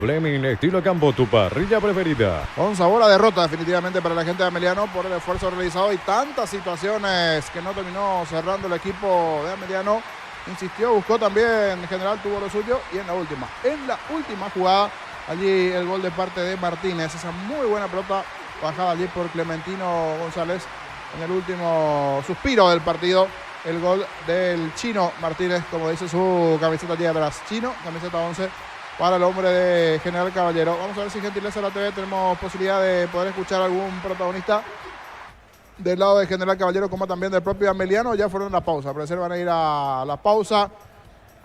Fleming estilo campo, tu parrilla preferida. Con sabor a derrota definitivamente para la gente de Ameliano por el esfuerzo realizado y tantas situaciones que no terminó cerrando el equipo de Ameliano. Insistió, buscó también, en general tuvo lo suyo y en la última jugada, allí el gol de parte de Martínez. Esa muy buena pelota bajada allí por Clementino González en el último suspiro del partido. El gol del Chino Martínez, como dice su camiseta allí atrás. Chino, camiseta 11. Para el hombre de General Caballero. Vamos a ver si gentileza de la TV tenemos posibilidad de poder escuchar algún protagonista del lado de General Caballero como también del propio Ameliano. Ya fueron a la pausa, parece van a ir a la pausa.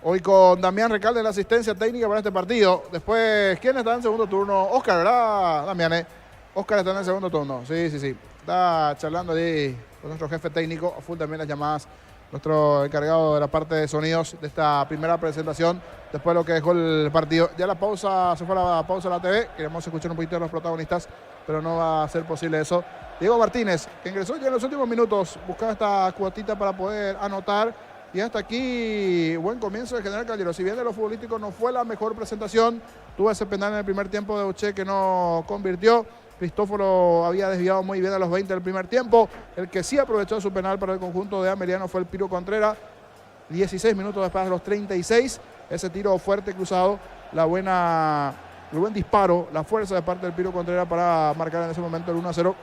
Hoy con Damián Recalde en la asistencia técnica para este partido. Después, ¿quién está en segundo turno? Oscar, ¿verdad, Damián? Oscar está en el segundo turno. Sí. Está charlando allí con nuestro jefe técnico. A full también las llamadas. Nuestro encargado de la parte de sonidos de esta primera presentación, después de lo que dejó el partido. Ya la pausa, se fue a la pausa de la TV, queremos escuchar un poquito de los protagonistas, pero no va a ser posible eso. Diego Martínez, que ingresó ya en los últimos minutos, buscaba esta cuotita para poder anotar, y hasta aquí, buen comienzo de General Caballero. Si bien de lo futbolístico no fue la mejor presentación, tuvo ese penal en el primer tiempo de Uche que no convirtió. Cristóforo había desviado muy bien a los 20 del primer tiempo. El que sí aprovechó su penal para el conjunto de Ameliano fue el Piro Contreras. 16 minutos después de los 36. Ese tiro fuerte cruzado. El buen disparo, la fuerza de parte del Piro Contreras para marcar en ese momento el 1-0.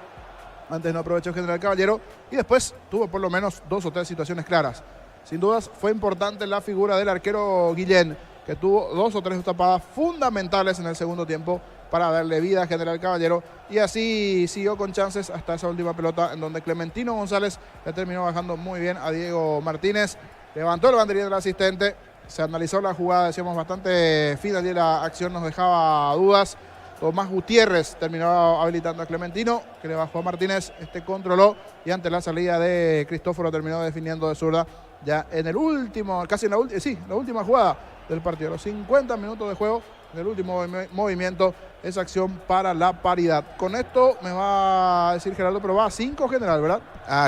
Antes no aprovechó General Caballero. Y después tuvo por lo menos 2 o 3 situaciones claras. Sin dudas fue importante la figura del arquero Guillén, que tuvo 2 o 3 tapadas fundamentales en el segundo tiempo para darle vida a General Caballero, y así siguió con chances hasta esa última pelota en donde Clementino González le terminó bajando muy bien a Diego Martínez, levantó el banderín del asistente, se analizó la jugada, decíamos bastante fina y la acción nos dejaba dudas. Tomás Gutiérrez terminó habilitando a Clementino, que le bajó a Martínez, controló y ante la salida de Cristóforo terminó definiendo de zurda ya en el último, casi en la última jugada del partido, los 50 minutos de juego. Del último movimiento, esa acción para la paridad. Con esto me va a decir Gerardo, pero va a 5 General, ¿verdad?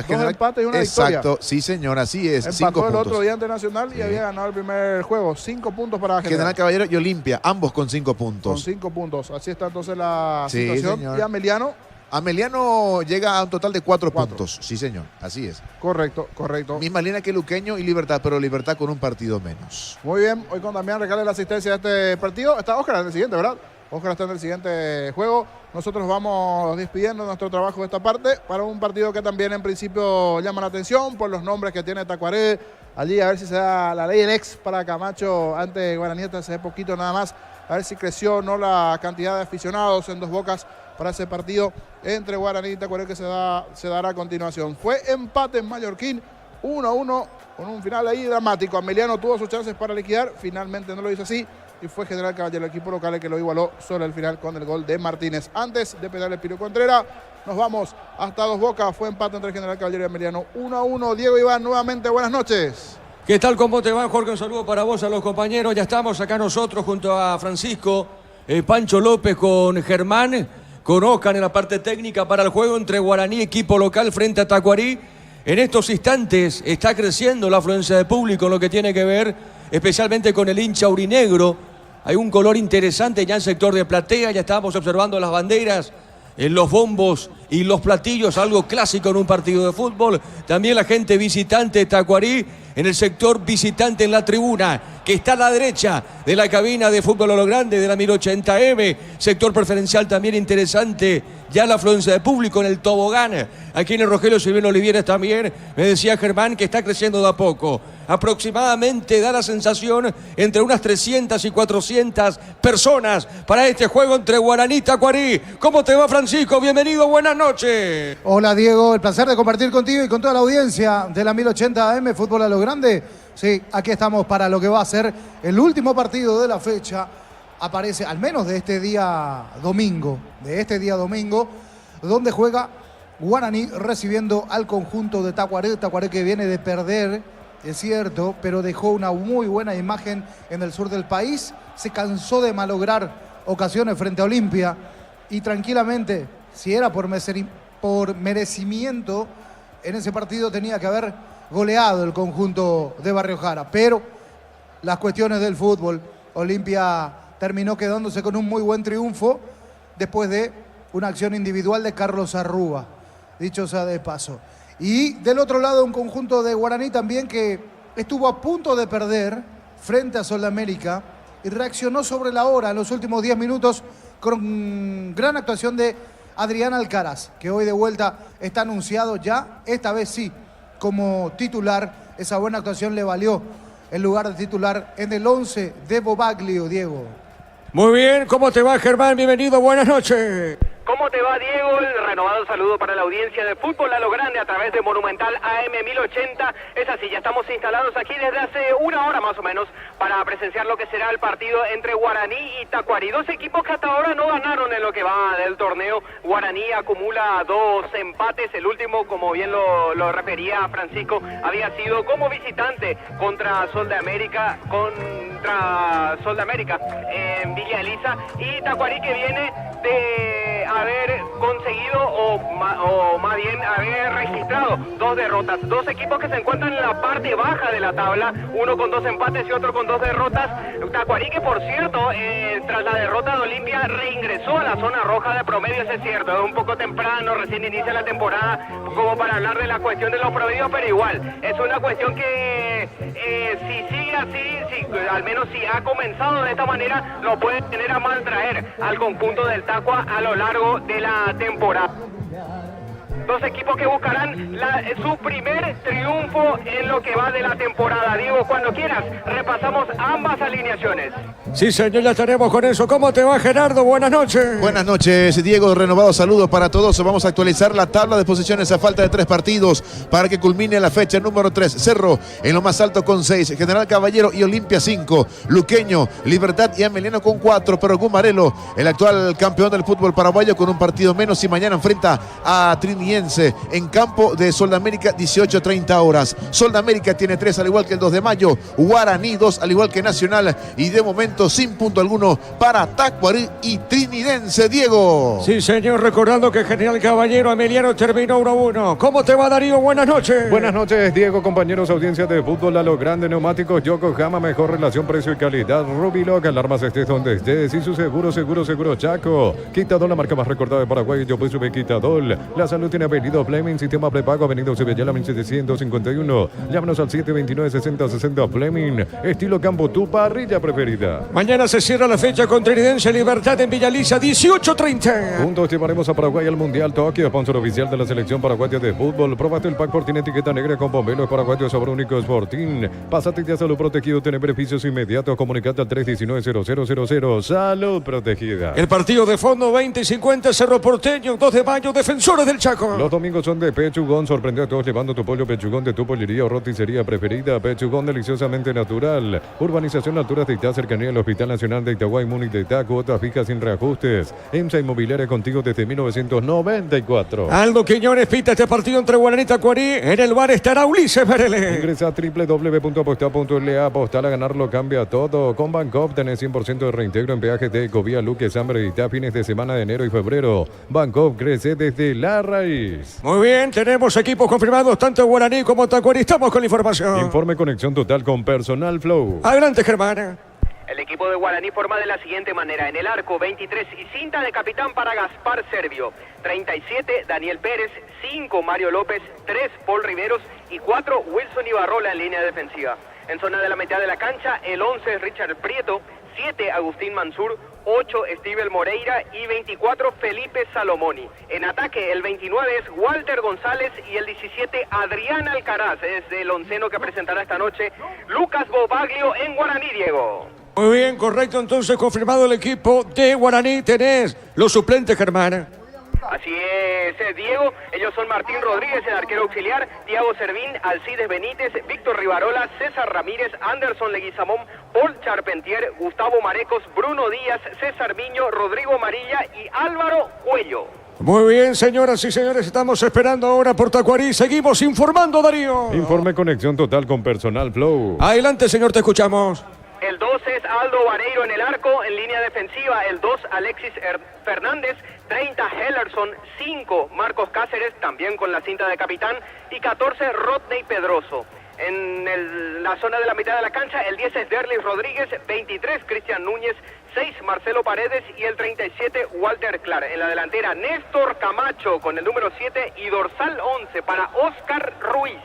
Dos empates y una victoria. Exacto, sí señor, así es. Empató el otro día ante Nacional y había ganado el primer juego. 5 puntos para General Caballero y Olimpia, ambos con 5 puntos. Con 5 puntos, así está entonces la situación. Señor. Y Ameliano llega a un total de 4 puntos. Sí, señor, así es. Correcto. Misma línea que Luqueño y Libertad, pero Libertad con un partido menos. Muy bien, hoy con Damián Recalde la asistencia de este partido. Está Óscar en el siguiente, ¿verdad? Óscar está en el siguiente juego. Nosotros vamos despidiendo nuestro trabajo de esta parte para un partido que también en principio llama la atención por los nombres que tiene Tacuaré. Allí a ver si se da la ley del ex para Camacho ante Guaraní hace poquito nada más. A ver si creció o no la cantidad de aficionados en Dos Bocas para ese partido entre Guaraní y Tacuaré que se dará a continuación. Fue empate en Mallorquín, 1-1, con un final ahí dramático. Ameliano tuvo sus chances para liquidar, finalmente no lo hizo así, y fue General Caballero, el equipo local, el que lo igualó solo al final con el gol de Martínez. Antes de pegarle el Piro Contreras, nos vamos hasta Dos Bocas. Fue empate entre General Caballero y Ameliano, 1-1. Diego Iván, nuevamente, buenas noches. ¿Qué tal? ¿Cómo te va, Jorge? Un saludo para vos, a los compañeros. Ya estamos acá nosotros junto a Francisco, Pancho López con Germán, con Oscar en la parte técnica para el juego entre Guaraní, equipo local, frente a Tacuarí. En estos instantes está creciendo la afluencia de público en lo que tiene que ver especialmente con el hincha aurinegro. Hay un color interesante ya en el sector de platea, ya estábamos observando las banderas, los bombos y los platillos, algo clásico en un partido de fútbol. También la gente visitante de Tacuarí en el sector visitante en la tribuna, que está a la derecha de la cabina de fútbol a lo grande de la 1080M. Sector preferencial también interesante, ya la afluencia de público en el tobogán. Aquí en el Rogelio Silvino Olivieres también, me decía Germán, que está creciendo de a poco. Aproximadamente da la sensación entre unas 300 y 400 personas para este juego entre Guaraní y Tacuarí. ¿Cómo te va, Francisco? Bienvenido, buenas noches. Hola, Diego, el placer de compartir contigo y con toda la audiencia de la 1080 AM, Fútbol a lo Grande. Sí, aquí estamos para lo que va a ser el último partido de la fecha. Aparece, al menos de este día domingo, donde juega Guaraní recibiendo al conjunto de Tacuaré. Tacuaré que viene de perder, es cierto, pero dejó una muy buena imagen en el sur del país. Se cansó de malograr ocasiones frente a Olimpia y tranquilamente, si era por merecimiento, en ese partido tenía que haber goleado el conjunto de Barrio Jara. Pero las cuestiones del fútbol, Olimpia terminó quedándose con un muy buen triunfo después de una acción individual de Carlos Arrúa, dicho sea de paso. Y del otro lado un conjunto de Guaraní también que estuvo a punto de perder frente a Sol de América y reaccionó sobre la hora en los últimos 10 minutos con gran actuación de Adrián Alcaraz, que hoy de vuelta está anunciado ya, esta vez sí, como titular. Esa buena actuación le valió el lugar de titular en el 11 de Bobaglio, Diego. Muy bien, ¿cómo te va, Germán? Bienvenido, buenas noches. ¿Cómo te va, Diego? El renovado saludo para la audiencia de Fútbol a lo Grande a través de Monumental AM 1080. Es así, ya estamos instalados aquí desde hace una hora más o menos para presenciar lo que será el partido entre Guaraní y Tacuarí. Dos equipos que hasta ahora no ganaron en lo que va del torneo. Guaraní acumula 2 empates. El último, como bien lo refería Francisco, había sido como visitante contra Sol de América, en Villa Elisa. Y Tacuarí, que viene de haber conseguido o más bien haber registrado 2 derrotas. 2 equipos que se encuentran en la parte baja de la tabla, uno con 2 empates y otro con 2 derrotas. Tacuarí, que por cierto, tras la derrota de Olimpia, reingresó a la zona roja de promedio, eso es cierto, es un poco temprano, recién inicia la temporada como para hablar de la cuestión de los promedios, pero igual, es una cuestión que si sigue así, al menos si ha comenzado de esta manera, lo puede tener a mal traer al conjunto del Tacua a lo largo de la temporada. 2 equipos que buscarán su primer triunfo en lo que va de la temporada. Diego, cuando quieras, repasamos ambas alineaciones. Sí, señor, ya estaremos con eso. ¿Cómo te va, Gerardo? Buenas noches. Buenas noches, Diego. Renovado saludo para todos. Vamos a actualizar la tabla de posiciones a falta de 3 partidos para que culmine la fecha número 3. Cerro en lo más alto con 6. General Caballero y Olimpia 5. Luqueño, Libertad y Ameliano con 4. Pero Gumarelo, el actual campeón del fútbol paraguayo, con un partido menos y mañana enfrenta a Trinidad en campo de Sol de América, 18:30 horas. Sol de América tiene 3 al igual que el 2 de mayo. Guaraní 2 al igual que Nacional. Y de momento sin punto alguno para Tacuarí y Trinidense, Diego. Sí, señor, recordando que General Caballero Ameliano terminó 1-1. ¿Cómo te va, Darío? Buenas noches. Buenas noches, Diego, compañeros, audiencia de Fútbol a lo Grande. Neumáticos Yokohama, mejor relación precio y calidad. Rubiloc, alarmas estés donde estés. Y su seguro Chaco. Quitadol, la marca más recordada de Paraguay. Yo pues sube Quitadol. La salud tiene Avenida Fleming, sistema prepago, Avenida Sevilla 1751. Llámanos al 729-6060 Fleming. Estilo Campo, tu parrilla preferida. Mañana se cierra la fecha con Trinidense Libertad en Villa Elisa, 18:30. Juntos llevaremos a Paraguay al Mundial Tokio, sponsor oficial de la selección paraguaya de fútbol. Probate el pack Fortín etiqueta negra con bombelos paraguayos sobre único Sporting. Pásate ya Salud Protegido, tiene beneficios inmediatos. Comunicate al 319-0000. Salud Protegida. El partido de fondo 20 y 50, Cerro Porteño, 2 de mayo, Defensores del Chaco. Los domingos son de Pechugón. Sorprendió a todos llevando tu pollo Pechugón de tu pollería o roticería preferida. Pechugón, deliciosamente natural. Urbanización Alturas de Itá, cercanía al Hospital Nacional de Itaguay, Múnich de Itá. Cuotas fijas sin reajustes. EMSA Inmobiliaria, contigo desde 1994. Aldo Quiñones pita este partido entre Guaraní y Tacuarí. En el bar estará Ulises Vélez. Ingresa a www.apostar.la. Apostar a ganarlo cambia todo. Con Bancopp tenés 100% de reintegro en peajes de Ecovía, Luque, Sambre y Itá, fines de semana de enero y febrero. Bancopp crece desde la raíz. Muy bien, tenemos equipos confirmados, tanto Guaraní como Tacuarí. Estamos con la información. Informe conexión total con Personal Flow. Adelante, Germán. El equipo de Guaraní forma de la siguiente manera: en el arco 23 y cinta de capitán para Gaspar Servio, 37 Daniel Pérez, 5 Mario López, 3 Paul Riveros y 4 Wilson Ibarrola en línea defensiva. En zona de la mitad de la cancha, el 11 es Richard Prieto, 7 Agustín Mansur, 8 Steven Moreira y 24 Felipe Salomoni. En ataque, el 29 es Walter González y el 17 Adrián Alcaraz. Es el onceno que presentará esta noche Lucas Bobaglio en Guaraní, Diego. Muy bien, correcto, entonces confirmado el equipo de Guaraní. Tenés los suplentes, Germán. Así es, Diego. Ellos son Martín Rodríguez, el arquero auxiliar, Thiago Servín, Alcides Benítez, Víctor Rivarola, César Ramírez, Anderson Leguizamón, Paul Charpentier, Gustavo Marecos, Bruno Díaz, César Miño, Rodrigo Marilla y Álvaro Cuello. Muy bien, señoras y señores, estamos esperando ahora por Tacuarí. Seguimos informando, Darío. Informe conexión total con Personal Flow. Adelante, señor, te escuchamos. El 2 es Aldo Vareiro en el arco, en línea defensiva. El 2, Alexis Fernández. 30, Hellerson. 5, Marcos Cáceres, también con la cinta de capitán. Y 14, Rodney Pedroso. En la zona de la mitad de la cancha, el 10 es Derlis Rodríguez. 23, Cristian Núñez. 6, Marcelo Paredes, y el 37, Walter Clark. En la delantera, Néstor Camacho con el número 7 y dorsal 11 para Oscar Ruiz.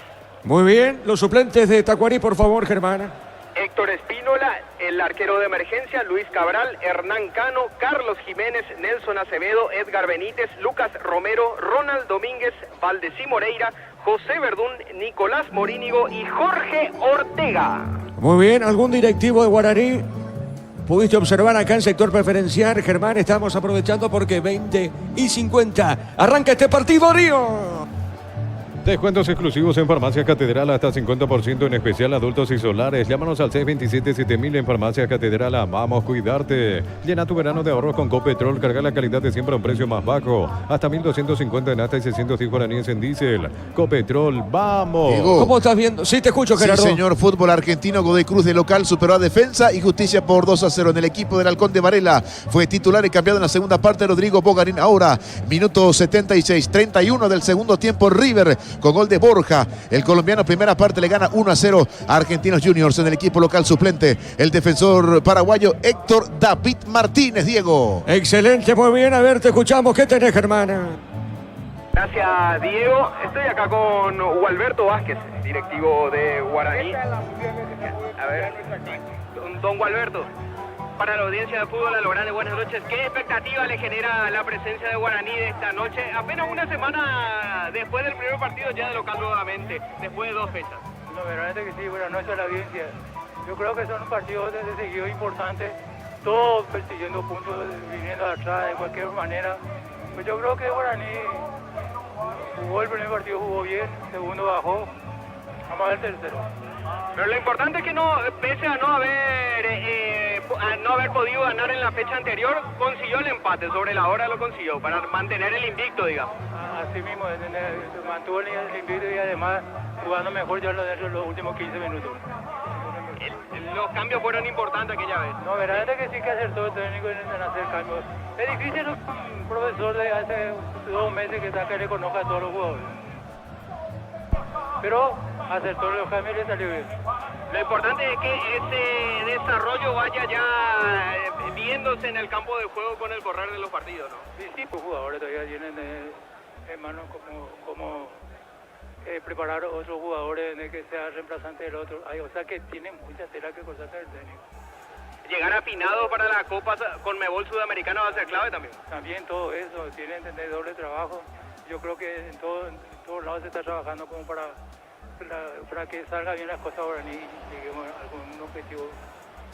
Muy bien, los suplentes de Tacuarí, por favor, Germán. Héctor Espínola, el arquero de emergencia, Luis Cabral, Hernán Cano, Carlos Jiménez, Nelson Acevedo, Edgar Benítez, Lucas Romero, Ronald Domínguez, Valdecí Moreira, José Verdún, Nicolás Morínigo y Jorge Ortega. Muy bien, ¿algún directivo de Guaraní pudiste observar acá en sector preferencial? Germán, estamos aprovechando porque 20:50. Arranca este partido, Río. Descuentos exclusivos en Farmacia Catedral hasta 50% en especial adultos y solares. Llámanos al 627-7000 en Farmacia Catedral. Amamos cuidarte. Llena tu verano de ahorros con Copetrol. Carga la calidad de siempre a un precio más bajo. Hasta 1.250 en hasta y 610 guaraníes en diésel. Copetrol, ¡vamos! Diego. ¿Cómo estás viendo? Sí, te escucho, Gerardo. Sí, señor. Fútbol argentino. Godoy Cruz de local superó a Defensa y Justicia por 2-0 en el equipo del Halcón de Varela. Fue titular y cambiado en la segunda parte Rodrigo Bogarín. Ahora, minuto 76, 31 del segundo tiempo. River con gol de Borja. El colombiano primera parte le gana 1-0 a Argentinos Juniors en el equipo local suplente. El defensor paraguayo Héctor David Martínez, Diego. Excelente, muy bien. A ver, te escuchamos. ¿Qué tenés, Germán? Gracias, Diego. Estoy acá con Gualberto Vázquez, directivo de Guaraní. A ver, don Gualberto, para la audiencia de fútbol a lo grande, buenas noches. ¿Qué expectativa le genera la presencia de Guaraní de esta noche? Apenas una semana después del primer partido ya de local nuevamente, después de 2 fechas. No, verdaderamente que sí, buenas noches a la audiencia. Yo creo que son partidos de seguido importantes, todos persiguiendo puntos, viniendo atrás de cualquier manera. Pues yo creo que Guaraní jugó el primer partido, jugó bien, el segundo bajó, vamos a ver el tercero. Pero lo importante es que no, pese a no haber podido ganar en la fecha anterior, consiguió el empate, sobre la hora lo consiguió, para mantener el invicto, digamos. Así mismo, mantuvo el invicto y además jugando mejor ya los últimos 15 minutos. Los cambios fueron importantes aquella vez. No, verdaderamente que sí que acertó el técnico en hacer cambios. Es difícil un profesor de hace 2 meses que saque y le conozca a todos los jugadores. Pero acertó los cambios y le salió bien. Lo importante es que ese desarrollo vaya ya viéndose en el campo de juego con el correr de los partidos, ¿no? Sí, pues jugadores todavía tienen en manos como preparar otros jugadores en el que sea reemplazante del otro. O sea que tienen mucha tela que cortarse el técnico. Llegar afinado para la Copa Conmebol Sudamericana va a ser clave también. También todo eso, tienen doble trabajo. Yo creo que en todos lados se está trabajando como para que salgan bien las cosas ahora y lleguemos a algún objetivo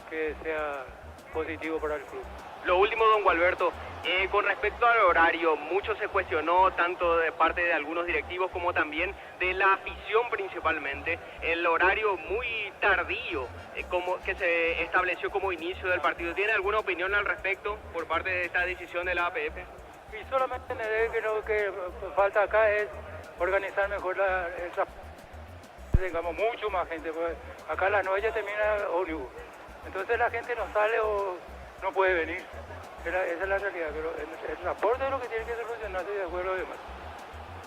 que sea positivo para el club. Lo último, don Gualberto, con respecto al horario, mucho se cuestionó tanto de parte de algunos directivos como también de la afición principalmente, el horario muy tardío como que se estableció como inicio del partido. ¿Tiene alguna opinión al respecto por parte de esta decisión de la APF? Y solamente lo que falta acá es organizar mejor el transporte, tengamos mucho más gente, pues acá a las 9 ya termina ómnibus, entonces la gente no sale o no puede venir, esa es la realidad, pero el transporte es lo que tiene que solucionarse y después lo demás.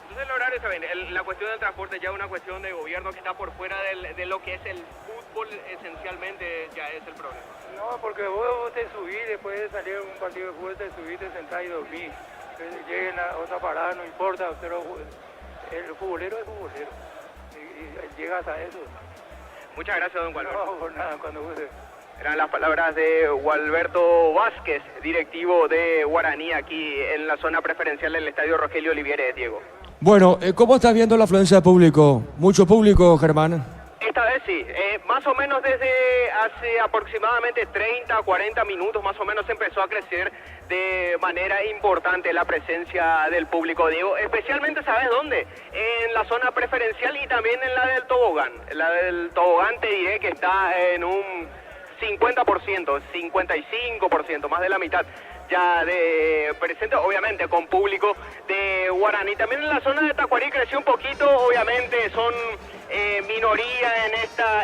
Entonces el horario está bien, la cuestión del transporte ya es una cuestión de gobierno que está por fuera de lo que es el fútbol, esencialmente ya es el problema. No, porque vos te subís, después de salir a un partido de fútbol, te subís, te sentás y dormís, lleguen a otra parada, no importa, pero el futbolero es futbolero. Y llegas a eso. Muchas gracias, don Gualberto. No, por nada, cuando guste. Eran las palabras de Gualberto Vázquez, directivo de Guaraní, aquí en la zona preferencial del Estadio Rogelio Oliviere, Diego. Bueno, ¿cómo estás viendo la afluencia de público? ¿Mucho público, Germán? Esta vez sí, más o menos desde hace aproximadamente 30 a 40 minutos más o menos empezó a crecer de manera importante la presencia del público, Diego, especialmente, ¿sabes dónde? En la zona preferencial y también en la del tobogán. La del tobogán te diré que está en un 50%, 55%, más de la mitad ya de presente, obviamente con público de Guaraní. También en la zona de Tacuarí creció un poquito, obviamente son minoría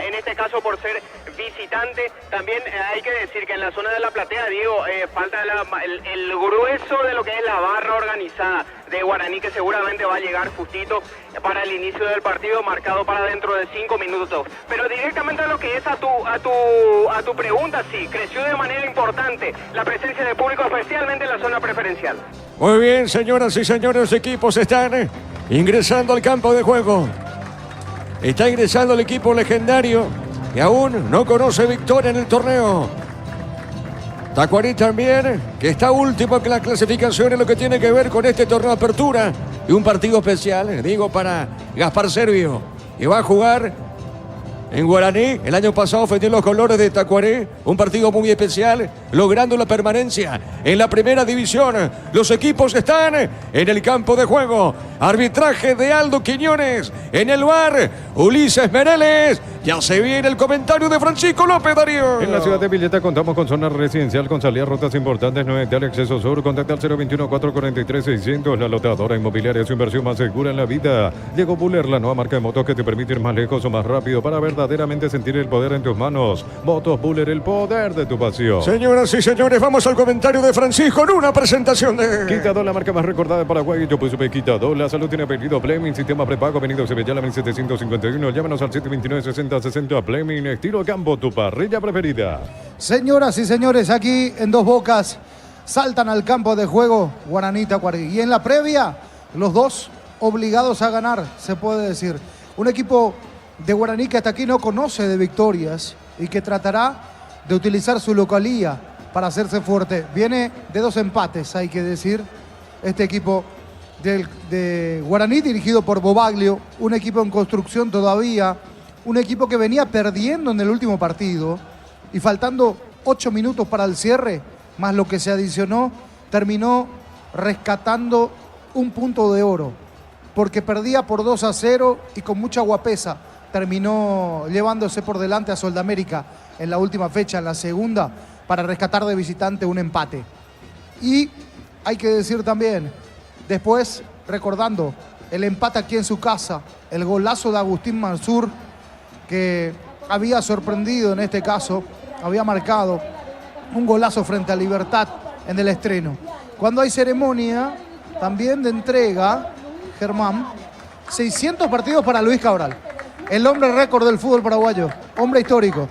en este caso por ser visitante. También hay que decir que en la zona de la platea, Diego, falta el grueso de lo que es la barra organizada de Guaraní, que seguramente va a llegar justito para el inicio del partido, marcado para dentro de 5 minutos. Pero directamente a lo que es a tu pregunta, sí, creció de manera importante la presencia de público, especialmente en la zona preferencial. Muy bien, señoras y señores, los equipos están ingresando al campo de juego. Está ingresando el equipo legendario que aún no conoce victoria en el torneo. Tacuarí también, que está último en la clasificación en lo que tiene que ver con este torneo de apertura. Y un partido especial, digo, para Gaspar Servio, que va a jugar en Guaraní. El año pasado ofendió los colores de Tacuarí, un partido muy especial, logrando la permanencia en la primera división. Los equipos están en el campo de juego. Arbitraje de Aldo Quiñones. En el VAR, Ulises Mereles. Ya se viene el comentario de Francisco López, Darío. En la ciudad de Villeta contamos con zona residencial con salidas rutas importantes, 9 al acceso sur. Contacta al 021-443-600. La lotadora inmobiliaria, su inversión más segura en la vida. Llegó Buller, la nueva marca de motos que te permite ir más lejos o más rápido para verdaderamente sentir el poder en tus manos. Motos Buller, el poder de tu pasión. Señoras y señores, vamos al comentario de Francisco en una presentación de... Quitador, la marca más recordada de Paraguay. Yo pues supe Quitador. La salud tiene apellido Fleming, sistema prepago, Avenida Sevillana 1751. Llámanos al 729-6060 Fleming, estilo campo, tu parrilla preferida. Señoras y señores, aquí en Dos Bocas saltan al campo de juego Guaraní Tacuarí. Y en la previa, los dos obligados a ganar, se puede decir. Un equipo de Guaraní que hasta aquí no conoce de victorias y que tratará de utilizar su localía para hacerse fuerte. Viene de 2 empates, hay que decir, este equipo de Guaraní, dirigido por Bobaglio, un equipo en construcción todavía, un equipo que venía perdiendo en el último partido y faltando 8 minutos para el cierre, más lo que se adicionó, terminó rescatando un punto de oro, porque perdía por 2-0 y con mucha guapesa terminó llevándose por delante a Soldamérica en la última fecha, en la segunda, para rescatar de visitante un empate. Y hay que decir también, después, recordando el empate aquí en su casa, el golazo de Agustín Mansur, que había sorprendido en este caso, había marcado un golazo frente a Libertad en el estreno. Cuando hay ceremonia también de entrega, Germán, 600 partidos para Luis Cabral, el hombre récord del fútbol paraguayo, hombre histórico.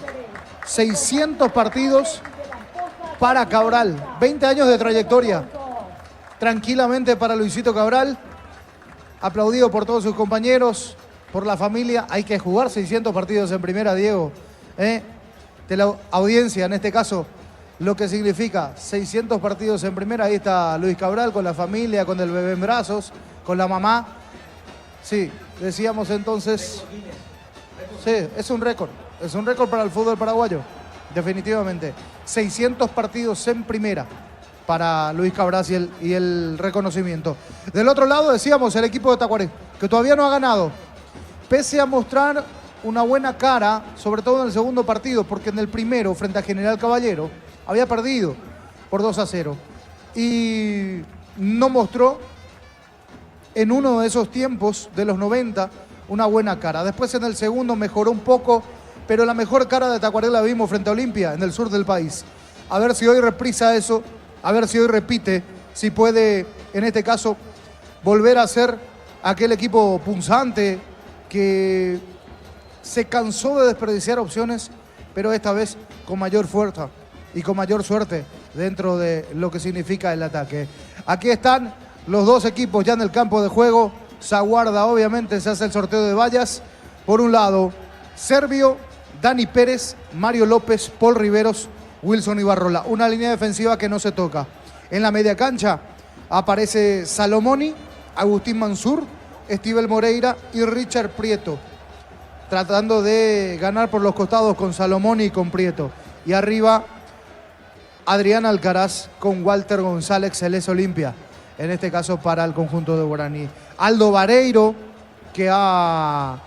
600 partidos para Cabral, 20 años de trayectoria, tranquilamente para Luisito Cabral, aplaudido por todos sus compañeros, por la familia. Hay que jugar 600 partidos en primera, Diego, de la audiencia en este caso, lo que significa 600 partidos en primera. Ahí está Luis Cabral con la familia, con el bebé en brazos, con la mamá. Sí, decíamos entonces, sí, es un récord para el fútbol paraguayo, definitivamente. 600 partidos en primera para Luis Cabral y el reconocimiento. Del otro lado decíamos el equipo de Tacuarí, que todavía no ha ganado, pese a mostrar una buena cara, sobre todo en el segundo partido, porque en el primero, frente a General Caballero, había perdido por 2-0. Y no mostró en uno de esos tiempos de los 90 una buena cara. Después en el segundo mejoró un poco, pero la mejor cara de Tacuarí la vimos frente a Olimpia, en el sur del país. A ver si hoy reprisa eso, a ver si hoy repite, si puede, en este caso, volver a ser aquel equipo punzante que se cansó de desperdiciar opciones, pero esta vez con mayor fuerza y con mayor suerte dentro de lo que significa el ataque. Aquí están los dos equipos ya en el campo de juego. Se aguarda, obviamente, se hace el sorteo de vallas. Por un lado, Servio, Dani Pérez, Mario López, Paul Riveros, Wilson Ibarrola. Una línea defensiva que no se toca. En la media cancha aparece Salomoni, Agustín Mansur, Estivel Moreira y Richard Prieto, tratando de ganar por los costados con Salomoni y con Prieto. Y arriba, Adrián Alcaraz con Walter González, Celeste Olimpia, en este caso para el conjunto de Guaraní. Aldo Vareiro, que ha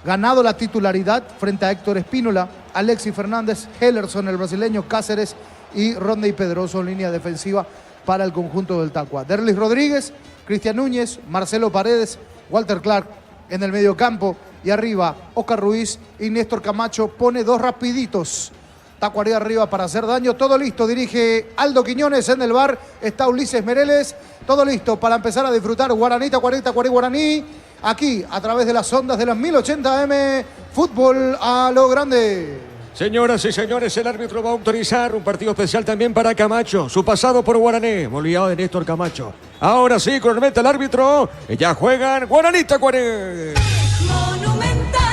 ganado la titularidad frente a Héctor Espínola, Alexis Fernández, Hellerson, el brasileño, Cáceres y Rondey Pedroso en línea defensiva para el conjunto del Tacua. Derlis Rodríguez, Cristian Núñez, Marcelo Paredes, Walter Clark en el medio campo, Y arriba, Oscar Ruiz y Néstor Camacho pone 2 rapiditos. Tacuarí arriba para hacer daño. Todo listo, dirige Aldo Quiñones en el bar. Está Ulises Mereles. Todo listo para empezar a disfrutar Guaraní, Tacuarí, Guaraní. Aquí, a través de las ondas de las 1080 AM. Fútbol a lo grande. Señoras y señores, el árbitro va a autorizar un partido especial también para Camacho. Su pasado por Guaraní, olvidado de Néstor Camacho. Ahora sí, cronometa el árbitro. Y ya juegan Guaraní, Tacuarí.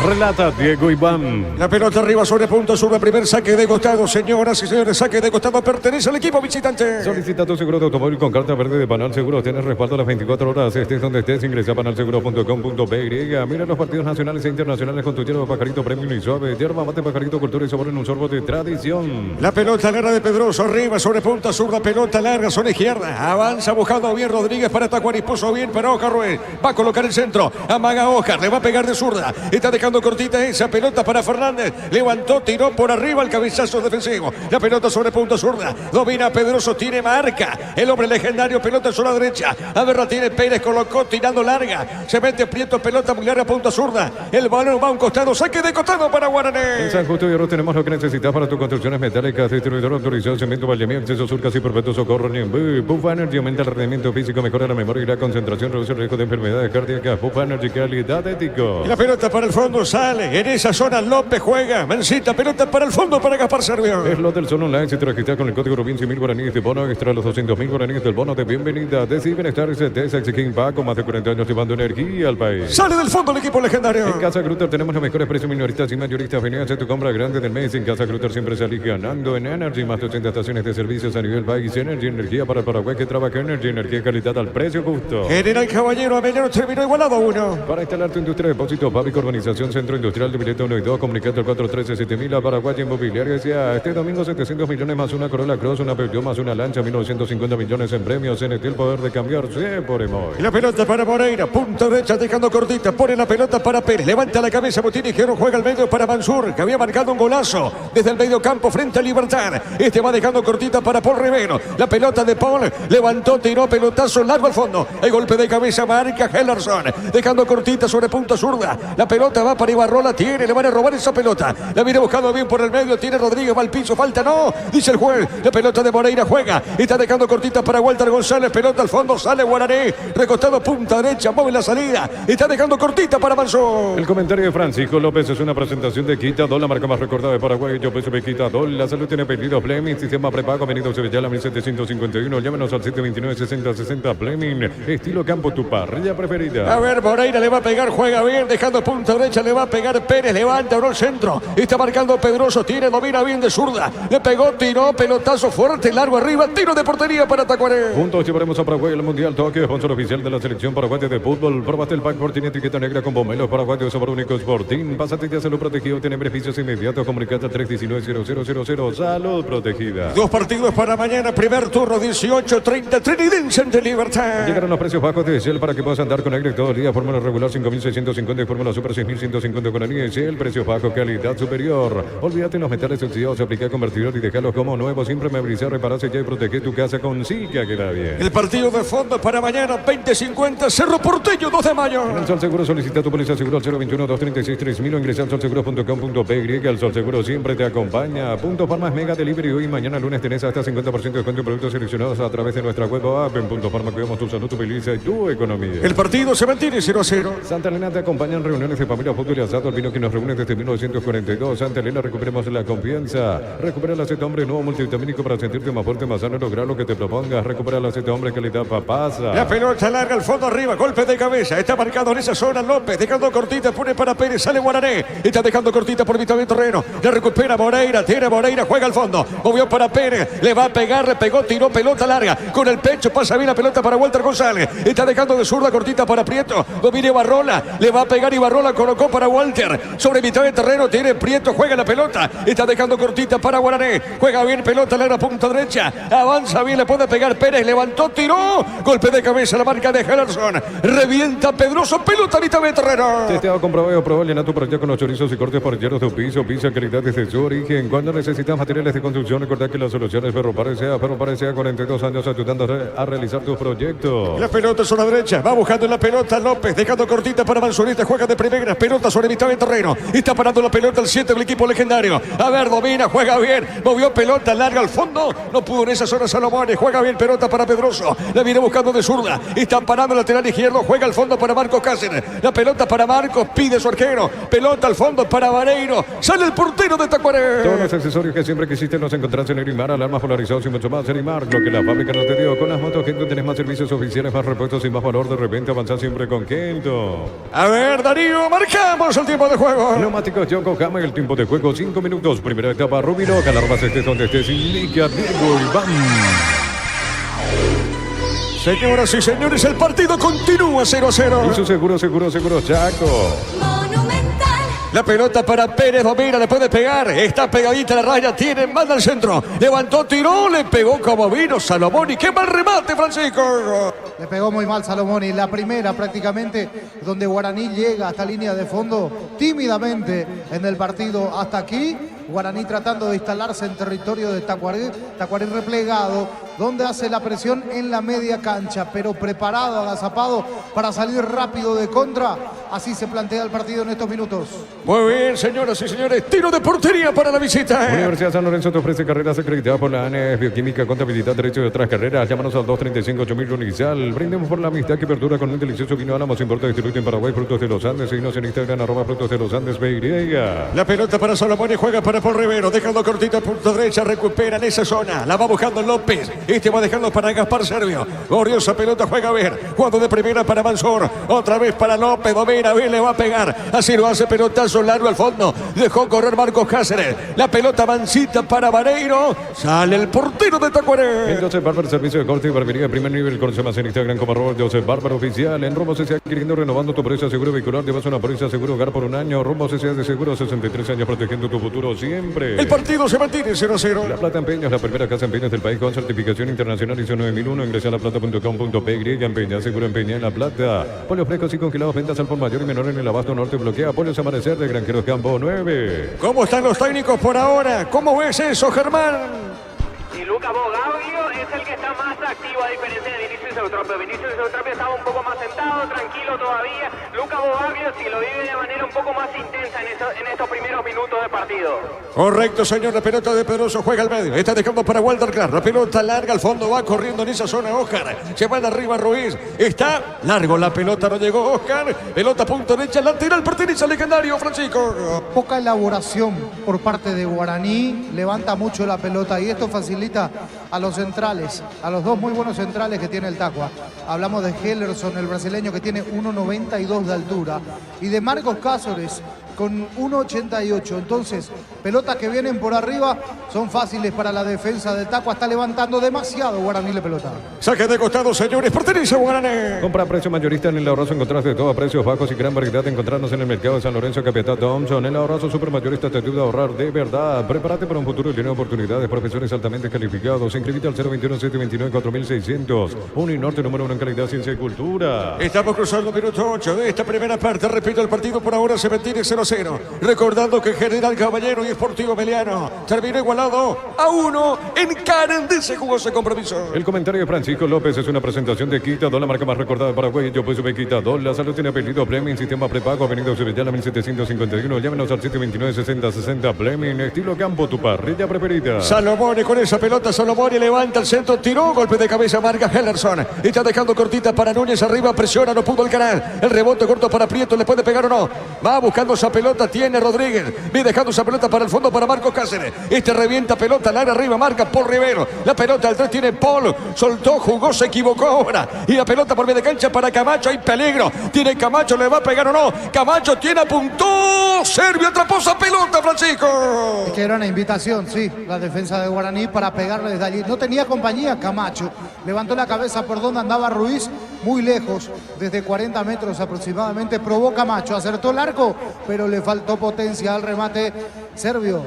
Relata Diego Iván. La pelota arriba sobre punto sur, el primer saque de costado. Señoras y señores, saque de costado pertenece al equipo visitante. Solicita tu seguro de automóvil con carta verde de Panal Seguros. Tienes respaldo a las 24 horas. Estés donde estés, ingresa a panalseguro.com.py. Mira los partidos nacionales e internacionales con tu hierba Pajarito Premium y Suave. Hierba mate Pajarito, cultura y sabor en un sorbo de tradición. La pelota larga de Pedroso, arriba sobre punta sur, la pelota larga sobre izquierda. Avanza buscando bien Rodríguez para Tacuarí. Puso bien para Oscar Ruiz. Va a colocar el centro. Amaga Oscar, le va a pegar de zurda. Está dejando cortita esa pelota para Fernández. Levantó, tiró por arriba el cabezazo defensivo. La pelota sobre punta zurda. Domina Pedroso, tiene marca. El hombre legendario, pelota sobre la derecha. A ver, la tiene Pérez, colocó tirando larga. Se mete Prieto, pelota muy larga, punta zurda. El balón va a un costado, saque de costado para Guaraní. En San Justo y Hierro tenemos lo que necesitas para tus construcciones metálicas. Distribuidor autorizado, cemento, Vallemí, acceso sur, casi perpetuo, socorro, Niembú. Puff Energy aumenta el rendimiento físico, mejora la memoria y la concentración, reduce el riesgo de enfermedades cardíacas. Puff Energy, calidad ético. Y la pelota para el fondo sale. En esa zona López juega. Mancita, pelota para el fondo para Gaspar Servio. Es lo del Sol Online. Si te registras con el código Rubín, 100.000 guaraníes de bono extra, los 200.000 guaraníes del bono de bienvenida. Decide Bienestar de Saxiquín Paco, más de 40 años llevando energía al país. Sale del fondo el equipo legendario. En Casa Grutter tenemos los mejores precios minoristas y mayoristas. Vení a hacer tu compra grande del mes. En Casa Grutter siempre salís ganando en Energy. Más de 80 estaciones de servicios a nivel país. Energy, energía para el Paraguay que trabaja Energy. Energía y calidad al precio justo. General Caballero, Avellano terminó igualado a 1. Para instalar tu industria de depósito, Fábrica Urbanización Centro Industrial de Vileta 1 y 2, comunicate al 413-7000 a Paraguay Inmobiliaria. Este domingo 700 millones más una Corolla Cross, una Peugeot más una Lancha, 1950 millones en premios. NT, el poder de cambiarse por Emoy. Y la pelota para Moreira, punta derecha dejando cortita, pone la pelota para Pérez, levanta la cabeza Botini, Gero juega al medio para Mansur, que había marcado un golazo desde el medio campo frente a Libertad. Este va dejando cortita para Paul Rivero, la pelota de Paul, levantó, tiró, pelotazo largo al fondo, el golpe de cabeza marca Hellerson, dejando cortita sobre punta zurda, la pelota va para Ibarrola, le van a robar esa pelota, la viene buscando bien por el medio, tiene Rodríguez, va al piso, falta no, dice el juez, la pelota de Moreira juega, está dejando cortita para Walter González, pelota al fondo, sale Guaraní, recostado punta derecha, móvil la salida, está dejando cortita para Mansur. El comentario de Francisco López es una presentación de Quitadol, la marca más recordada de Paraguay. Yo peso de Quitadol, la salud tiene pedido Fleming, sistema prepago, venido Sevillala 1751, llámenos al 729-6060 Fleming, estilo campo, tu parrilla preferida. A ver, Moreira le va a pegar, juega bien, dejando punta derecha, le va a pegar Pérez, levanta, abrió el centro, está marcando Pedroso, tiene, domina bien de zurda, le pegó, tiró, pelotazo fuerte, largo arriba, tiro de portería para Tacuarí. Juntos llevaremos a Paraguay al Mundial Tokio, sponsor oficial de la selección paraguaya de fútbol. Probaste el pack Sporting etiqueta negra con pomelo paraguayo sabor único Sporting. Pásate ya salud protegido, tiene beneficios inmediatos. Comunicate al 319-0000. Salud protegida. 2 partidos para mañana, primer turno 18:30, Trinidense ante Libertad. Llegaron los precios bajos de Shell para que puedas andar con aire todo el día. Fórmula regular 5.650 y fórmula super 6.150 con anillo. Shell, precios bajos, calidad superior. Olvídate en los metales oxidados, aplica convertidor y dejarlos como nuevos. Siempre memorizar, repararse ya y proteger tu casa con Zika, queda bien. El partido de fondo para mañana, 20:50, Cerro Porteño, 2 de mayo. En el Sol Seguro solicita tu póliza seguro al 021-236-3000 o ingresa al solseguro.com.py. El Sol Seguro siempre te acompaña. Punto Farma Mega Delivery. Hoy y mañana lunes tenés hasta 50% de descuento en productos seleccionados a través de nuestra web o app. En Punto Farma cuidamos tu salud, tu belleza y tu economía. El partido se mantiene 0-0. Santa Elena te acompaña en reuniones de familia, fútbol y asado. El vino que nos reúne desde 1942. Santa Elena, recuperemos la confianza. Recupera el aceite hombre nuevo multivitamínico para sentirte más fuerte, más sano y lograr lo que te propongas. Recupera el aceite hombre calidad papasa. La pelota larga al fondo arriba, golpe de cabeza. Está marcado en esa zona López, dejando cortita, pone para Pérez, sale Guaraní. Está dejando cortita por mitad del terreno. La recupera Moreira, tiene Moreira, juega al fondo. Movió para Pérez, le va a pegar, le pegó, tiró pelota larga. Con el pecho pasa bien la pelota para Walter González. Está dejando de zurda cortita para Prieto. Domina Ibarrola, le va a pegar Ibarrola, colocó para Walter. Sobre mitad del terreno tiene Prieto, juega la pelota. Está dejando cortita para Guaraní. Juega bien, pelota larga, punta derecha. Avanza bien, le puede pegar Pérez, levantó, tiró. Golpe de cabeza, la marca de Hellerson. Revienta Pedroso, pelota a mitad de terreno. Testeado, comprobado, probado, llena tu proyecto con los chorizos y cortes parrilleros de un piso. Pisa calidad desde su origen. Cuando necesitas materiales de construcción, recordá que la solución es Ferro Parecea 42 años ayudando a realizar tus proyectos. La pelota es a la derecha, va buscando la pelota López, dejando cortita para Manzurita, juega de primera, pelota pelota sobre mitad del terreno. Está parando la pelota el 7 del equipo legendario. A ver, domina, juega bien. Movió pelota larga al fondo. No pudo en esa zona Salomón. Juega bien pelota para Pedroso. La viene buscando de zurda. Está parando el lateral izquierdo. Juega al fondo para Marcos Cáceres. La pelota para Marcos. Pide su arquero. Pelota al fondo para Vareiro. Sale el portero de Tacuaré. Todos los accesorios que siempre quisiste los encontrás en Erimar. Alarmas polarizados y mucho más. Erimar, lo que la fábrica no te dio. Con las motos Kento tenés más servicios oficiales, más repuestos y más valor. De repente avanzás siempre con Kento. A ver, Darío, marcamos el tiempo de juego. Neumáticos Yokohama, el tiempo de juego 5 minutos. Primera etapa, Rubilo. Alarmas estés donde estés. Indica Diego Iván. Señoras y señores, el partido continúa 0-0. Y su seguro, Chaco. La pelota para Pérez Domina, le puede pegar, está pegadita la raya, tiene, manda al centro, levantó, tiró, le pegó como vino Salomón y qué mal remate, Francisco. Le pegó muy mal Salomón y la primera prácticamente donde Guaraní llega hasta línea de fondo tímidamente en el partido hasta aquí. Guaraní tratando de instalarse en territorio de Tacuaré, Tacuaré replegado, donde hace la presión en la media cancha, pero preparado, agazapado para salir rápido de contra. Así se plantea el partido en estos minutos. Muy bien, señoras y señores, tiro de portería para la visita. Universidad San Lorenzo te ofrece carreras acreditadas por la ANES, Bioquímica, Contabilidad, Derecho y otras carreras. Llámanos al 235-8000 Unizal. Brindemos por la amistad que perdura con un delicioso vino Álamos, importa distribuido en Paraguay, Frutos de los Andes. Seguinos en Instagram, @Frutos de los Andes, BY. La pelota para Salomón y juega para Paul Rivero, dejando cortito punto derecha, recupera en esa zona, la va buscando López, este va dejando para Gaspar Servio, gloriosa pelota, juega a ver, jugando de primera para Mansor, otra vez para López, domina, bien, le va a pegar, así lo hace, pelotazo largo al fondo, dejó correr Marcos Cáceres, la pelota mansita para Vareiro, sale el portero de Tacuaré. En Joseph Barber, servicio de corte y barbería de primer nivel, conoce más en Instagram como @Joseph Barber oficial. En Rumbo CCA, adquiriendo, renovando tu póliza seguro vehicular, llevas una póliza seguro hogar por un año. Rumbo CCA de seguro, 63 años protegiendo tu futuro siempre. El partido se mantiene 0-0. La Plata Empeños, la primera casa empeños del país con certificación internacional ISO 9001. Ingresa a laplata.com.py. Empeña, seguro empeña en La Plata. Polios frescos y congelados, ventas al por mayor y menor en el abasto norte. Bloquea Polios Amanecer de Granjeros Campo 9. ¿Cómo están los técnicos por ahora? ¿Cómo ves eso, Germán? Y Luca Bogaglio es el que está más activo a diferencia de Vinicius Eutropio. Vinicius Eutropio estaba un poco más sentado, tranquilo todavía. Luca Bogaglio sí lo vive de manera un poco más intensa en estos primeros minutos de partido. Correcto, señor. La pelota de Pedroso juega al medio. Está dejando para Walter Clark. La pelota larga al fondo. Va corriendo en esa zona Oscar. Se va de arriba Ruiz. Está largo. La pelota no llegó Oscar. Pelota punto derecha. Lateral pertenece al legendario Francisco. Poca elaboración por parte de Guaraní. Levanta mucho la pelota y esto facilita a los centrales, a los dos muy buenos centrales que tiene el Tacua. Hablamos de Hellerson, el brasileño que tiene 1,92 de altura, y de Marcos Cáceres con 1,88. Entonces, pelotas que vienen por arriba son fáciles para la defensa del Tacua. Está levantando demasiado Guaraní la pelota. Saque de costado, señores. Pertenece a Guaraní. Compra a precio mayorista en el Ahorrazo. Encontrás de todo a precios bajos y gran variedad de encontrarnos en el mercado de San Lorenzo, Capiatá Thompson. El Ahorrazo super mayorista te ayuda a ahorrar de verdad. Prepárate para un futuro lleno de oportunidades. Profesores altamente calificados. Inscribite al 021-729-4600. Uninorte número 1 en calidad, ciencia y cultura. Estamos cruzando minuto 8 de esta primera parte. Repito, el partido por ahora se mantiene 0-0. Recordando que General Caballero y Sportivo Meliano terminó igualado a 1 en Carandí. Se jugó ese compromiso. El comentario de Francisco López es una presentación de Quitadol, la marca más recordada de Paraguay. Yo pues Quitadol. La salud tiene apellido Plemin, sistema prepago, Avenida Sevillana 1751. Llámenos al 729-6060 Plemin. Estilo campo, tu parrilla preferida. Salomón con esa pelota. Salomón levanta el centro, tiró, golpe de cabeza, marca Hellerson. Está dejando cortita para Núñez arriba, presiona, no pudo el canal. El rebote corto para Prieto, le puede pegar o no. Va buscando esa pelota, tiene Rodríguez. Viene dejando esa pelota para el fondo para Marcos Cáceres. Este revienta pelota, la arriba, marca Paul Rivero. La pelota al 3 tiene Paul, soltó, jugó, se equivocó ahora. Y la pelota por medio de cancha para Camacho, hay peligro. Tiene Camacho, le va a pegar o no. Camacho tiene, apuntó. Servio atrapó esa pelota, Francisco. Es que era una invitación, sí, la defensa de Guaraní para pegarle desde allí. No tenía compañía Camacho. Levantó la cabeza por donde andaba Ruiz, muy lejos, desde 40 metros aproximadamente. Probó Camacho, acertó el arco, pero le faltó potencia al remate. Servio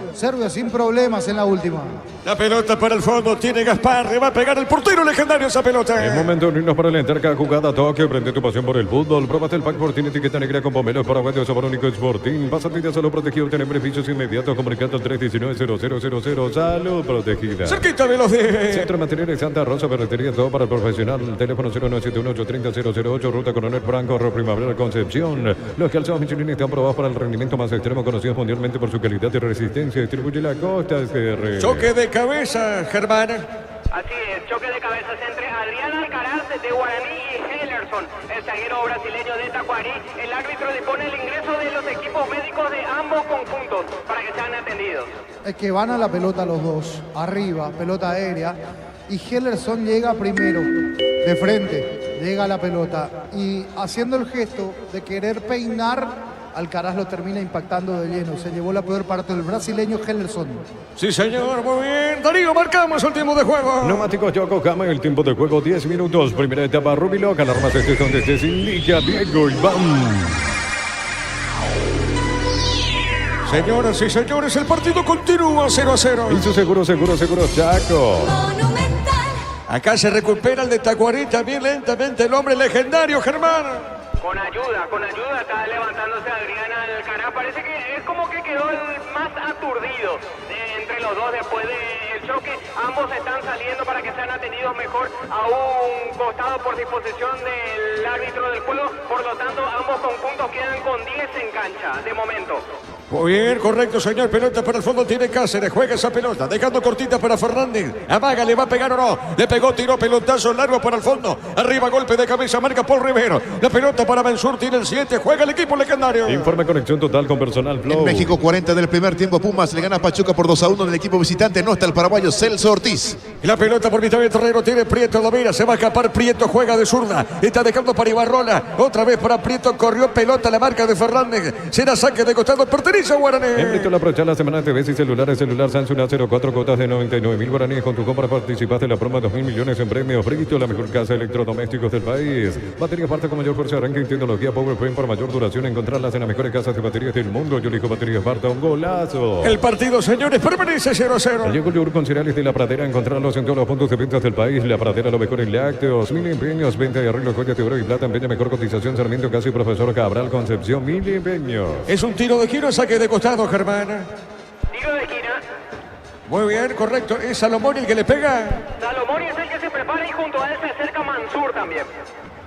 sin problemas en la última. La pelota para el fondo, tiene Gaspar, le va a pegar el portero legendario esa pelota. Es momento de unirnos para alentar cada jugada. Toque, prende tu pasión por el fútbol. Próbate el pack Sporting, etiqueta negra con pomelos paraguayos, sabor único Sporting. Pásate ya solo protegido, obtener beneficios inmediatos. Comunicando al 319-0000. Salud protegida. Cerquita de los 10. Centro de Materiales Santa Rosa, ferretería, todo para el profesional. Teléfono 3008, Ruta Coronel Franco, Primavera Concepción. Los calzados Michelin están probados para el rendimiento más extremo, conocidos mundialmente por su calidad y resistencia. Distribuye la Costa CR. Choque de cabeza, Germán. Así es, choque de cabezas entre Adrián Alcaraz de Guaraní y Hellerson, el zaguero brasileño de Tacuarí. El árbitro dispone el ingreso de los equipos médicos de ambos conjuntos para que sean atendidos. Es que van a la pelota los dos, arriba, pelota aérea, y Hellerson llega primero, de frente, llega a la pelota, y haciendo el gesto de querer peinar, Alcaraz lo termina impactando de lleno. Se llevó la peor parte del brasileño Hellerson. Sí, señor, muy bien. Darío, marcamos el tiempo de juego. Neumáticos Yokohama, el tiempo de juego 10 minutos. Primera etapa Rubiloc, alarmas estés donde estés, indica Diego Iván. Señoras y señores, el partido continúa 0-0. Y su seguro, Chaco. Acá se recupera el de Tacuarí, también lentamente el hombre legendario, Germán. Con ayuda, está levantándose Adrián Alcaraz. Parece que es como que quedó el más aturdido entre los dos después del choque. Ambos están saliendo para que sean atendidos mejor a un costado por disposición del árbitro del juego. Por lo tanto, ambos conjuntos quedan con 10 en cancha de momento. Muy bien, correcto, señor. Pelota para el fondo tiene Cáceres. Juega esa pelota, dejando cortita para Fernández. Amaga, ¿le va a pegar o no? Le pegó, tiró pelotazo largo para el fondo. Arriba, golpe de cabeza, marca Paul Rivero. La pelota para Mansur, tiene el 7. Juega el equipo legendario. Informe conexión total con personal Flow. En México, 40 del primer tiempo, Pumas le gana a Pachuca por 2-1 en el equipo visitante. No está el paraguayo Celso Ortiz. La pelota por mitad del terreno tiene Prieto, domina, se va a escapar Prieto, juega de zurda. Está dejando para Ibarrola. Otra vez para Prieto, corrió pelota la marca de Fernández. Será saque de costado, pertenece a Guaraní. Invito a aprovechar la semana de TV y celulares. Celular Samsung A04, cuotas de 99.000 guaraníes. Con tu compra participaste en la promo de 2.000 millones en premios. Brito, la mejor casa de electrodomésticos del país. Batería parte con mayor fuerza de arranque y tecnología PowerFrame para mayor duración. Encontrarlas en las mejores casas de baterías del mundo. Yo elijo baterías Barta, un golazo. El partido, señores, permanece 0-0. Llegó el yogur con cereales de La Pradera. Encontrarlos en todos los puntos de ventas del país. La Pradera, lo mejor en lácteos. Mil empeños, venta y arreglo, joyas de oro y plata. Empeña, mejor cotización. Sarmiento, Casi, Profesor Cabral, Concepción. Mil empeños. Es un tiro de giro, saque de costado, Germán. Tiro de esquina. Muy bien, correcto. Es Salomón el que le pega. Salomón es el que se prepara y junto a él se acerca Mansur también.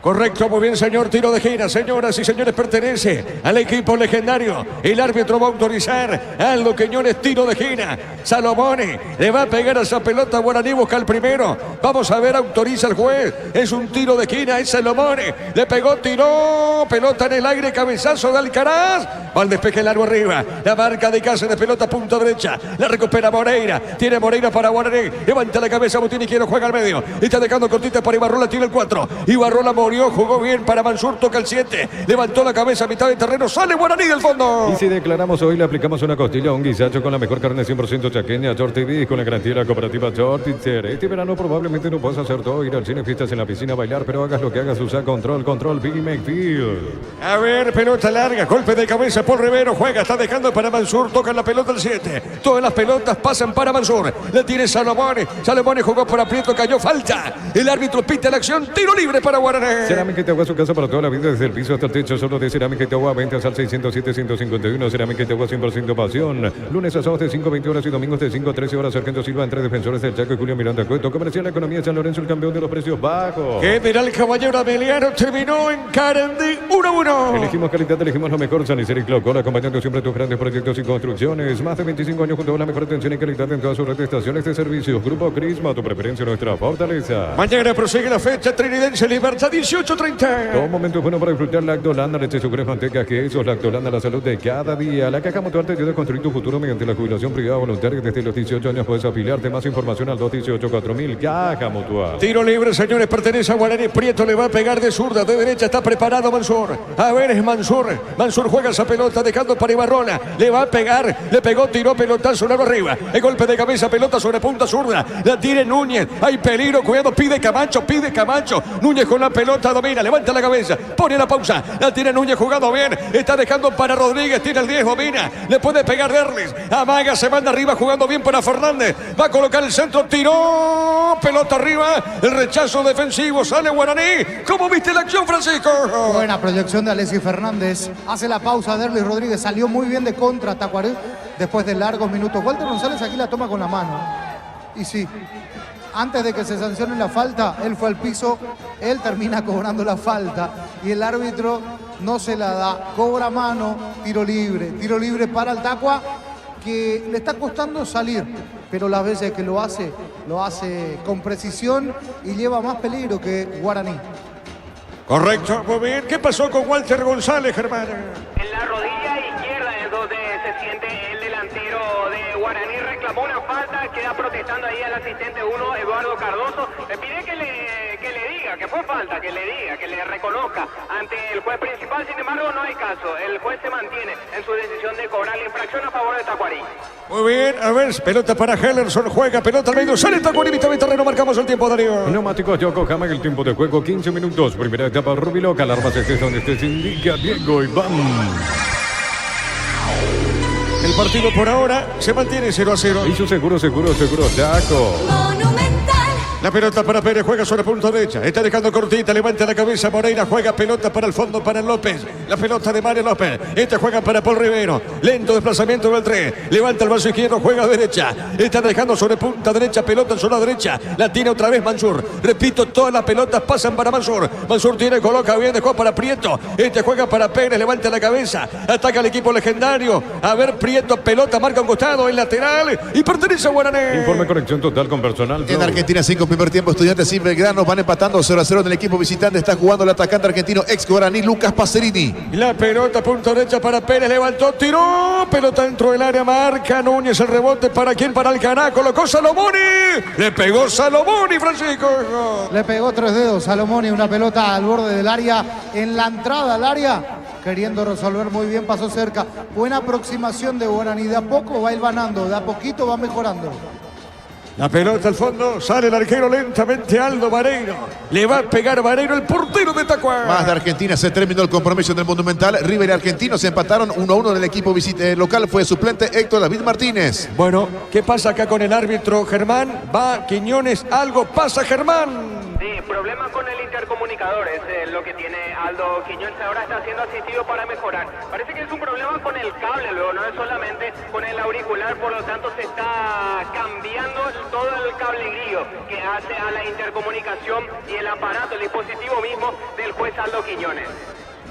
Correcto, muy bien, señor. Tiro de gira, señoras y señores, pertenece al equipo legendario. El árbitro va a autorizar a Aldo Quiñones, tiro de gira. Salomone le va a pegar a esa pelota. Guaraní busca el primero. Vamos a ver, autoriza el juez. Es un tiro de gira, es Salomone. Le pegó, tiró. Pelota en el aire, cabezazo de Alcaraz. Va al despeje largo arriba. La marca de Cáceres, pelota punta derecha. La recupera Moreira. Tiene Moreira para Guaraní. Levanta la cabeza, Butini quiere, juega al medio. Está dejando cortita para Ibarrola, tiene el 4. Ibarrola murió. Jugó bien para Mansur, toca el 7. Levantó la cabeza a mitad de terreno. Sale Guaraní del fondo. Y si declaramos hoy, le aplicamos una costilla, un guisacho con la mejor carne 100% chaqueña, Short TV, con la garantía de la cooperativa Short Itzer. Este verano probablemente no puedas hacer todo, ir al cine, fiestas en la piscina, bailar, pero hagas lo que hagas, usa control, Billy McField. A ver, pelota larga, golpe de cabeza, Paul Rivero juega, está dejando para Mansur, toca la pelota el 7. Todas las pelotas pasan para Mansur. La tiene Salomone. Salomone jugó por aprieto, cayó, falta. El árbitro pita la acción, tiro libre para Guaraní. Cerámica Itagua, su casa para toda la vida, desde el piso hasta el techo, solo de Cerámica Itagua, ventas al 607-151, Cerámica Itagua 100% pasión. Lunes a sábados de 5 a 20 horas y domingos de 5 a 13 horas. Sargento Silva, entre defensores del Chaco y Julio Miranda Cueto. Comercial Economía San Lorenzo, el campeón de los precios bajos. General Caballero Ameliano terminó en Carandí 1-1. Elegimos calidad, elegimos lo mejor. San Isidro y Clocol, acompañando siempre tus grandes proyectos y construcciones. Más de 25 años junto a la mejor atención y calidad en todas sus redes de estaciones de servicios. Grupo Crisma, tu preferencia, nuestra fortaleza. Mañana prosigue la fecha Trinidense Libertad 18:30. Todo momento es bueno para disfrutar Lactolanda, leche, sucres, manteca, quesos. Lactolanda, la salud de cada día. La Caja Mutual te ayuda a construir tu futuro mediante la jubilación privada voluntaria. Desde los 18 años puedes afiliarte. Más información al 218-4000. Caja Mutual. Tiro libre, señores, pertenece a Guaraní. Prieto le va a pegar de zurda, de derecha está preparado Mansur. A ver, es Mansur. Mansur juega esa pelota, dejando para Ibarrola. Le va a pegar, le pegó, tiró pelotazo largo arriba. El golpe de cabeza, pelota sobre punta zurda. La tiene Núñez. Hay peligro, cuidado, pide Camacho. Núñez con la pelota, domina, levanta la cabeza, pone la pausa. La tiene Núñez, jugando bien. Está dejando para Rodríguez, tiene el 10, domina. Le puede pegar Derlis. Amaga, se manda arriba, jugando bien para Fernández. Va a colocar el centro, tiró. Pelota arriba, el rechazo defensivo, sale Guaraní. ¿Cómo viste la acción, Francisco? Buena proyección de Alexis Fernández. Hace la pausa Derlis Rodríguez. Salió muy bien de contra Tacuarí después de largos minutos. Walter González aquí la toma con la mano. Y sí, antes de que se sancione la falta, él fue al piso, él termina cobrando la falta y el árbitro no se la da, cobra mano, tiro libre para el Tacua, que le está costando salir, pero las veces que lo hace con precisión y lleva más peligro que Guaraní. Correcto, muy bien. ¿Qué pasó con Walter González, Germán? En la rodilla izquierda es donde se siente el delantero de Guaraní. Reclamó una falta, queda protestando ahí al asistente 1, Eduardo Cardoso. Le pide que le diga que fue falta, que le diga, que le reconozca ante el juez principal. Sin embargo, no hay caso. El juez se mantiene en su decisión de cobrar la infracción a favor de Tacuarí. Muy bien, a ver, pelota para Hellerson, juega, pelota al medio, sale Tacuarí, mitad de terreno, marcamos el tiempo, Darío. Neumáticos Yokohama, el tiempo de juego 15 minutos. Primera etapa Rubiloca, alarmas estés donde estés, indica Diego Iván. El partido por ahora se mantiene 0-0. Hizo seguro, Chaco. La pelota para Pérez, juega sobre punta derecha. Está dejando cortita, levanta la cabeza Moreira, juega pelota para el fondo para López. La pelota de Mario López. Juega para Paul Rivero. Lento desplazamiento del 3. Levanta el brazo izquierdo, juega derecha. Está dejando sobre punta derecha, pelota en zona derecha. La tiene otra vez Mansur. Repito, todas las pelotas pasan para Mansur. Mansur tiene, coloca bien, dejó para Prieto. Juega para Pérez, levanta la cabeza. Ataca al equipo legendario. A ver, Prieto, pelota, marca un costado, el lateral. Y pertenece a Guaraní. Informe conexión total con personal. En Argentina 5 primer tiempo, Estudiantes y Belgrano van empatando 0-0 en el equipo visitante. Está jugando el atacante argentino ex Guaraní, Lucas Pacerini. La pelota, punto derecha para Pérez, levantó, tiró, pelota dentro del área, marca Núñez, el rebote para quién, para Alcaná, colocó Salomoni, le pegó Salomoni, Francisco. Le pegó 3 dedos Salomoni, una pelota al borde del área, en la entrada al área, queriendo resolver muy bien, pasó cerca. Buena aproximación de Guaraní, de a poco va hilvanando, de a poquito va mejorando. La pelota al fondo, sale el arquero lentamente, Aldo Vareiro. Le va a pegar Vareiro, el portero de Tacuá. Más de Argentina, se terminó el compromiso en el Monumental. River y Argentinos se empataron 1-1 en el equipo local. Fue suplente Héctor David Martínez. Bueno, ¿qué pasa acá con el árbitro Germán? Va Quiñones, algo pasa, Germán. Sí, problema con el intercomunicador es lo que tiene Aldo Quiñones. Ahora está siendo asistido para mejorar. Parece que es un problema con el cable, luego no es solamente con el auricular, por lo tanto se está cambiando todo el cable grillo que hace a la intercomunicación y el aparato, el dispositivo mismo del juez Aldo Quiñones.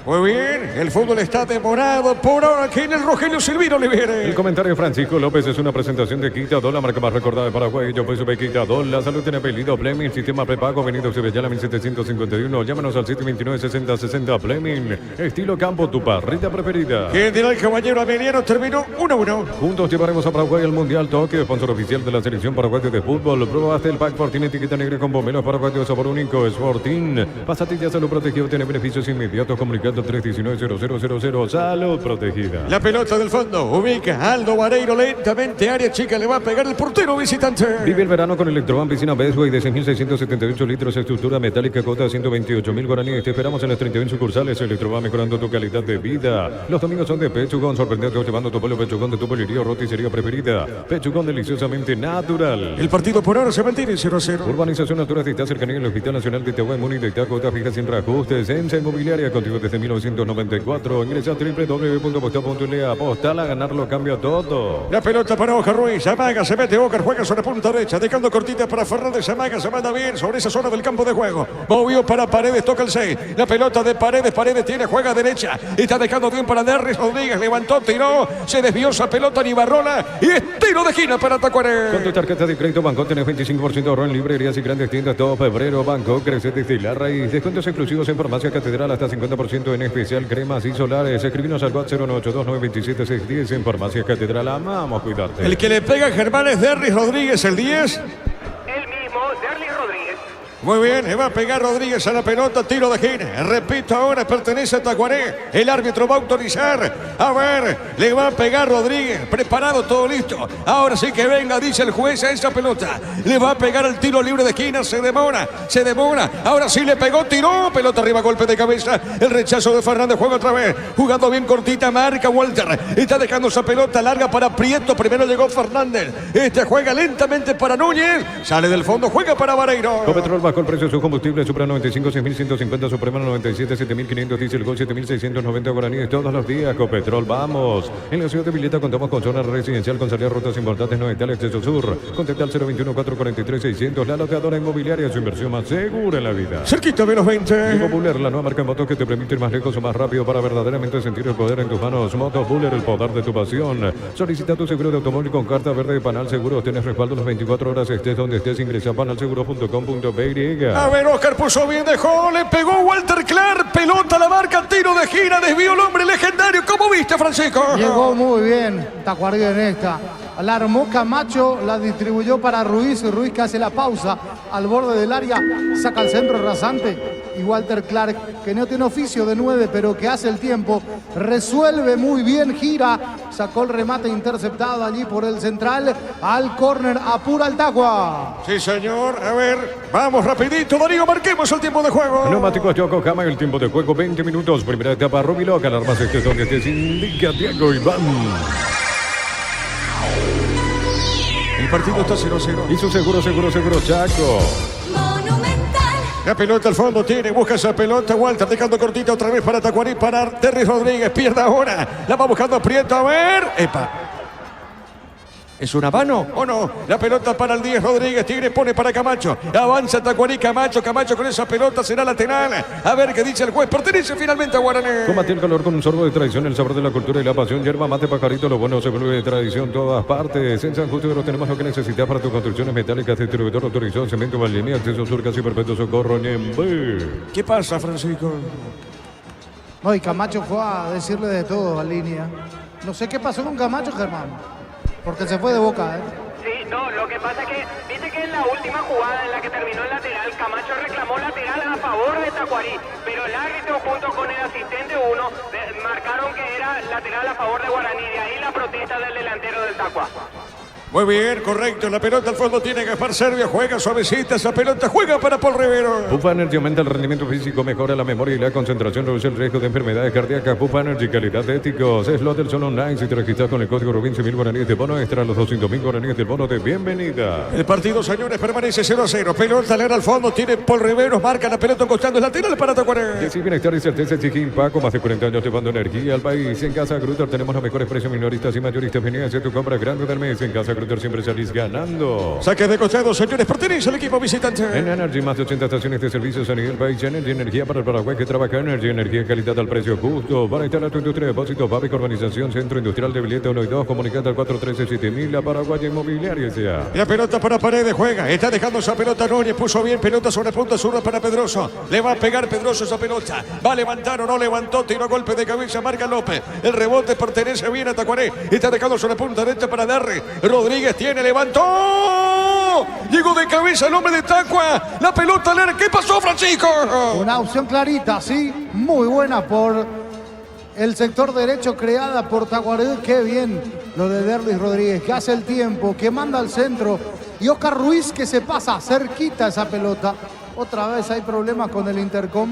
Muy bien, el fútbol está demorado por ahora aquí en el Rogelio Silvino Olivieri. El comentario de Francisco López es una presentación de Quitadol, la marca más recordada de Paraguay. Yo pues sube Quitadol, la salud tiene apellido Fleming, sistema prepago, Avenida Cebellala 1751. Llámanos al 729-6060 Fleming. Estilo campo, tu parrilla preferida. General Caballero Ameliano terminó 1-1. Juntos llevaremos a Paraguay al Mundial Tokio, sponsor oficial de la selección paraguaya de fútbol. Probaste el pack Fortín, etiqueta negra con pomelos paraguayos de sabor único. Es Fortín. Pasatilla Salud Protegido, tiene beneficios inmediatos. Comunicando 319-0000, salud protegida. La pelota del fondo, ubica Aldo Vareiro lentamente, área chica, le va a pegar el portero visitante. Vive el verano con Electroban Piscina Bestway de 6.678 litros, estructura metálica, cota 128.000 guaraníes. Te esperamos en las 31 sucursales. Electroban, mejorando tu calidad de vida. Los domingos son de Pechugón, sorprendente llevando tu pollo Pechugón de tu poliría o roticería preferida. Pechugón, deliciosamente natural. El partido por ahora se mantiene 0-0. Urbanización Natural de Ita, cercanía al Hospital Nacional de Tehuán, Muni de Itaco, fija sin reajustes. Ensa Inmobiliaria, contigo desde 1994. Ingresa a www.postal.le. Postal, a ganarlo cambia todo. La pelota para Oscar Ruiz. Amaga, se mete Oscar, juega sobre punta derecha, dejando cortita para Fernández. Amaga, se manda bien sobre esa zona del campo de juego. Movió para Paredes, toca el 6. La pelota de Paredes, Paredes tiene, juega derecha. Está dejando bien para Derris Rodríguez. Levantó, tiró, se desvió esa pelota ni Barrola. Y es tiro de esquina para Tacuaré. Con tu tarjeta de crédito Banco tenés 25% de ahorro en librerías y grandes tiendas todo febrero. Banco crece desde la raíz. Descuentos exclusivos en Farmacia Catedral, hasta 50% en especial cremas y solares. Escribinos al WhatsApp 0982-927-610 en Farmacia Catedral. Amamos cuidarte. El que le pega a Germán es Derris Rodríguez, el 10. El mismo, Derlis Rodríguez. Muy bien, le va a pegar Rodríguez a la pelota, tiro de esquina. Repito, ahora pertenece a Tacuaré. El árbitro va a autorizar. A ver, le va a pegar Rodríguez. Preparado, todo listo. Ahora sí que venga, dice el juez, a esa pelota. Le va a pegar el tiro libre de esquina. Se demora. Ahora sí le pegó, tiró. Pelota arriba, golpe de cabeza. El rechazo de Fernández, juega otra vez. Jugando bien cortita, marca Walter. Está dejando esa pelota larga para Prieto. Primero llegó Fernández. Juega lentamente para Núñez. Sale del fondo, juega para Vareiro. Copetrol bajó el precio de su combustible. Supra 95, 6.150, Suprema 97, 7.500, Diesel Gol 7.690 guaraníes todos los días. Copetrol, vamos. En la ciudad de Villeta contamos con zona residencial con salida a rutas importantes, no está el acceso sur. Contacta al 021-443-600. La loteadora inmobiliaria, su inversión más segura en la vida. Cerquita de los 20. Vivo Buller, la nueva marca de motos que te permite ir más lejos o más rápido para verdaderamente sentir el poder en tus manos. Motos Buller, el poder de tu pasión. Solicita tu seguro de automóvil con carta verde de Panal Seguros. Tienes respaldo las 24 horas, estés donde estés. Ingresa a panalseguro.com.py. A ver, Oscar puso bien, dejó, le pegó Walter Clark, pelota a la marca, tiro de gira, desvió el hombre legendario. ¿Cómo viste, Francisco? Llegó muy bien Tacuarí en esta. La armó Camacho, la distribuyó para Ruiz. Ruiz que hace la pausa al borde del área, saca al centro rasante. Y Walter Clark, que no tiene oficio de 9, pero que hace el tiempo, resuelve muy bien, gira, sacó el remate interceptado allí por el central, al córner, apura el Tacua. Sí, señor. A ver, vamos rapidito, Darío, marquemos el tiempo de juego. Neumáticos Yokohama, el tiempo de juego 20 minutos. Primera etapa, Rubiloca, alarmas estés donde estés. Indica Diego Iván. El partido está 0-0. Y su seguro, Chaco. La pelota al fondo tiene, busca esa pelota, Walter dejando cortita otra vez para Tacuarí, para Terry Rodríguez, pierde ahora, la va buscando Prieto, a ver, epa. ¿Es una mano o no? La pelota para el 10 Rodríguez, Tigre pone para Camacho, avanza Tacuarí, Camacho con esa pelota será lateral, a ver qué dice el juez, pertenece finalmente a Guaraní. Combate el calor con un sorbo de tradición, el sabor de la cultura y la pasión. Yerba mate, pajarito, lo bueno se vuelve de tradición todas partes. En San Justo tenemos lo que necesitas para tus construcciones metálicas, distribuidor autorizado, cemento, Valdemia, acceso sur, casi perpetuo, socorro, Ñembe. ¿Qué pasa, Francisco? No, y Camacho fue a decirle de todo a línea. No sé qué pasó con Camacho, Germán, porque se fue de boca, ¿eh? Sí, no, lo que pasa es que, viste que en la última jugada en la que terminó el lateral, Camacho reclamó lateral a favor de Tacuarí, pero el árbitro junto con el asistente 1 marcaron que era lateral a favor de Guaraní, de ahí la protesta del delantero del Tacua. Muy bien, correcto. La pelota al fondo tiene Gaspar Servia. Juega suavecita esa pelota. Juega para Paul Rivero. Pupa Energy aumenta el rendimiento físico, mejora la memoria y la concentración, reduce el riesgo de enfermedades cardíacas. Pupa Energy, calidad de éticos. Slot del Sol Online. Si te registras con el código Rubín, 100.000 guaraníes de bono extra, los 200.000 guaraníes del bono de bienvenida. El partido, señores, permanece 0-0. Pelota al fondo. Tiene Paul Rivero. Marca la pelota costando. Es lateral para Tacuarí. Que si bienestar y certeza exige Paco. Más de 40 años llevando energía al país. En Casa Grutter tenemos los mejores precios minoristas y mayoristas. Vení a hacer tu compra grande del mes. En Casa Grutter siempre salís ganando. Saque de costado, señores, pertenece al equipo visitante. En Energy, más de 80 estaciones de servicios a nivel país. Energy, energía para el Paraguay que trabaja. Energy, energía, calidad al precio justo. Para instalar tu industria de depósitos, fábrica, urbanización, centro industrial de Villeta 1 y 2. Comunicate al 413-7000, la Paraguaya Inmobiliaria S.A. La pelota para Paredes, juega. Está dejando esa pelota Núñez. Puso bien, pelota sobre punta zurda para Pedroso. Le va a pegar Pedroso esa pelota. Va a levantar o no levantó. Tiró golpe de cabeza, marca López. El rebote pertenece bien a Tacuaré. Está dejando sobre punta derecha para Darre. Rodríguez tiene, levantó. Llegó de cabeza el hombre de Tacua. La pelota al área. ¿Qué pasó, Francisco? Una opción clarita, sí, muy buena por el sector derecho creada por Tacuaré. Qué bien lo de Derlis Rodríguez, que hace el tiempo, que manda al centro. Y Oscar Ruiz que se pasa cerquita esa pelota. Otra vez hay problemas con el intercom,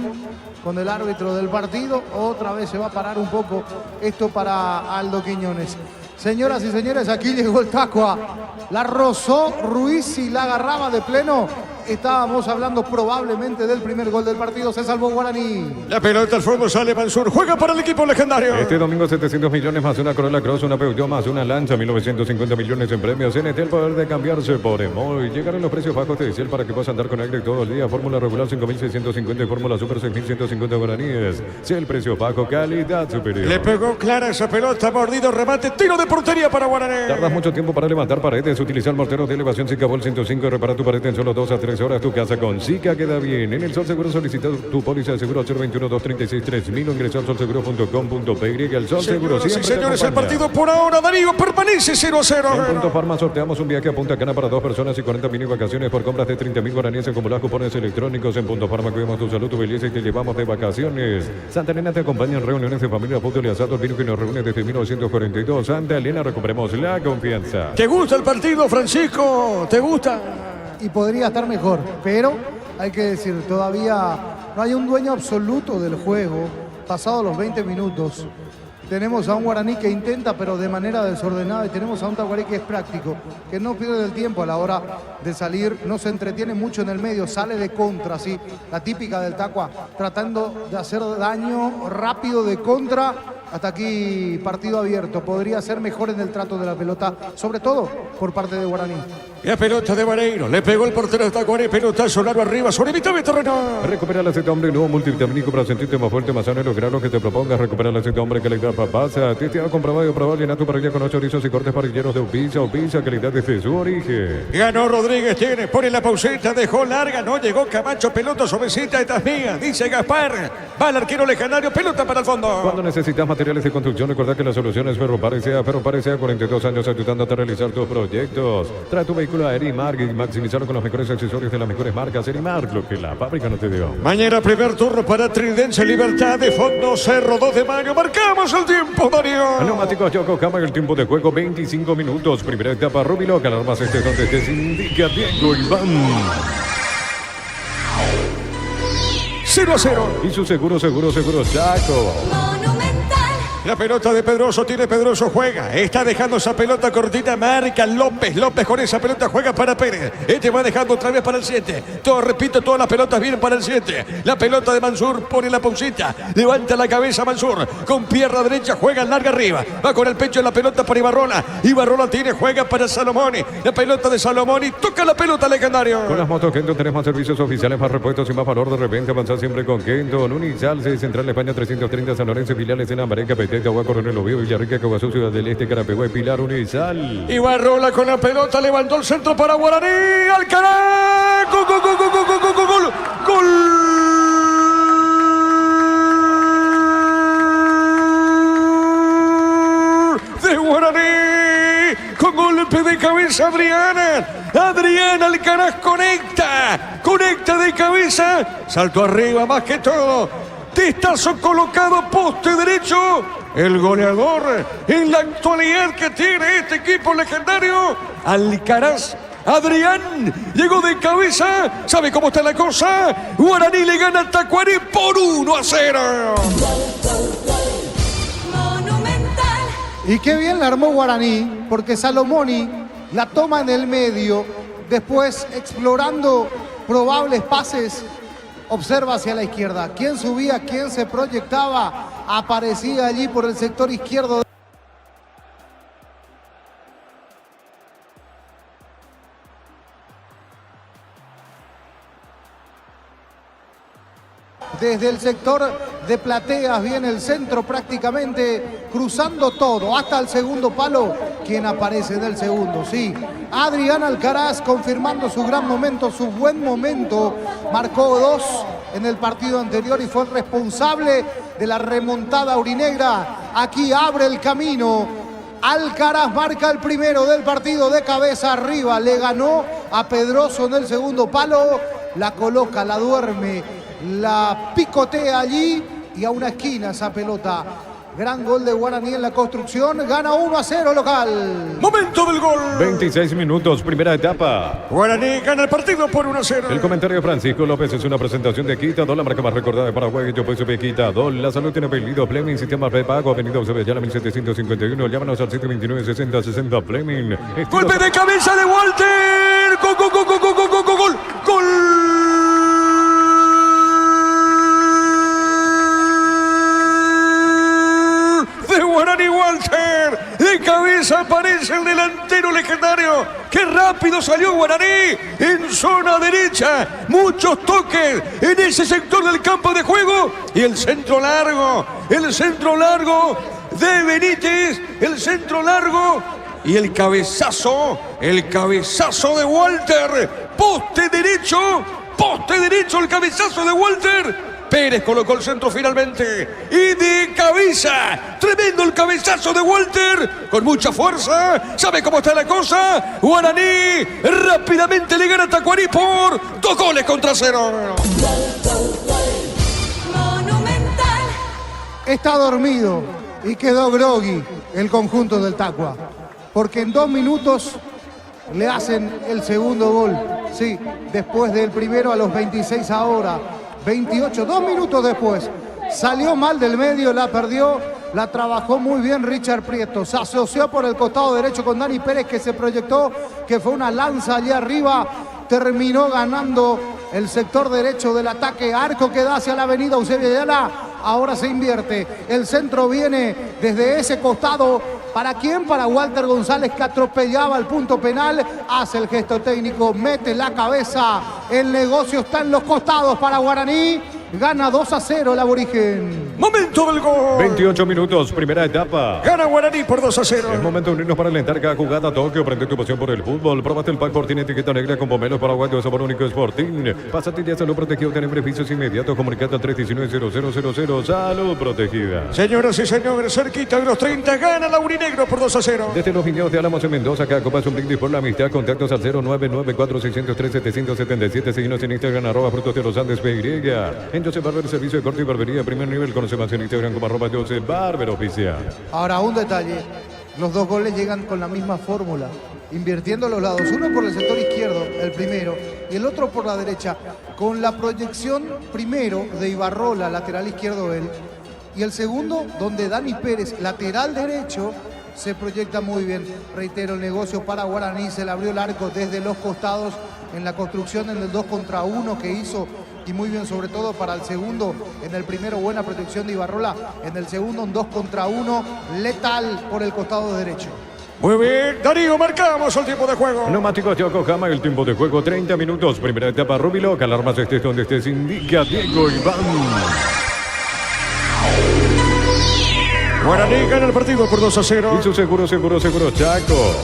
con el árbitro del partido. Otra vez se va a parar un poco esto para Aldo Quiñones. Señoras y señores, aquí llegó el Tacua. La rozó Ruiz y la agarraba de pleno. Estábamos hablando probablemente del primer gol del partido. Se salvó Guaraní. La pelota al fondo sale Mansur. Juega para el equipo legendario. Este domingo 700 millones más una Corolla Cross, una Peugeot más una Lanza, 1950 millones en premios. NT, el poder de cambiarse por Emoy. Llegaron los precios bajos de diesel para que puedas andar con aire todo el día. Fórmula regular 5.650 y fórmula super 6.150 guaraníes. Sea el precio bajo, calidad superior. Le pegó clara esa pelota, mordido, remate, tiro de portería para Guaraní. Tardas mucho tiempo para levantar paredes. Utilizar morteros de elevación Zika Vol 105 y repara tu pared en solo 2 a 3 horas. Tu casa con Zika queda bien. En el Sol Seguro solicita tu póliza de seguro al 021-236-3000 o ingresa al solseguro.com.py. El Sol Seguro siempre señores, el partido por ahora, Darío, permanece 0-0. En Punto Farma sorteamos un viaje a Punta Cana para 2 personas y 40 mini vacaciones por compras de 30.000 guaraníes acumuladas, cupones electrónicos. En Punto Farma cuidamos tu salud, tu belleza y te llevamos de vacaciones. Santa Elena te acompaña en reuniones de familia, fútbol y asado, el vino que nos reúne desde 1942. Santa Elena, recuperemos la confianza. ¿Te gusta el partido, Francisco? ¿Te gusta? Y podría estar mejor, pero hay que decir, todavía No hay un dueño absoluto del juego. Pasados los 20 minutos, tenemos a un Guaraní que intenta, pero de manera desordenada, y tenemos a un Tacuarí que es práctico, que no pierde el tiempo a la hora de salir, no se entretiene mucho en el medio, sale de contra, ¿sí? La típica del Tacua, tratando de hacer daño rápido de contra. Hasta aquí partido abierto. Podría ser mejor en el trato de la pelota, sobre todo por parte de Guaraní. La pelota de Vareiro, le pegó el portero de Tacuarí, pelotazo largo arriba, sobre mitad de terreno. Recupera la Z hombre, nuevo multivitamínico para sentirte más fuerte, más sano y lograr lo que te propongas. Recupera la Z hombre, calidad papasa. Testeado, comprobado y probado. Llena tu parrilla con 8 chorizos y cortes parrilleros de Upisa, calidad desde su origen. Ganó Rodríguez, tiene, pone la pauseta, dejó larga, no llegó Camacho, pelota suavecita, esta es mía, dice Gaspar. Va el arquero legendario, pelota para el fondo. Cuando necesitas materiales de construcción, recuerda que la solución es Ferropar S.A. 42 años ayudándote a realizar tus proyectos. Trae tu vehículo a Erimark y maximizarlo con los mejores accesorios de las mejores marcas. Erimark, lo que la fábrica no te dio. Mañana primer turno para Tridense Libertad de Fondo Cerro 2 de mayo. Marcamos el tiempo, Darío. Neumáticos Yokohama, el tiempo de juego 25 minutos. Primera etapa, Rubiloc, alarmas donde te indica Diego Iván. 0-0. Y su seguro, Chaco. La pelota de Pedroso, tiene Pedroso, juega. Está dejando esa pelota cortita, marca López. López con esa pelota juega para Pérez. Este va dejando otra vez para el 7. Todo, repito, todas las pelotas vienen para el 7. La pelota de Mansur pone la pausita. Levanta la cabeza Mansur. Con pierna derecha juega larga arriba. Va con el pecho en la pelota para Ibarrola. Ibarrola tiene, juega para Salomoni. La pelota de Salomoni. Toca la pelota legendario. Con las motos Kento tenés más servicios oficiales, más repuestos y más valor. De repente avanzar siempre con Kento. Unizal, Central España 330, San Lorenzo, filiales en Ambarenca, Petete, Agua, Coronel, Oviedo, Villarrica, Caguazú, Ciudad del Este, Carapeguá y Pilar. Unizal. Ibarrola con la pelota, levantó el centro para Guaraní. Alcaraz. Gol, gol, gol, gol, gol, gol, gol, gol. Gol. De Guaraní. Con golpe de cabeza Adrián. Adrián Alcaraz conecta de cabeza, salto arriba más que todo, testazo colocado, poste derecho, el goleador en la actualidad que tiene este equipo legendario, Alcaraz. Adrián llegó de cabeza, sabe cómo está la cosa, Guaraní le gana a Tacuarí por 1-0. Y qué bien la armó Guaraní, porque Salomoni la toma en el medio, después explorando probables pases, observa hacia la izquierda. ¿Quién subía? ¿Quién se proyectaba? Aparecía allí por el sector izquierdo. Desde el sector de Plateas viene el centro prácticamente cruzando todo hasta el segundo palo. ¿Quién aparece en el segundo? Sí, Adrián Alcaraz confirmando su gran momento, su buen momento. Marcó 2 en el partido anterior y fue el responsable de la remontada aurinegra. Aquí abre el camino. Alcaraz marca el primero del partido de cabeza arriba. Le ganó a Pedroso en el segundo palo. La coloca, la duerme, la picotea allí y a una esquina esa pelota. Gran gol de Guaraní en la construcción. Gana 1-0 local. Momento del gol. 26 minutos, primera etapa. Guaraní gana el partido por 1-0. El comentario de Francisco López es una presentación de Quitadol, la marca más recordada de Paraguay. Yo pues de Quitadol. La salud tiene apellido Fleming, sistema prepago, avenida Eusebio 1751. Llámanos al 729-6060 Fleming. Golpe de cabeza de Walter. Gol, gol, gol, gol, gol, gol, gol, gol. Gol. Guaraní Walter, de cabeza aparece el delantero legendario. Qué rápido salió Guaraní en zona derecha, muchos toques en ese sector del campo de juego y el centro largo de Benítez, el centro largo y el cabezazo de Walter, poste derecho, el cabezazo de Walter. Pérez colocó el centro finalmente y de cabeza, tremendo el cabezazo de Walter, con mucha fuerza, sabe cómo está la cosa, Guaraní rápidamente le gana a Tacuarí por 2-0. Está dormido y quedó groggy el conjunto del Tacua, porque en 2 minutos le hacen el segundo gol, sí, después del primero a los 26 ahora. 28, 2 minutos después. Salió mal del medio, la perdió, la trabajó muy bien Richard Prieto. Se asoció por el costado derecho con Dani Pérez, que se proyectó, que fue una lanza allá arriba. Terminó ganando el sector derecho del ataque. Arco que da hacia la avenida Eusebio Ayala. Ahora se invierte. El centro viene desde ese costado. ¿Para quién? Para Walter González, que atropellaba el punto penal. Hace el gesto técnico, mete la cabeza. El negocio está en los costados para Guaraní. Gana 2-0 el aborigen. Momento del gol. 28 minutos, primera etapa. Gana Guaraní por 2-0. Es momento de unirnos para alentar cada jugada. Tokio, prende tu pasión por el fútbol. Probaste el pack Fortín etiqueta negra con pomelos paraguayos de sabor único Sporting. Pásate ya salud protegido, tener beneficios inmediatos. Comunicate al 319-0000. Salud protegida. Señoras y señores, cerquita de los 30, gana Laurinegro por 2-0. Desde los viñedos de Álamos en Mendoza, cada copa es un brindis por la amistad. Contactos al 0994-603-777. Seguinos en Instagram, @frutos de los Andes PY. En Joseph Barber, servicio de corte y barbería, primer nivel. Conoce más en Instagram como @Joseph Barber Oficial. Ahora, un detalle. Los dos goles llegan con la misma fórmula, invirtiendo los lados. Uno por el sector izquierdo, el primero, y el otro por la derecha. Con la proyección primero de Ibarrola, lateral izquierdo él, y el segundo donde Dani Pérez, lateral derecho, se proyecta muy bien. Reitero, el negocio para Guaraní, se le abrió el arco desde los costados en la construcción en el 2 contra 1 que hizo, y muy bien sobre todo para el segundo. En el primero buena protección de Ibarrola, en el segundo un 2 contra 1 letal por el costado derecho. Muy bien, Darío, marcamos el tiempo de juego. Neumáticos Yokohama, el tiempo de juego 30 minutos. Primera etapa Rubiloc, alarmas estés donde estés, indica Diego Iván. Guaraní gana el partido por 2-0. Y su seguro, Chaco.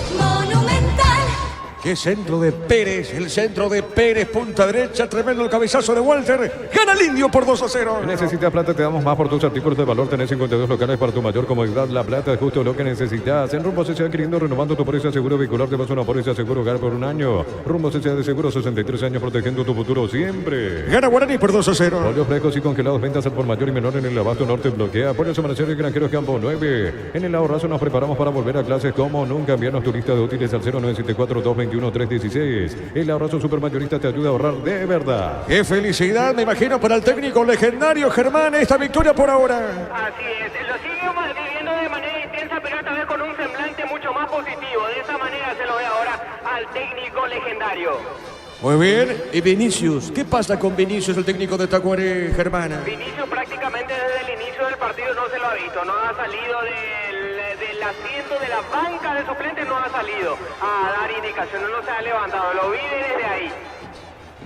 Qué centro de Pérez, el centro de Pérez, punta derecha, tremendo el cabezazo de Walter. Gana el Indio por 2-0. Necesitas plata, te damos más por tus artículos de valor. Tenés 52 locales para tu mayor comodidad. La plata es justo lo que necesitas. En Rumbo CCA, adquiriendo, renovando tu póliza seguro vehicular, te vas a una póliza seguro hogar por un año. Rumbo CCA de seguro, 63 años protegiendo tu futuro siempre. Gana Guaraní por 2-0. Pollos frescos y congelados, ventas al por mayor y menor en el Abasto Norte. Bloquea. Pollos Amanecer y Granjeros Campo 9. En el Ahorrazo nos preparamos para volver a clases como nunca. Envíanos tu lista de útiles al 0974-221-316. El Ahorrazo Supermayorista te ayuda a ahorrar de verdad. ¡Qué felicidad, me imagino, para el técnico legendario Germán, esta victoria por ahora! Así es, lo sigue viviendo de manera intensa, pero esta vez con un semblante mucho más positivo. De esa manera se lo ve ahora al técnico legendario. Muy bien. Y Vinicius, ¿qué pasa con Vinicius, el técnico de Tacuaré, Germana? Vinicius prácticamente desde el inicio del partido no se lo ha visto, no ha salido del asiento de la banca de suplentes, no ha salido a dar indicaciones, no se ha levantado, lo vive desde ahí.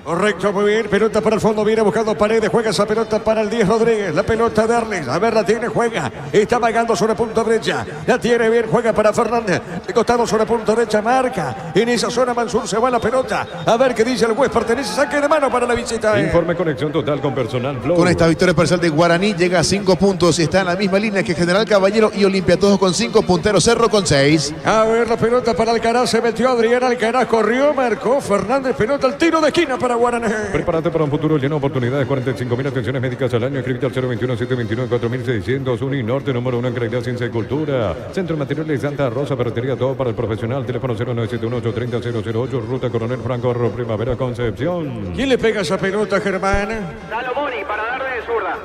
Correcto, muy bien. Pelota para el fondo, viene buscando Paredes, juega esa pelota para el 10 Rodríguez, la pelota de Arles, a ver, la tiene, juega, está vagando sobre punta derecha, la tiene bien, juega para Fernández, de costado sobre punta derecha, marca, en esa zona Mansur se va la pelota, a ver qué dice el juez, pertenece, saque de mano para la visita. Informe conexión total con personal Flow. Con esta victoria parcial de Guaraní llega a 5 puntos y está en la misma línea que General Caballero y Olimpia, todos con 5, puntero Cerro con 6. A ver, la pelota para Alcaraz, se metió Adrián Alcaraz, corrió, marcó Fernández, pelota al tiro de esquina para Guaraní. Prepárate para un futuro lleno de oportunidades. 45.000 atenciones médicas al año. Escribite al 021-729-4600. Uninorte, número 1 en calidad, ciencia y cultura. Centro de Materiales Santa Rosa, ferretería, todo para el profesional. Teléfono 0971-830-008. Ruta Coronel Franco, Primavera, Concepción. ¿Quién le pega esa pelota, Germán? Salomoni para dar de zurda.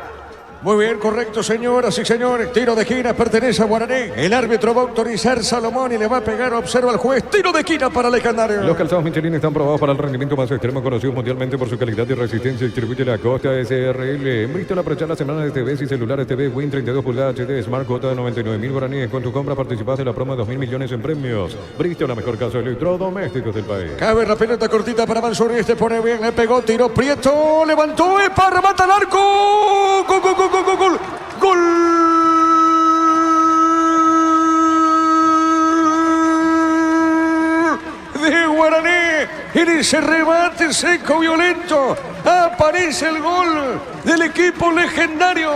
Muy bien, correcto, señoras y señores. Tiro de esquina, pertenece a Guaraní. El árbitro va a autorizar Salomón y le va a pegar, observa al juez. Tiro de esquina para Legendario. Los calzados Michelin están probados para el rendimiento más extremo, conocidos mundialmente por su calidad y resistencia. Distribuye la Costa SRL. En Bristol, aprovechar la semana de TVs y celulares TV Win 32 pulgadas HD Smart, cuota de 99.000 guaraníes. Con tu compra participas en la promo de 2.000 millones en premios. Bristol, la mejor casa de electrodomésticos del país. Cabe la pelota cortita para Mansur y este pone bien, le pegó, tiró Prieto, levantó, ¡epa! Remata al arco. ¡Gol, gol, gol, gol, gol, gol! ¡Gol! De Guaraní. En ese remate seco, violento, aparece el gol del equipo legendario.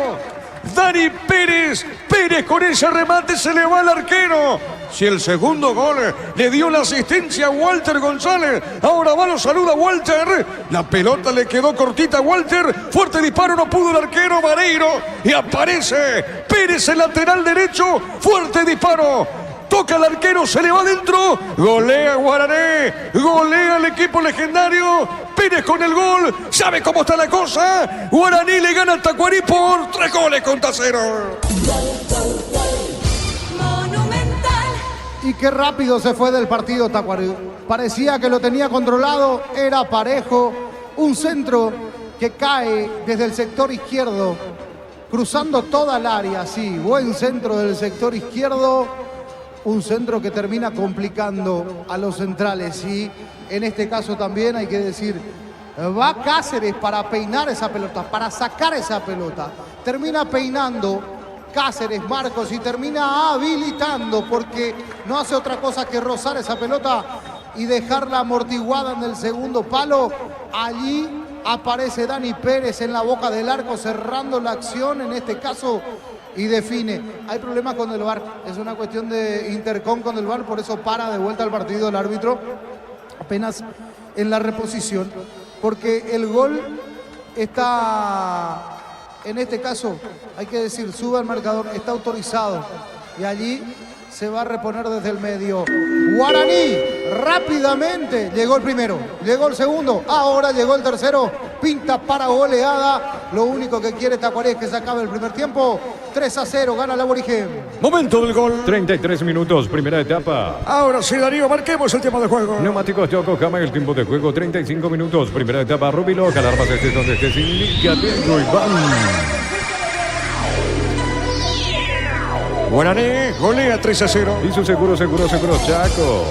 Dani Pérez. Pérez con ese remate se le va al arquero. Si el segundo gol le dio la asistencia a Walter González, ahora va, lo saluda Walter. La pelota le quedó cortita a Walter. Fuerte disparo, no pudo el arquero Vareiro. Y aparece Pérez, el lateral derecho. Fuerte disparo. toca al arquero, se le va adentro, golea Guaraní, golea el equipo legendario, Pérez con el gol, ¿sabe cómo está la cosa? Guaraní le gana al Tacuarí por 3 goles contra 0. Y qué rápido se fue del partido Tacuarí. Parecía que lo tenía controlado, era parejo. Un centro que cae desde el sector izquierdo, cruzando toda el área. Sí, buen centro del sector izquierdo. Un centro que termina complicando a los centrales. Y en este caso también hay que decir, va Cáceres para peinar esa pelota, para sacar esa pelota. Termina peinando Cáceres, Marcos, y termina habilitando porque no hace otra cosa que rozar esa pelota y dejarla amortiguada en el segundo palo. Allí aparece Dani Pérez en la boca del arco cerrando la acción en este caso y define. Hay problemas con el VAR, es una cuestión de intercom con el VAR, por eso para de vuelta el partido el árbitro apenas en la reposición, porque el gol está... En este caso, hay que decir, sube al marcador, está autorizado. Y allí se va a reponer desde el medio. Guaraní, rápidamente, llegó el primero, llegó el segundo, ahora llegó el tercero. Pinta para goleada. Lo único que quiere Tacuarí es que se acabe el primer tiempo. 3-0, gana el Aborigen. Momento del gol. 33 minutos, primera etapa. Ahora sí, Darío, marquemos el tiempo de juego. Neumáticos Yokohama, el tiempo de juego, 35 minutos, primera etapa. Rubiloc, alarmas estés donde estés, indica tiempo y van. Guaraní golea 3-0. Y su seguro, Chaco.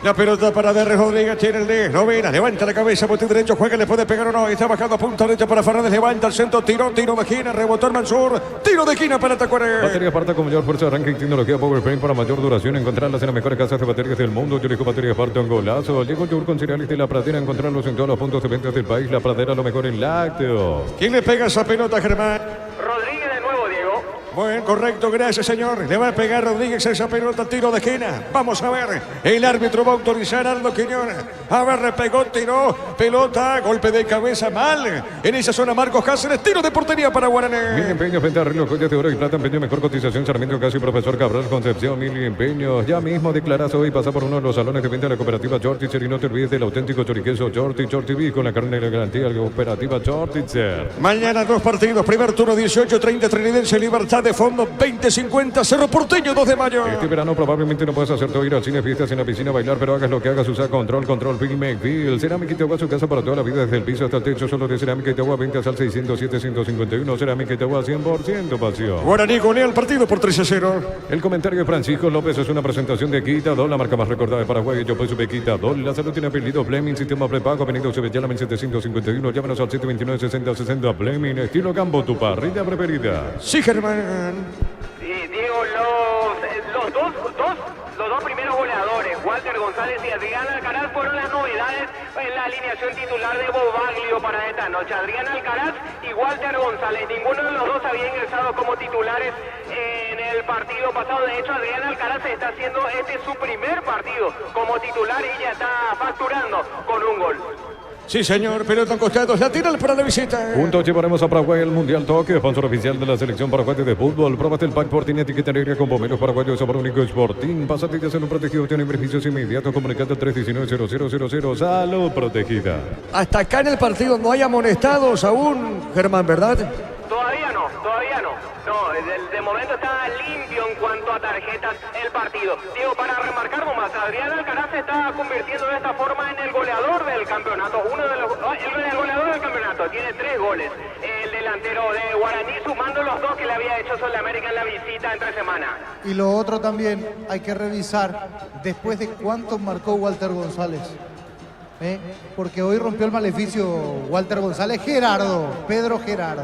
La pelota para DR Rodríguez, tiene el de Novena, levanta la cabeza, bote derecho, juega, le puede pegar o no, está bajando a punta derecha para Fernández, levanta el centro, tiro de esquina, rebotó el Mansur, tiro de esquina para Tacuarí. Batería Esparta con mayor fuerza, arranque y tecnología Power Frame para mayor duración, encontrarlas en las mejores casas de baterías del mundo. Yo elijo Batería Esparta, un golazo. Llegó Yogur con cereales de La Pradera, encontrarlos en todos los puntos de venta del país. La Pradera, lo mejor en lácteos. ¿Quién le pega esa pelota, Germán? Rodríguez de nuevo, Diego. Bueno, correcto, gracias señor. Le va a pegar Rodríguez esa pelota, tiro de esquina. Vamos a ver, el árbitro va a autorizar a Aldo Quiñones. A ver, le pegó, tiró, pelota, golpe de cabeza, mal. En esa zona Marcos Cáceres, tiro de portería para Guaraní. Mil empeños, venta reloj, joyas de oro y plata, empeño, mejor cotización, Sarmiento Casi, Profesor Cabral, Concepción, Mil empeños. Ya mismo declarás hoy, pasa por uno de los salones de venta de la cooperativa Chortitzer y no te olvides del auténtico choriqueso Chortitzer con la carne y la garantía de la cooperativa Chortitzer. Mañana 2 partidos, primer turno 18:30, Trinidense, Libertad de Fondo 20:50, Cerro Porteño 2 de mayo. Este verano probablemente no puedas hacer todo, ir al cine, fiestas, en la piscina, bailar, pero hagas lo que hagas, usa control, Filmec, Cerámica Itagua, su casa para toda la vida, desde el piso hasta el techo, solo de Cerámica Itagua, ventas al 607-151, Cerámica Itagua, 100% pasión. Guaraní golea el partido por 3-0. El comentario de Francisco López es una presentación de Quitadol, la marca más recordada de Paraguay. Yo pues supe Quitadol. La salud tiene apellido Fleming, sistema prepago, Avenida Ubellana 1751. Llámanos al 729-6060 Fleming, estilo Gambo, tu parrilla preferida. Sí, Germán. Sí, Diego, los dos primeros goleadores, Walter González y Adrián Alcaraz, fueron las novedades en la alineación titular de Bobaglio para esta noche. Adrián Alcaraz y Walter González, ninguno de los dos había ingresado como titulares en el partido pasado. De hecho, Adrián Alcaraz está haciendo su primer partido como titular y ya está facturando con un gol. Sí, señor, pelota en costados, la tira para la visita. Juntos llevaremos a Paraguay al Mundial Toque, sponsor oficial de la selección paraguaya de fútbol. Próbate el pack Sporting, etiqueta negra con pomelos paraguayos, sabor único Sporting. Pásate y hacer un protegido, tiene beneficios inmediatos. Comunicate al 319-0000. Salud protegida. Hasta acá en el partido no hay amonestados aún, Germán, ¿verdad? Todavía no. No, de momento está limpio en cuanto a tarjetas el partido. Diego, para remarcar nomás, Adrián Alcaraz se está convirtiendo de esta forma en el goleador del campeonato. El goleador del campeonato, tiene 3 goles. El delantero de Guaraní sumando los 2 que le había hecho Sudamérica en la visita entre semana. Y lo otro también hay que revisar, después de cuántos marcó Walter González. Porque hoy rompió el maleficio Walter González. Pedro Gerardo.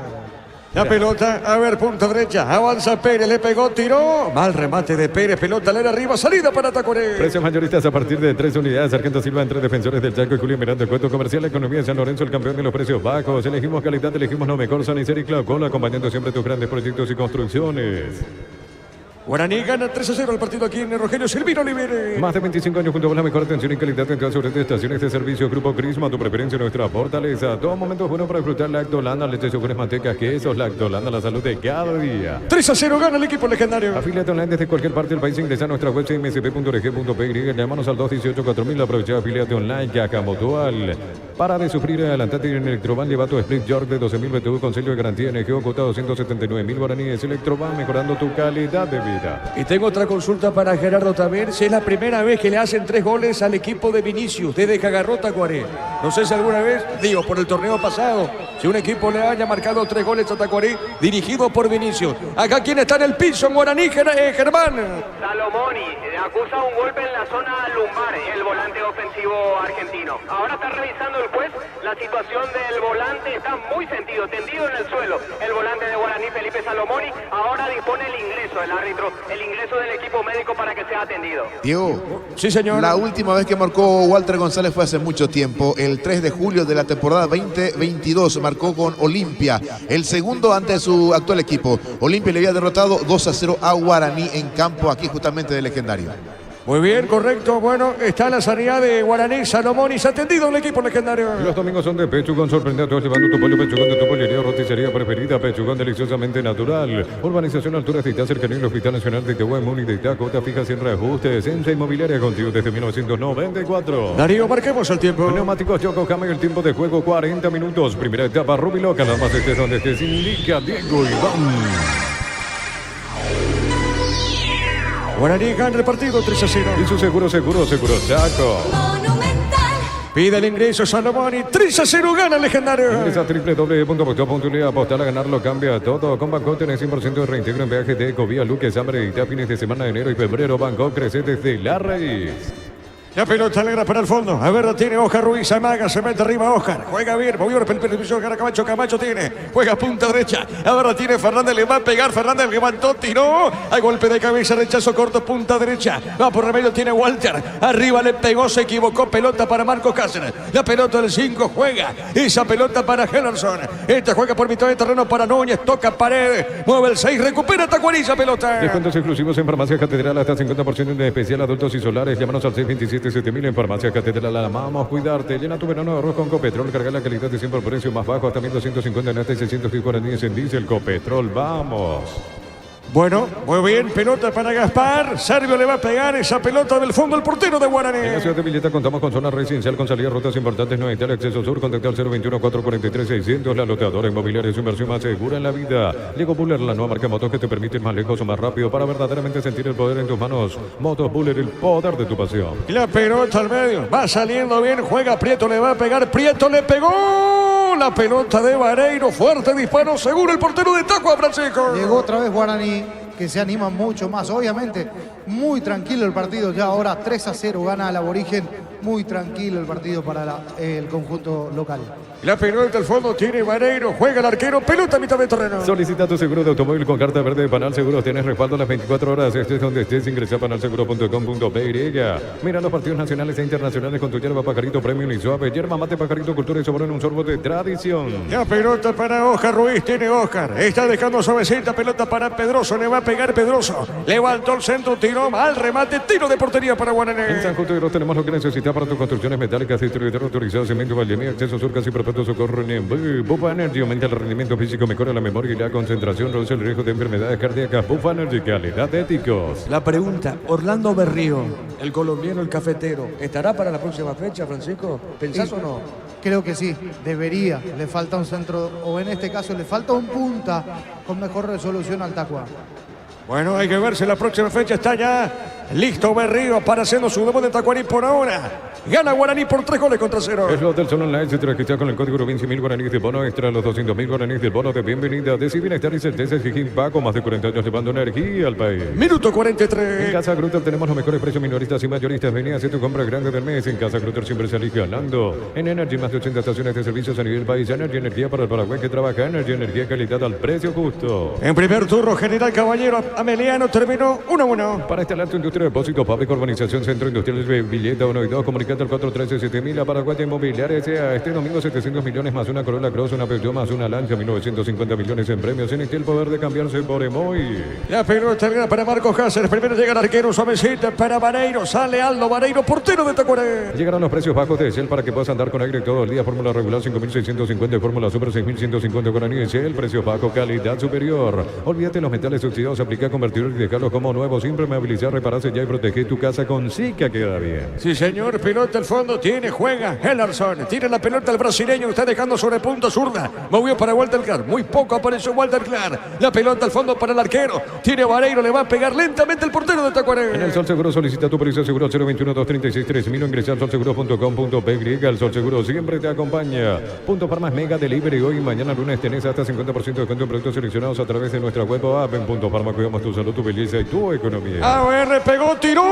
La pelota, a ver, punta derecha, avanza Pérez, le pegó, tiró, mal remate de Pérez, pelota al arriba, salida para Tacuarí. Precios mayoristas a partir de 3 unidades, Sargento Silva entre Defensores del Chaco y Julio Miranda, Cuento Comercial, Economía de San Lorenzo, el campeón de los precios bajos. Elegimos calidad, elegimos lo mejor, San Isidro y Claucola, acompañando siempre tus grandes proyectos y construcciones. Guaraní gana 3-0 el partido aquí en Rogelio Silvino Olivera. Más de 25 años junto a la mejor atención y calidad en todas sus estaciones de servicio. Grupo Crisma, tu preferencia, nuestra fortaleza. Todo momento es bueno para disfrutar Lactolanda, leche, yogures, mantecas, quesos. Lactolanda, la salud de cada día. 3-0 gana el equipo legendario. Afíliate online desde cualquier parte del país. Ingresa a nuestra web msp.org.py. Llámanos al 218-4000. Aprovecha, afíliate online, Caja Mutual. Para de sufrir, adelantate en Electroban. Lleva tu Split York de 12.000 BTU con sello de garantía NGO, cuota 279.000 guaraníes. Electroban, mejorando tu calidad de vida. Y tengo otra consulta para Gerardo también. Si es la primera vez que le hacen 3 goles al equipo de Vinicius desde Cagarró Tacuaré. No sé si alguna vez, digo, por el torneo pasado, si un equipo le haya marcado 3 goles a Tacuaré dirigido por Vinicius. Acá quien está en el piso en Guaraní, Germán. Salomoni acusa un golpe en la zona lumbar, el volante ofensivo argentino. Ahora está revisando el juez la situación del volante, está muy tendido en el suelo. El volante de Guaraní, Felipe Salomoni, ahora dispone el ingreso del árbitro, el ingreso del equipo médico para que sea atendido. Diego. Sí, señor. La última vez que marcó Walter González fue hace mucho tiempo, el 3 de julio de la temporada 2022, marcó con Olimpia, el segundo ante su actual equipo. Olimpia le había derrotado 2-0 a Guaraní en campo aquí justamente de Legendario. Muy bien, correcto. Bueno, está la sanidad de Guaraní, Salomón y se ha atendido el equipo legendario. Los domingos son de Pechugón, sorprende a todos llevando tu pollo Pechugón de tu pollería o roticería preferida. Pechugón, deliciosamente natural. Urbanización Alturas de Itá, cercanía al Hospital Nacional de Tehuamón y de Itá, cuota fija sin reajustes. Ensa Inmobiliaria contigo desde 1994. Darío, marquemos el tiempo. Neumáticos Yokohama y el tiempo de juego 40 minutos. Primera etapa, Rubiloca, nada más estés donde estés. Indica Diego Iván. Guaraní gana el partido 3-0. Y su seguro Chaco. Pide el ingreso Salomón y 3-0 gana el legendario. Ingresa a www.apostol.es. Apostar a ganarlo cambia todo. Con Banco tenés 100% de reintegro en viajes de Ecovía, Luque, Sambre y fines de semana de enero y febrero. Banco crece desde la raíz. La pelota alegra para el fondo. A ver, la tiene Oscar Ruiz. Amaga, se mete arriba Oscar. Juega bien. Movió el permiso. Camacho. Camacho tiene. Juega punta derecha. A ver, la tiene Fernández. Le va a pegar. Fernández levantó. Tiró. Hay golpe de cabeza. Rechazo corto. Punta derecha. Va por remedio. Tiene Walter. Arriba le pegó. Se equivocó. Pelota para Marcos Cáceres. La pelota del 5 juega. Esa pelota para Henderson. Esta juega por mitad de terreno para Núñez. Toca pared. Mueve el 6. Recupera Tacuarilla. Pelota. Descuentos exclusivos en Farmacia Catedral. Hasta 50% de especial adultos y solares. Llámanos al 627 7000 en Farmacia Catedral. Amamos cuidarte. Llena tu verano de arroz con Copetrol. Carga la calidad de siempre al precio más bajo. Hasta 1250 en hasta 610 guaraníes en diésel. Copetrol. Vamos. Bueno, muy bien, pelota para Gaspar. Servio le va a pegar esa pelota del fondo al portero de Guaraní. En la ciudad de Villeta contamos con zona residencial con salida a rutas importantes. No hay tal acceso sur. Contacta al 021-443-600. La loteadora inmobiliaria es su inversión más segura en la vida. Lego Buller, la nueva marca de motos que te permite ir más lejos o más rápido para verdaderamente sentir el poder en tus manos. Motos Buller, el poder de tu pasión. La pelota al medio. Va saliendo bien. Juega Prieto, le va a pegar. Prieto le pegó. La pelota de Vareiro. Fuerte disparo. Seguro el portero de Tacua, Francisco. Llegó otra vez Guaraní, que se anima mucho más. Obviamente, muy tranquilo el partido. Ya ahora 3-0 gana el Aborigen. Muy tranquilo el partido para el conjunto local. La pelota al fondo tiene Vareiro. Juega el arquero. Pelota a mitad de terreno. Solicita tu seguro de automóvil con carta verde de Panal Seguros. Tienes respaldo las 24 horas. Estés donde estés. Ingresa a panalseguro.com.py. Mira los partidos nacionales e internacionales con tu yerba Pajarito Premium y Suave. Yerba Mate Pajarito Cultura y Sabor en un sorbo de tradición. La pelota para Oscar Ruiz. Tiene Oscar. Está dejando suavecita. Pelota para Pedroso. Le va a pegar Pedroso. Levantó el centro. Tiró mal remate. Tiro de portería para Guaraní. En San Justo de Oro tenemos lo que necesitas para tus construcciones metálicas. Distribuidor autorizado. Cemento Valdemía. Acceso sur casi perpetuo. Socorro en Bufa Energy. Aumenta el rendimiento físico. Mejora la memoria y la concentración. Reduce el riesgo de enfermedades cardíacas. Bufa Energy. Calidad de éticos. La pregunta. Orlando Berrío, el colombiano, el cafetero, ¿estará para la próxima fecha, Francisco? ¿Pensás o no? Creo que sí, debería. Le falta un centro, o en este caso le falta un punta con mejor resolución al Tacua. Bueno, hay que ver si la próxima fecha está ya listo Berrío para haciendo su debut de Tacuarí por ahora. Gana Guaraní por 3-0. Es lo del Sol Online. Si te registras con el código 20.000 guaraníes de bono extra, los 200.000 guaraníes del bono de bienvenida. De bienestar y certeza exigir Paco, más de 40 años llevando energía al país. Minuto 43. En Casa Grutter tenemos los mejores precios minoristas y mayoristas. Vení a hacer tu compra grande del mes. En Casa Grutter siempre salís ganando. En Energy, más de 80 estaciones de servicios a nivel país. Energy, energía para el Paraguay que trabaja. Energy, energía, calidad al precio justo. En primer turno, General Caballero Ameliano terminó 1-1. Para instalar tu industria Industria Depósito, Fábrica, Urbanización, Centro Industrial de Villeta 1 y 2. Comunicate al 413-7000. A Paraguay Inmobiliaria sea este domingo 700 millones más una Corolla Cross, una Peugeot más una Lancia, 1950 millones en premios. En el poder de cambiarse por Emoy. La pelota viene para Marcos Cáceres. Primero llega el arquero suavecita para Vareiro. Sale Aldo Vareiro, portero de Tacuaré. Llegarán los precios bajos de Shell para que puedas andar con aire todo el día. Fórmula regular 5.650 y Fórmula Super 6.150 guaraní de Shell. Precio bajo, calidad superior. Olvídate los metales oxidados. Aplica convertirlo y dejarlo como nuevo. Siempre impermeabilizar, repararse ya y proteger tu casa con Zika queda bien. Sí, señor. Pelota al fondo. Juega Hellerson. Tira la pelota al brasileño. Está dejando sobre punto zurda. Movió para Walter Clark. Muy poco apareció Walter Clark. La pelota al fondo para el arquero. Tiene Vareiro. Le va a pegar lentamente el portero de Tacuaré. En el Sol Seguro solicita tu precio seguro 021-236-3000 o ingresa al solseguro.com.py. El Sol Seguro siempre te acompaña. Punto Farmas Mega Delivery. Hoy y mañana lunes tenés hasta 50% de descuento en productos seleccionados a través de nuestra web o app. En Punto Farma cuidamos tu salud, tu belleza y tu economía. AR pegó, tiró.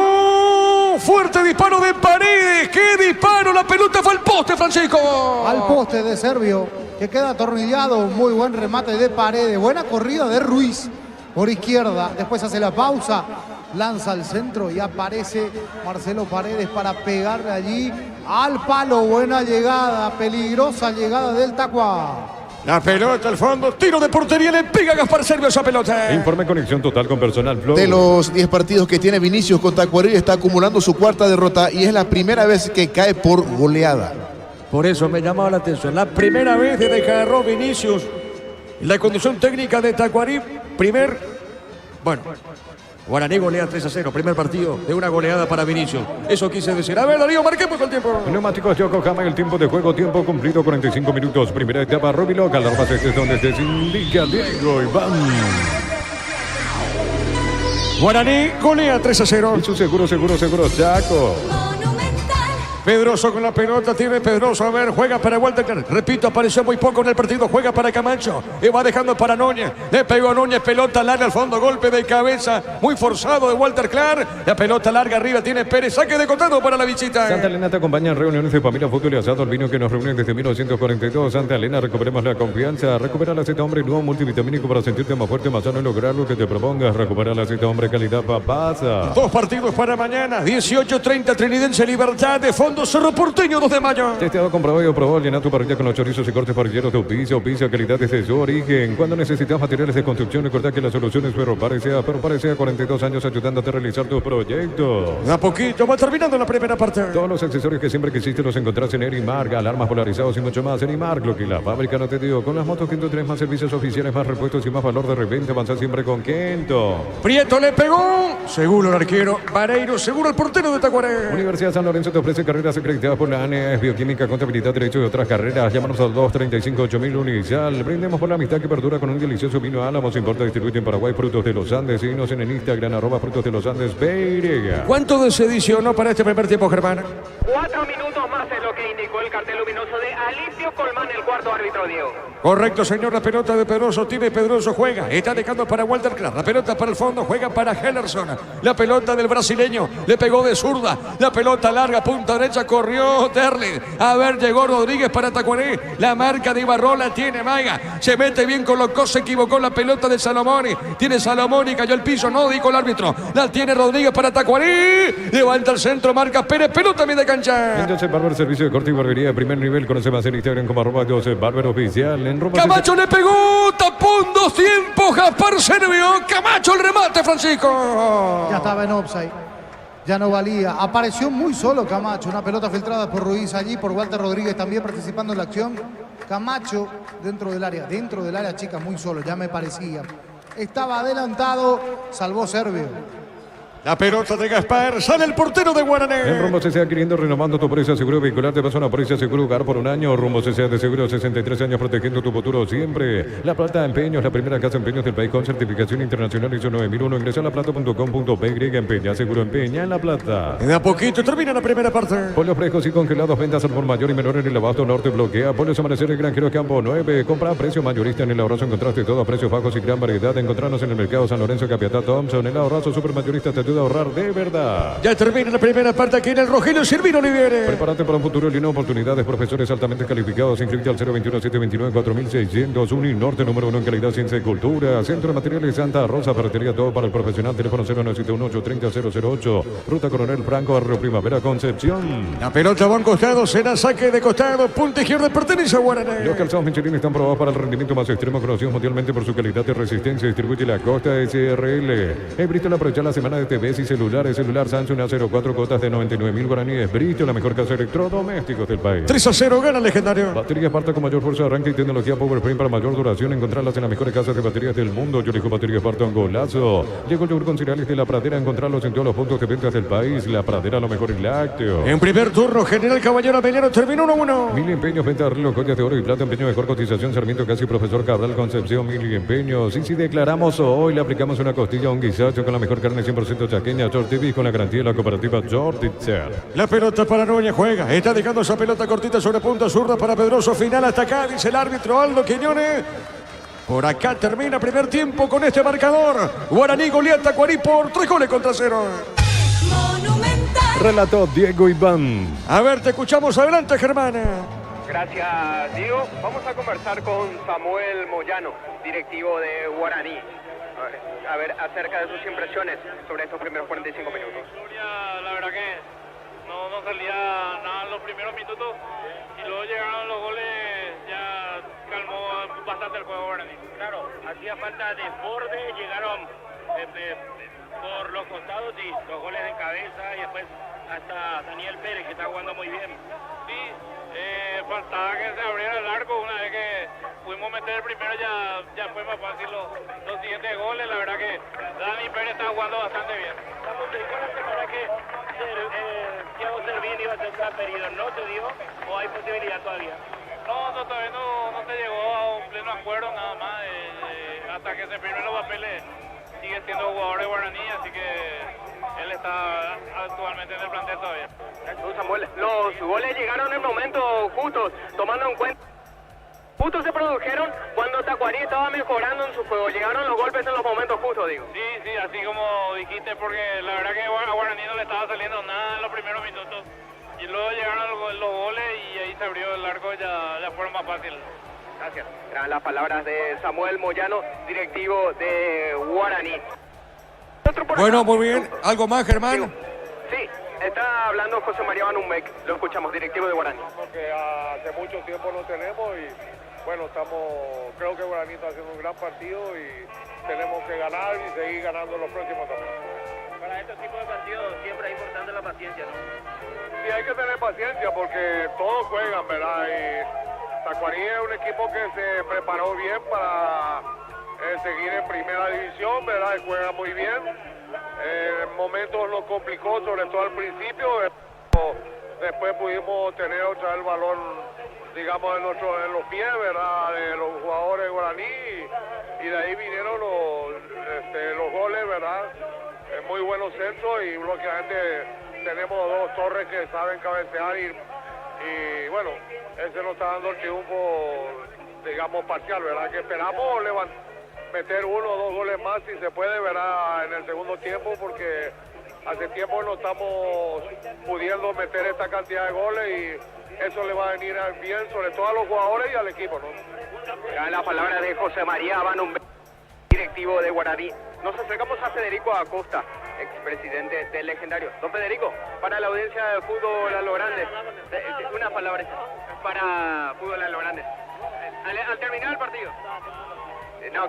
Fuerte disparo de Paredes. ¡Qué disparo! La pelota fue al poste, Francisco. Al poste de Servio, que queda atornillado. Muy buen remate de Paredes. Buena corrida de Ruiz por izquierda. Después hace la pausa. Lanza al centro y aparece Marcelo Paredes para pegarle allí al palo. Buena llegada, peligrosa llegada del Tacuá. La pelota al fondo, tiro de portería, le pega a Gaspar Servio esa pelota. Informe conexión total con Personal Flow. De los 10 partidos que tiene Vinicius con Tacuarembó, está acumulando su cuarta derrota y es la primera vez que cae por goleada. Por eso me llamaba la atención. La primera vez desde que agarró Vinicius la conducción técnica de Tacuarembó. Guaraní golea 3-0, primer partido de una goleada para Vinicius. Eso quise decir. A ver, Darío, marquemos el tiempo. Neumáticos Yokohama, el tiempo de juego, tiempo cumplido, 45 minutos. Primera etapa, Rubiloca, alarmas es donde se indica Diego Iván. Guaraní golea 3-0. Y su seguro, Chaco. Pedroso con la pelota, tiene Pedroso, a ver, juega para Walter Clark. Repito, apareció muy poco en el partido, juega para Camacho. Y va dejando para Núñez. Le pegó a Núñez, pelota larga al fondo, golpe de cabeza, muy forzado de Walter Clark. La pelota larga arriba, tiene Pérez, saque de costado para la visita. Santa Elena te acompaña en reuniones de familia, fútbol y asado, el vino que nos reúne desde 1942. Santa Elena, recuperemos la confianza. Recupera la Z Hombre, nuevo multivitamínico para sentirte más fuerte, más sano y lograr lo que te propongas. Recupera la Z Hombre, calidad papasa. 2 partidos para mañana, 18:30, Trinidense Libertad, de fondo Cerro Porteño, 2 de mayo. Testeado, comprobado y aprobado. Llena tu parrilla con los chorizos y cortes parrilleros de Opicia, calidad desde su origen. Cuando necesitas materiales de construcción, recuerda que la solución es Ferro Parecea. 42 años ayudándote a realizar tus proyectos. A poquito, va terminando la primera parte. Todos los accesorios que siempre quisiste los encontrás en Erimark, alarmas polarizados y mucho más. Erimark, lo que la fábrica no te dio. Con las motos Kento 3, más servicios oficiales, más repuestos y más valor de reventa. Avanza siempre con Kento. Prieto le pegó. Seguro el arquero. Vareiro, seguro el portero de Tacuarembó. Universidad San Lorenzo te ofrece carreras acreditadas por la ANES, Bioquímica, Contabilidad, Derecho y otras carreras. Llámanos al 235-8000 Unicel. Brindemos por la amistad que perdura con un delicioso vino Álamos. Importa, distribuye en Paraguay Frutos de los Andes. Síguenos en el Instagram, @Frutos de los Andes, PY. ¿Cuánto se adicionó para este primer tiempo, Germán? 4 minutos más es lo que indicó el cartel luminoso de Alicio Colmán, el cuarto árbitro, Diego. Correcto, señor. La pelota de Pedroso. Tiene Pedroso, juega. Está dejando para Walter Clark. La pelota para el fondo. Juega para Hellerson. La pelota del brasileño. Le pegó de zurda. La pelota larga, punta derecha. Corrió Terle. A ver, llegó Rodríguez para Tacuarembó. La marca de Ibarrola tiene Maiga. Se mete bien con Locó. Se equivocó la pelota de Salomoni. Tiene Salomoni. Cayó el piso. No dijo el árbitro. La tiene Rodríguez para Tacuarembó. Levanta el centro. Marca Pérez. Pelota media cancha. Entonces, Barber, servicio de corte y barbería de primer nivel. Conoce más en Instagram como @Barber Oficial. En Roma Camacho le pegó, tapón, 2 tiempos, Gaspar Servio. Camacho el remate, Francisco. Ya estaba en offside. Ya no valía. Apareció muy solo Camacho. Una pelota filtrada por Ruiz allí, por Walter Rodríguez también participando en la acción. Camacho dentro del área chica, muy solo, ya me parecía. Estaba adelantado, salvó Servio. La pelota de Gaspar, sale el portero de Guaraní. En Rumbo CCA adquiriendo, renovando tu póliza seguro vehicular, te vas a una póliza seguro hogar por un año. Rumbo CCA de seguro, 63 años protegiendo tu futuro siempre. La Plata Empeños, la primera casa de empeños del país con certificación internacional ISO 9001. Ingresa a laplata.com.py, empeña, seguro empeña en La Plata. De a poquito termina la primera parte. Pollos frescos y congelados, ventas al por mayor y menor en el Abasto Norte, bloquea. Pollos Amanecer, el Granjero Campo 9. Compra a precio mayorista en el Ahorrazo, encontraste todo a precios bajos y gran variedad. Encontrarnos en el Mercado San Lorenzo, Capiatá, Thompson. El Ahorrazo Supermayorista te ayuda a ahorrar de verdad. Ya termina la primera parte aquí en el Rogelio Silvino Oliviere. Prepárate para un futuro lleno de oportunidades. Profesores altamente calificados. Inscríbete al 021-729-4600. Uninorte, número 1 en calidad, ciencia y cultura. Centro de Materiales Santa Rosa. Ferretería todo para el profesional. Teléfono 0971-830-008. Ruta Coronel Franco, Barrio Primavera, Concepción. La pelota va a un costado, será saque de costado. Punta izquierda, pertenece a Guaraní. Los calzados Michelin están probados para el rendimiento más extremo, conocidos mundialmente por su calidad y resistencia. Distribuye la Costa SRL. Bristol, aprovecha la semana de TVs y celulares. Celular Samsung A04, cuotas de 99.000 guaraníes. Bristol, la mejor casa de electrodomésticos del país. 3-0, gana Legendario. Baterías Parta con mayor fuerza de arranque y tecnología PowerFrame para mayor duración. Encontrarlas en las mejores casas de baterías del mundo. Yo elijo Baterías Parta, un golazo. Llegó el yogur con cereales de La Pradera. Encontrarlos en todos los puntos de ventas del país. La Pradera, lo mejor en lácteos. En primer turno, General Caballero Avellano terminó 1-1. Mil empeños, venta de reloj, joyas de oro y plata, empeño mejor cotización, Sarmiento Casi, Profesor Cabral, Concepción, Mil empeños. Y si declaramos hoy, le aplicamos una costilla a un guisacho con la mejor carne 100% chaqueña, George TV, con la garantía de la cooperativa George Itzel. La pelota para Núñez juega. Está dejando esa pelota cortita sobre punta zurda para Pedroso. Final hasta acá, dice el árbitro Aldo Quiñones. Por acá termina primer tiempo con este marcador. Guaraní golea a Tacuarí por 3-0. Relató Diego Iván. A ver, te escuchamos. Adelante, Germán. Gracias, Diego. Vamos a conversar con Samuel Moyano, directivo de Guaraní. A ver, acerca de sus impresiones sobre estos primeros 45 minutos. La verdad que no salía nada en los primeros minutos y luego llegaron los goles, ya calmó bastante el juego Guaraní. Claro, hacía falta desborde, llegaron por los costados y los goles en cabeza y después hasta Daniel Pérez que está jugando muy bien. Sí, faltaba que se abriera el arco. Una vez que pudimos meter el primero ya fue más fácil los siguientes goles. La verdad que Dani Pérez está jugando bastante bien. Estamos de igual a semana que Thiago Servín iba a ser transferido, ¿no te digo? ¿O hay posibilidad todavía? No, todavía no se llegó a un pleno acuerdo nada más. Hasta que se firmen los papeles sigue siendo jugador de Guaraní, así que él está actualmente en el plantel todavía. Samuel, los goles llegaron en momentos justos, tomando en cuenta. Justo se produjeron cuando Tacuarí estaba mejorando en su juego. Llegaron los golpes en los momentos justos, digo. Sí, así como dijiste, porque la verdad que a Guaraní no le estaba saliendo nada en los primeros minutos. Y luego llegaron los goles y ahí se abrió el arco, ya fueron más fácil. Gracias. Eran las palabras de Samuel Moyano, directivo de Guaraní. Bueno, muy bien. ¿Algo más, Germán? Sí, está hablando José María Banumec, lo escuchamos, directivo de Guaraní. Porque hace mucho tiempo no tenemos y bueno, creo que Guaraní está haciendo un gran partido y tenemos que ganar y seguir ganando los próximos torneos. Para este tipo de partidos siempre es importante la paciencia, ¿no? Sí, hay que tener paciencia porque todos juegan, ¿verdad? Y Tacuarí es un equipo que se preparó bien para seguir en primera división, ¿verdad? Y juega muy bien. En momentos nos complicó, sobre todo al principio. Después pudimos tener otra vez el balón, digamos, en los pies, ¿verdad? De los jugadores de Guaraní. Y de ahí vinieron los goles, ¿verdad? Muy buenos centros y lógicamente tenemos dos torres que saben cabecear y bueno, ese nos está dando el triunfo, digamos, parcial, ¿verdad? Que esperamos meter 1 o 2 goles más si se puede, ¿verdad? En el segundo tiempo, porque hace tiempo no estamos pudiendo meter esta cantidad de goles y eso le va a venir bien, sobre todo a los jugadores y al equipo, ¿no? La palabra de José María Banumbe, directivo de Guaraní. Nos acercamos a Federico Acosta, expresidente del Legendario. Don Federico, para la audiencia de Fútbol a lo Grande, una palabra para Fútbol a lo Grande. Al terminar el partido. No,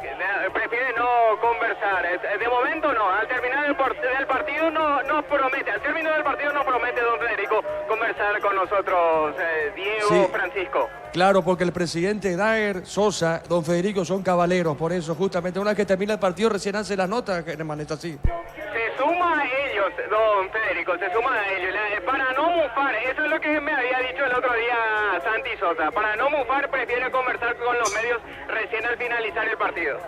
prefiere no conversar. De momento no. Al terminar del partido no promete. Al término del partido no promete, don Federico, conversar con nosotros, Diego, Sí. Francisco. Claro, porque el presidente Daer, Sosa, don Federico son caballeros. Por eso, justamente, una vez que termina el partido, recién hace las notas, Germán, está así. Se suma a ellos, don Federico, se suma a ellos. Para no mufar, eso es lo que me había dicho el otro día Santi Sosa. Para no mufar, prefiere conversar con los medios recién al finalizar el partido.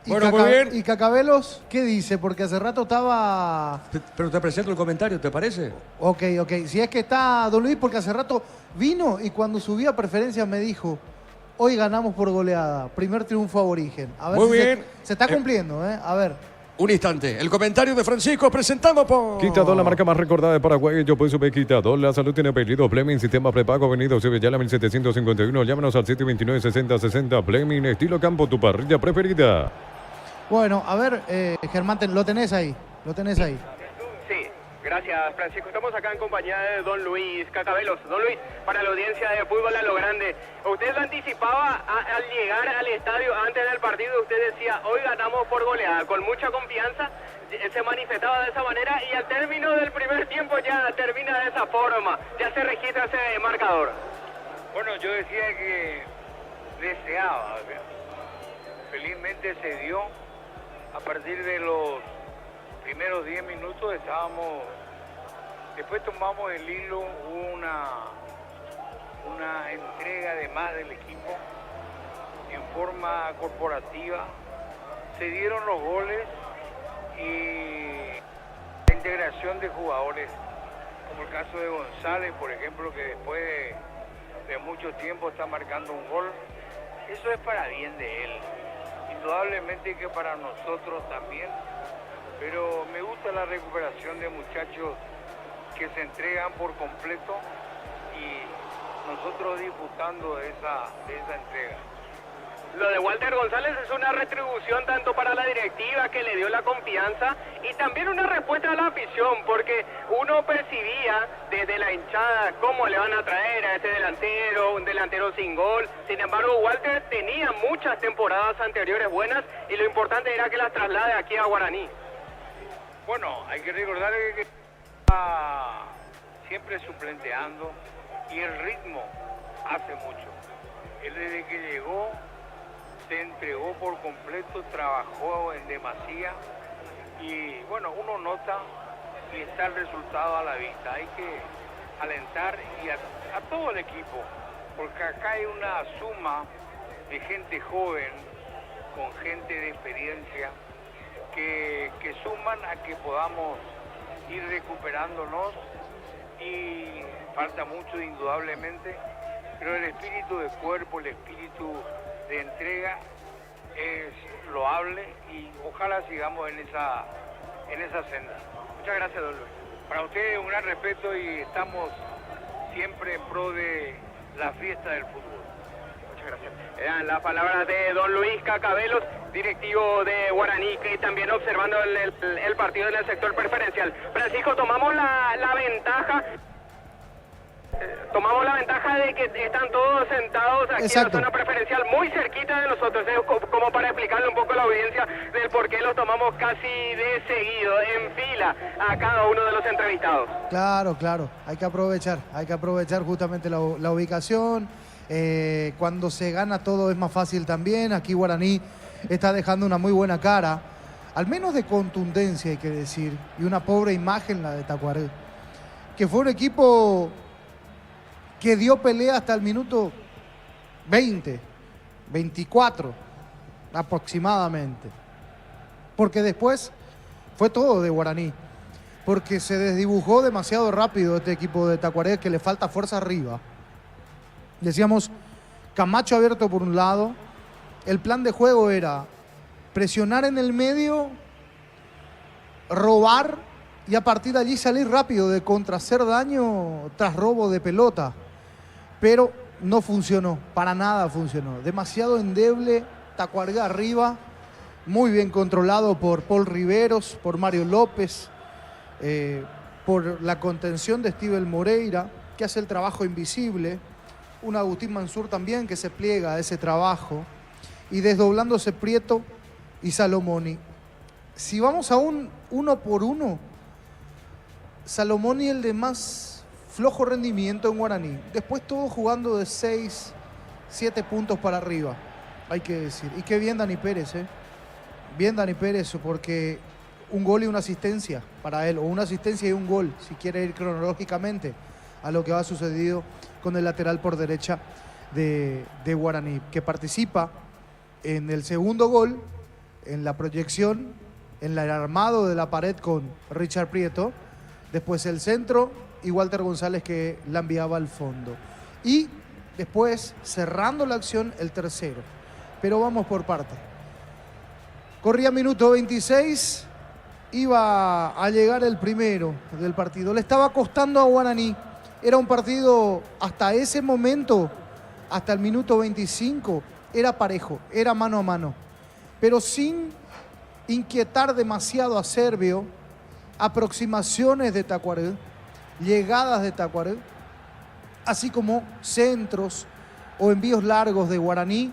Bueno, muy bien. ¿Y Cacabelos qué dice? Porque hace rato estaba... Pero te presento el comentario, ¿te parece? Ok. Si es que está Don Luis, porque hace rato vino y cuando subía a preferencias me dijo, hoy ganamos por goleada, primer triunfo aborigen. A ver Muy si bien. se está cumpliendo, ¿eh? A ver. Un instante. El comentario de Francisco presentado por... Quitador, la marca más recordada de Paraguay. Yo pues sube Quitador. La salud tiene apellido. Fleming, sistema prepago. Avenida Sevillala 1751. Llámanos al 729-6060. Fleming, estilo campo, tu parrilla preferida. Bueno, a ver, Germán, lo tenés ahí. Lo tenés ahí. Sí, gracias Francisco. Estamos acá en compañía de don Luis Cacabelos. Don Luis, para la audiencia de fútbol a lo grande, usted lo anticipaba al llegar al estadio antes del partido, usted decía, hoy ganamos por goleada, con mucha confianza, se manifestaba de esa manera y al término del primer tiempo ya termina de esa forma, ya se registra ese marcador. Bueno, yo decía que deseaba, felizmente se dio, a partir de los primeros 10 minutos estábamos, después tomamos el hilo, hubo una entrega de más del equipo en forma corporativa, se dieron los goles y la integración de jugadores, como el caso de González, por ejemplo, que después de mucho tiempo está marcando un gol, eso es para bien de él, indudablemente que para nosotros también. Pero me gusta la recuperación de muchachos que se entregan por completo y nosotros disfrutando de esa entrega. Lo de Walter González es una retribución tanto para la directiva que le dio la confianza y también una respuesta a la afición, porque uno percibía desde la hinchada cómo le van a traer a este delantero, un delantero sin gol. Sin embargo, Walter tenía muchas temporadas anteriores buenas y lo importante era que las traslade aquí a Guaraní. Bueno, hay que recordar que está siempre suplenteando y el ritmo hace mucho. Él desde que llegó se entregó por completo, trabajó en demasía y bueno, uno nota y está el resultado a la vista. Hay que alentar y a todo el equipo, porque acá hay una suma de gente joven con gente de experiencia que suman a que podamos ir recuperándonos y falta mucho indudablemente, pero el espíritu de cuerpo, el espíritu de entrega es loable y ojalá sigamos en esa senda. Muchas gracias, don Luis. Para ustedes un gran respeto y estamos siempre en pro de la fiesta del fútbol. Muchas gracias. Eran las palabras de don Luis Cacabelos, directivo de Guaraní, que también observando el partido en el sector preferencial. Francisco, tomamos la ventaja. Tomamos la ventaja de que están todos sentados aquí en la zona preferencial, muy cerquita de nosotros, como para explicarle un poco a la audiencia del por qué los tomamos casi de seguido, en fila, a cada uno de los entrevistados. Claro, hay que aprovechar justamente la ubicación. Cuando se gana todo es más fácil también. Aquí Guaraní está dejando una muy buena cara, al menos de contundencia hay que decir, y una pobre imagen la de Tacuaré, que fue un equipo que dio pelea hasta el minuto 20, 24 aproximadamente, porque después fue todo de Guaraní, porque se desdibujó demasiado rápido este equipo de Tacuaré, que le falta fuerza arriba. Decíamos, Camacho abierto por un lado, el plan de juego era presionar en el medio, robar y a partir de allí salir rápido de contra, hacer daño tras robo de pelota. Pero no funcionó, para nada funcionó. Demasiado endeble, Tacuaré arriba, muy bien controlado por Paul Riveros, por Mario López, por la contención de Steven Moreira, que hace el trabajo invisible. Un Agustín Mansur también que se pliega a ese trabajo. Y desdoblándose Prieto y Salomoni. Si vamos a un uno por uno, Salomoni el de más flojo rendimiento en Guaraní. Después todos jugando de 6, 7 puntos para arriba, hay que decir. Y qué bien Dani Pérez, Bien Dani Pérez, porque un gol y una asistencia para él, o una asistencia y un gol, si quiere ir cronológicamente a lo que ha sucedido con el lateral por derecha de Guaraní, que participa en el segundo gol, en la proyección, en el armado de la pared con Richard Prieto, después el centro y Walter González que la enviaba al fondo. Y después, cerrando la acción, el tercero. Pero vamos por parte. Corría minuto 26, iba a llegar el primero del partido. Le estaba costando a Guaraní. Era un partido hasta ese momento, hasta el minuto 25, era parejo, era mano a mano. Pero sin inquietar demasiado a Servio, aproximaciones de Tacuaré, llegadas de Tacuaré, así como centros o envíos largos de Guaraní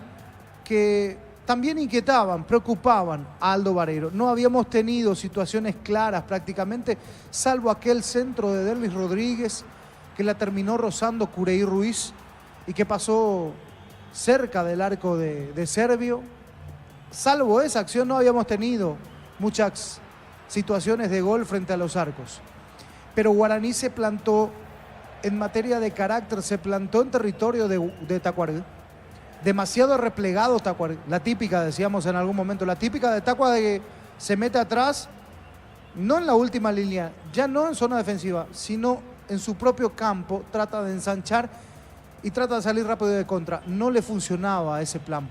que también inquietaban, preocupaban a Aldo Barreiro. No habíamos tenido situaciones claras prácticamente, salvo aquel centro de Derlis Rodríguez que la terminó rozando Cureí Ruiz y que pasó cerca del arco de Servio. Salvo esa acción no habíamos tenido muchas situaciones de gol frente a los arcos. Pero Guaraní se plantó en materia de carácter, se plantó en territorio de Tacuaré. Demasiado replegado Tacuaré. La típica, decíamos en algún momento, la típica de Tacuaré que se mete atrás, no en la última línea, ya no en zona defensiva, sino en su propio campo, trata de ensanchar y trata de salir rápido de contra. No le funcionaba ese plan.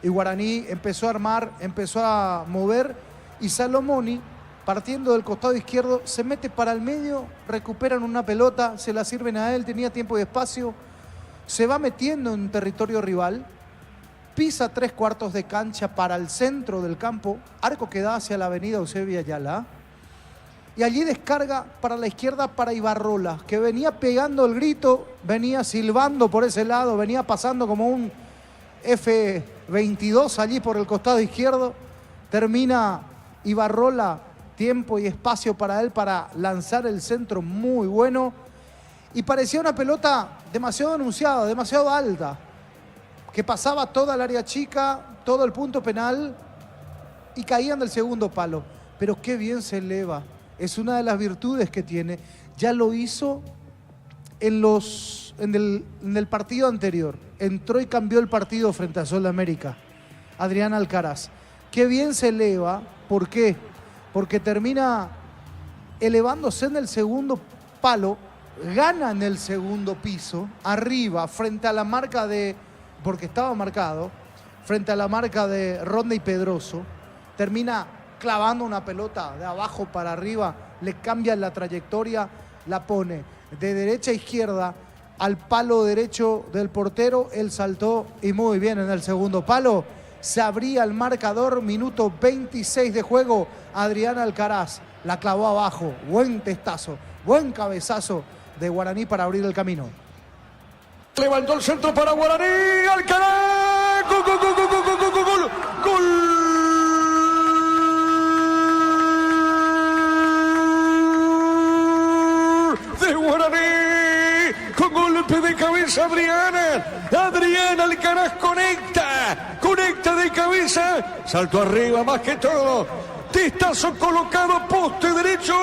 Y Guaraní empezó a armar, empezó a mover, y Salomoni, partiendo del costado izquierdo, se mete para el medio, recuperan una pelota, se la sirven a él, tenía tiempo y espacio, se va metiendo en territorio rival, pisa 3/4 de cancha para el centro del campo, arco que da hacia la avenida Eusebio Ayala, y allí descarga para la izquierda para Ibarrola, que venía pegando el grito, venía silbando por ese lado, venía pasando como un F-22 allí por el costado izquierdo. Termina Ibarrola, tiempo y espacio para él para lanzar el centro muy bueno. Y parecía una pelota demasiado anunciada, demasiado alta, que pasaba toda el área chica, todo el punto penal y caían del segundo palo. Pero qué bien se eleva. Es una de las virtudes que tiene. Ya lo hizo en el partido anterior. Entró y cambió el partido frente a Sol de América. Adrián Alcaraz. Qué bien se eleva. ¿Por qué? Porque termina elevándose en el segundo palo, gana en el segundo piso, arriba, frente a la marca de, porque estaba marcado, frente a la marca de Rodney Pedroso, termina clavando una pelota de abajo para arriba, le cambia la trayectoria, la pone de derecha a izquierda al palo derecho del portero, él saltó y muy bien en el segundo palo. Se abría el marcador, minuto 26 de juego, Adrián Alcaraz la clavó abajo, buen testazo, buen cabezazo de Guaraní para abrir el camino. Levantó el centro para Guaraní, Alcaraz, gol, gol, gol, gol, gol, gol, gol, gol. De Guaraní, con golpe de cabeza Adrián Alcaraz conecta de cabeza, salto arriba más que todo, testazo colocado, poste derecho,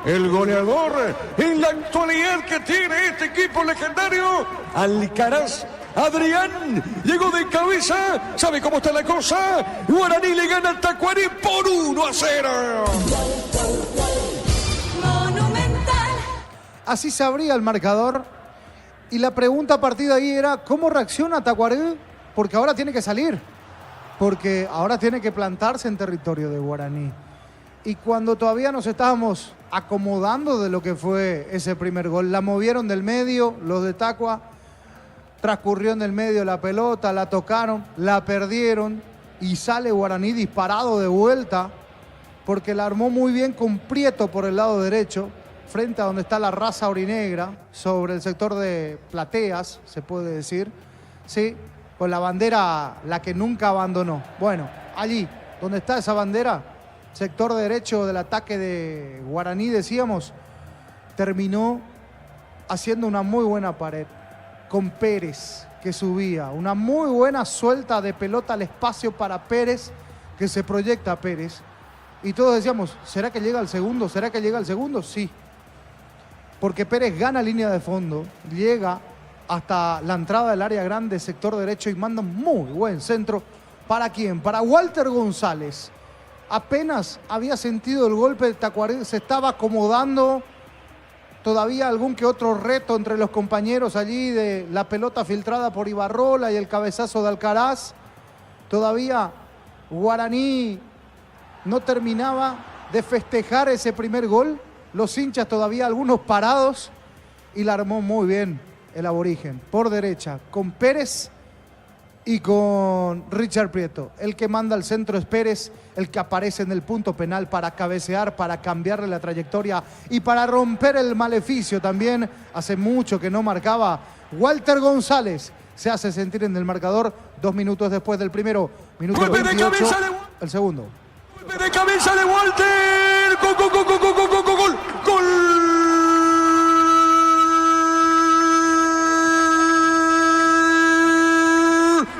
el goleador en la actualidad que tiene este equipo legendario, Alcaraz. Adrián llegó de cabeza, ¿sabe cómo está la cosa? Guaraní le gana a Tacuarí por 1-0. Así se abría el marcador y la pregunta a partir de ahí era ¿cómo reacciona Tacuarí? Porque ahora tiene que salir, porque ahora tiene que plantarse en territorio de Guaraní. Y cuando todavía nos estábamos acomodando de lo que fue ese primer gol, la movieron del medio, los de Tacua, transcurrió en el medio la pelota, la tocaron, la perdieron y sale Guaraní disparado de vuelta porque la armó muy bien con Prieto por el lado derecho, frente a donde está la raza orinegra, sobre el sector de plateas, se puede decir, ¿sí? Con la bandera, la que nunca abandonó. Bueno, allí, donde está esa bandera, sector derecho del ataque de Guaraní, decíamos, terminó haciendo una muy buena pared con Pérez, que subía. Una muy buena suelta de pelota al espacio para Pérez, que se proyecta a Pérez. Y todos decíamos, ¿será que llega al segundo? ¿Será que llega al segundo? Sí. Porque Pérez gana línea de fondo, llega hasta la entrada del área grande, sector derecho, y manda un muy buen centro. ¿Para quién? Para Walter González. Apenas había sentido el golpe de Tacuarí, se estaba acomodando. Todavía algún que otro reto entre los compañeros allí de la pelota filtrada por Ibarrola y el cabezazo de Alcaraz. Todavía Guaraní no terminaba de festejar ese primer gol. Los hinchas todavía, algunos parados, y la armó muy bien el aborigen. Por derecha, con Pérez y con Richard Prieto. El que manda al centro es Pérez, el que aparece en el punto penal para cabecear, para cambiarle la trayectoria y para romper el maleficio también. Hace mucho que no marcaba Walter González. Se hace sentir en el marcador 2 minutos después del primero. Minuto 28, el segundo. Golpe de cabeza de Walter. Gol, gol, gol, gol, gol, gol, gol, gol, gol.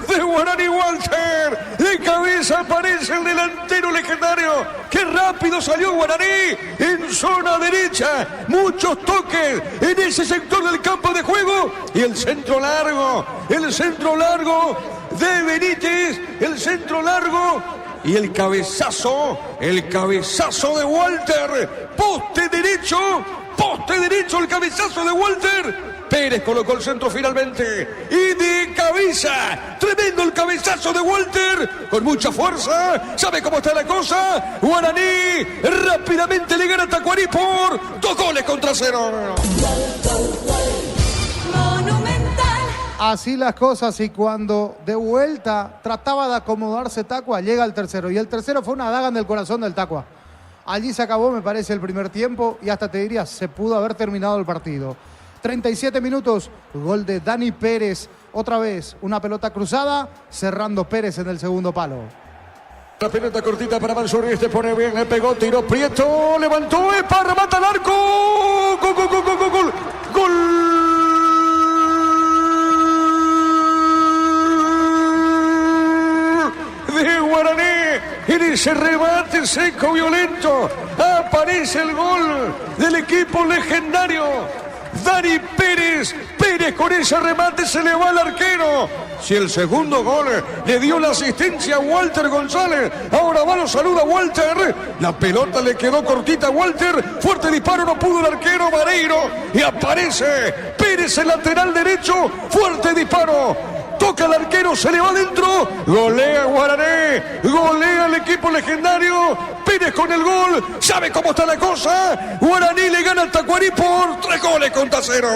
De Guaraní Walter. De cabeza aparece el delantero legendario. ¡Qué rápido salió Guaraní! En zona derecha. Muchos toques en ese sector del campo de juego. Y el centro largo. El centro largo de Benítez. El centro largo. Y el cabezazo de Walter. Poste derecho, el cabezazo de Walter. Pérez colocó el centro finalmente. Y de cabeza, tremendo el cabezazo de Walter. Con mucha fuerza, ¿sabe cómo está la cosa? Guaraní rápidamente le gana a Tacuarí por 2-0. Así las cosas, y cuando de vuelta trataba de acomodarse Tacua, llega el tercero. Y el tercero fue una daga en el corazón del Tacua. Allí se acabó, me parece, el primer tiempo, y hasta te diría, se pudo haber terminado el partido. 37 minutos, gol de Dani Pérez. Otra vez, una pelota cruzada, cerrando Pérez en el segundo palo. La pelota cortita para Mansur, este pone bien, le pegó, tiró Prieto, levantó, epa, remata al arco. Gol, gol, gol, gol, gol, gol. Gol. De Guaraní, en ese remate seco, violento, aparece el gol del equipo legendario. Dani Pérez, con ese remate se le va al arquero. Si el segundo gol le dio la asistencia a Walter González, ahora va, lo saluda Walter. La pelota le quedó cortita a Walter. Fuerte disparo, no pudo el arquero Vareiro. Y aparece Pérez, el lateral derecho. Fuerte disparo. Toca al arquero, se le va adentro. Golea Guaraní. Golea el equipo legendario. Pérez con el gol. ¿Sabe cómo está la cosa? Guaraní le gana al Tacuarí por 3-0.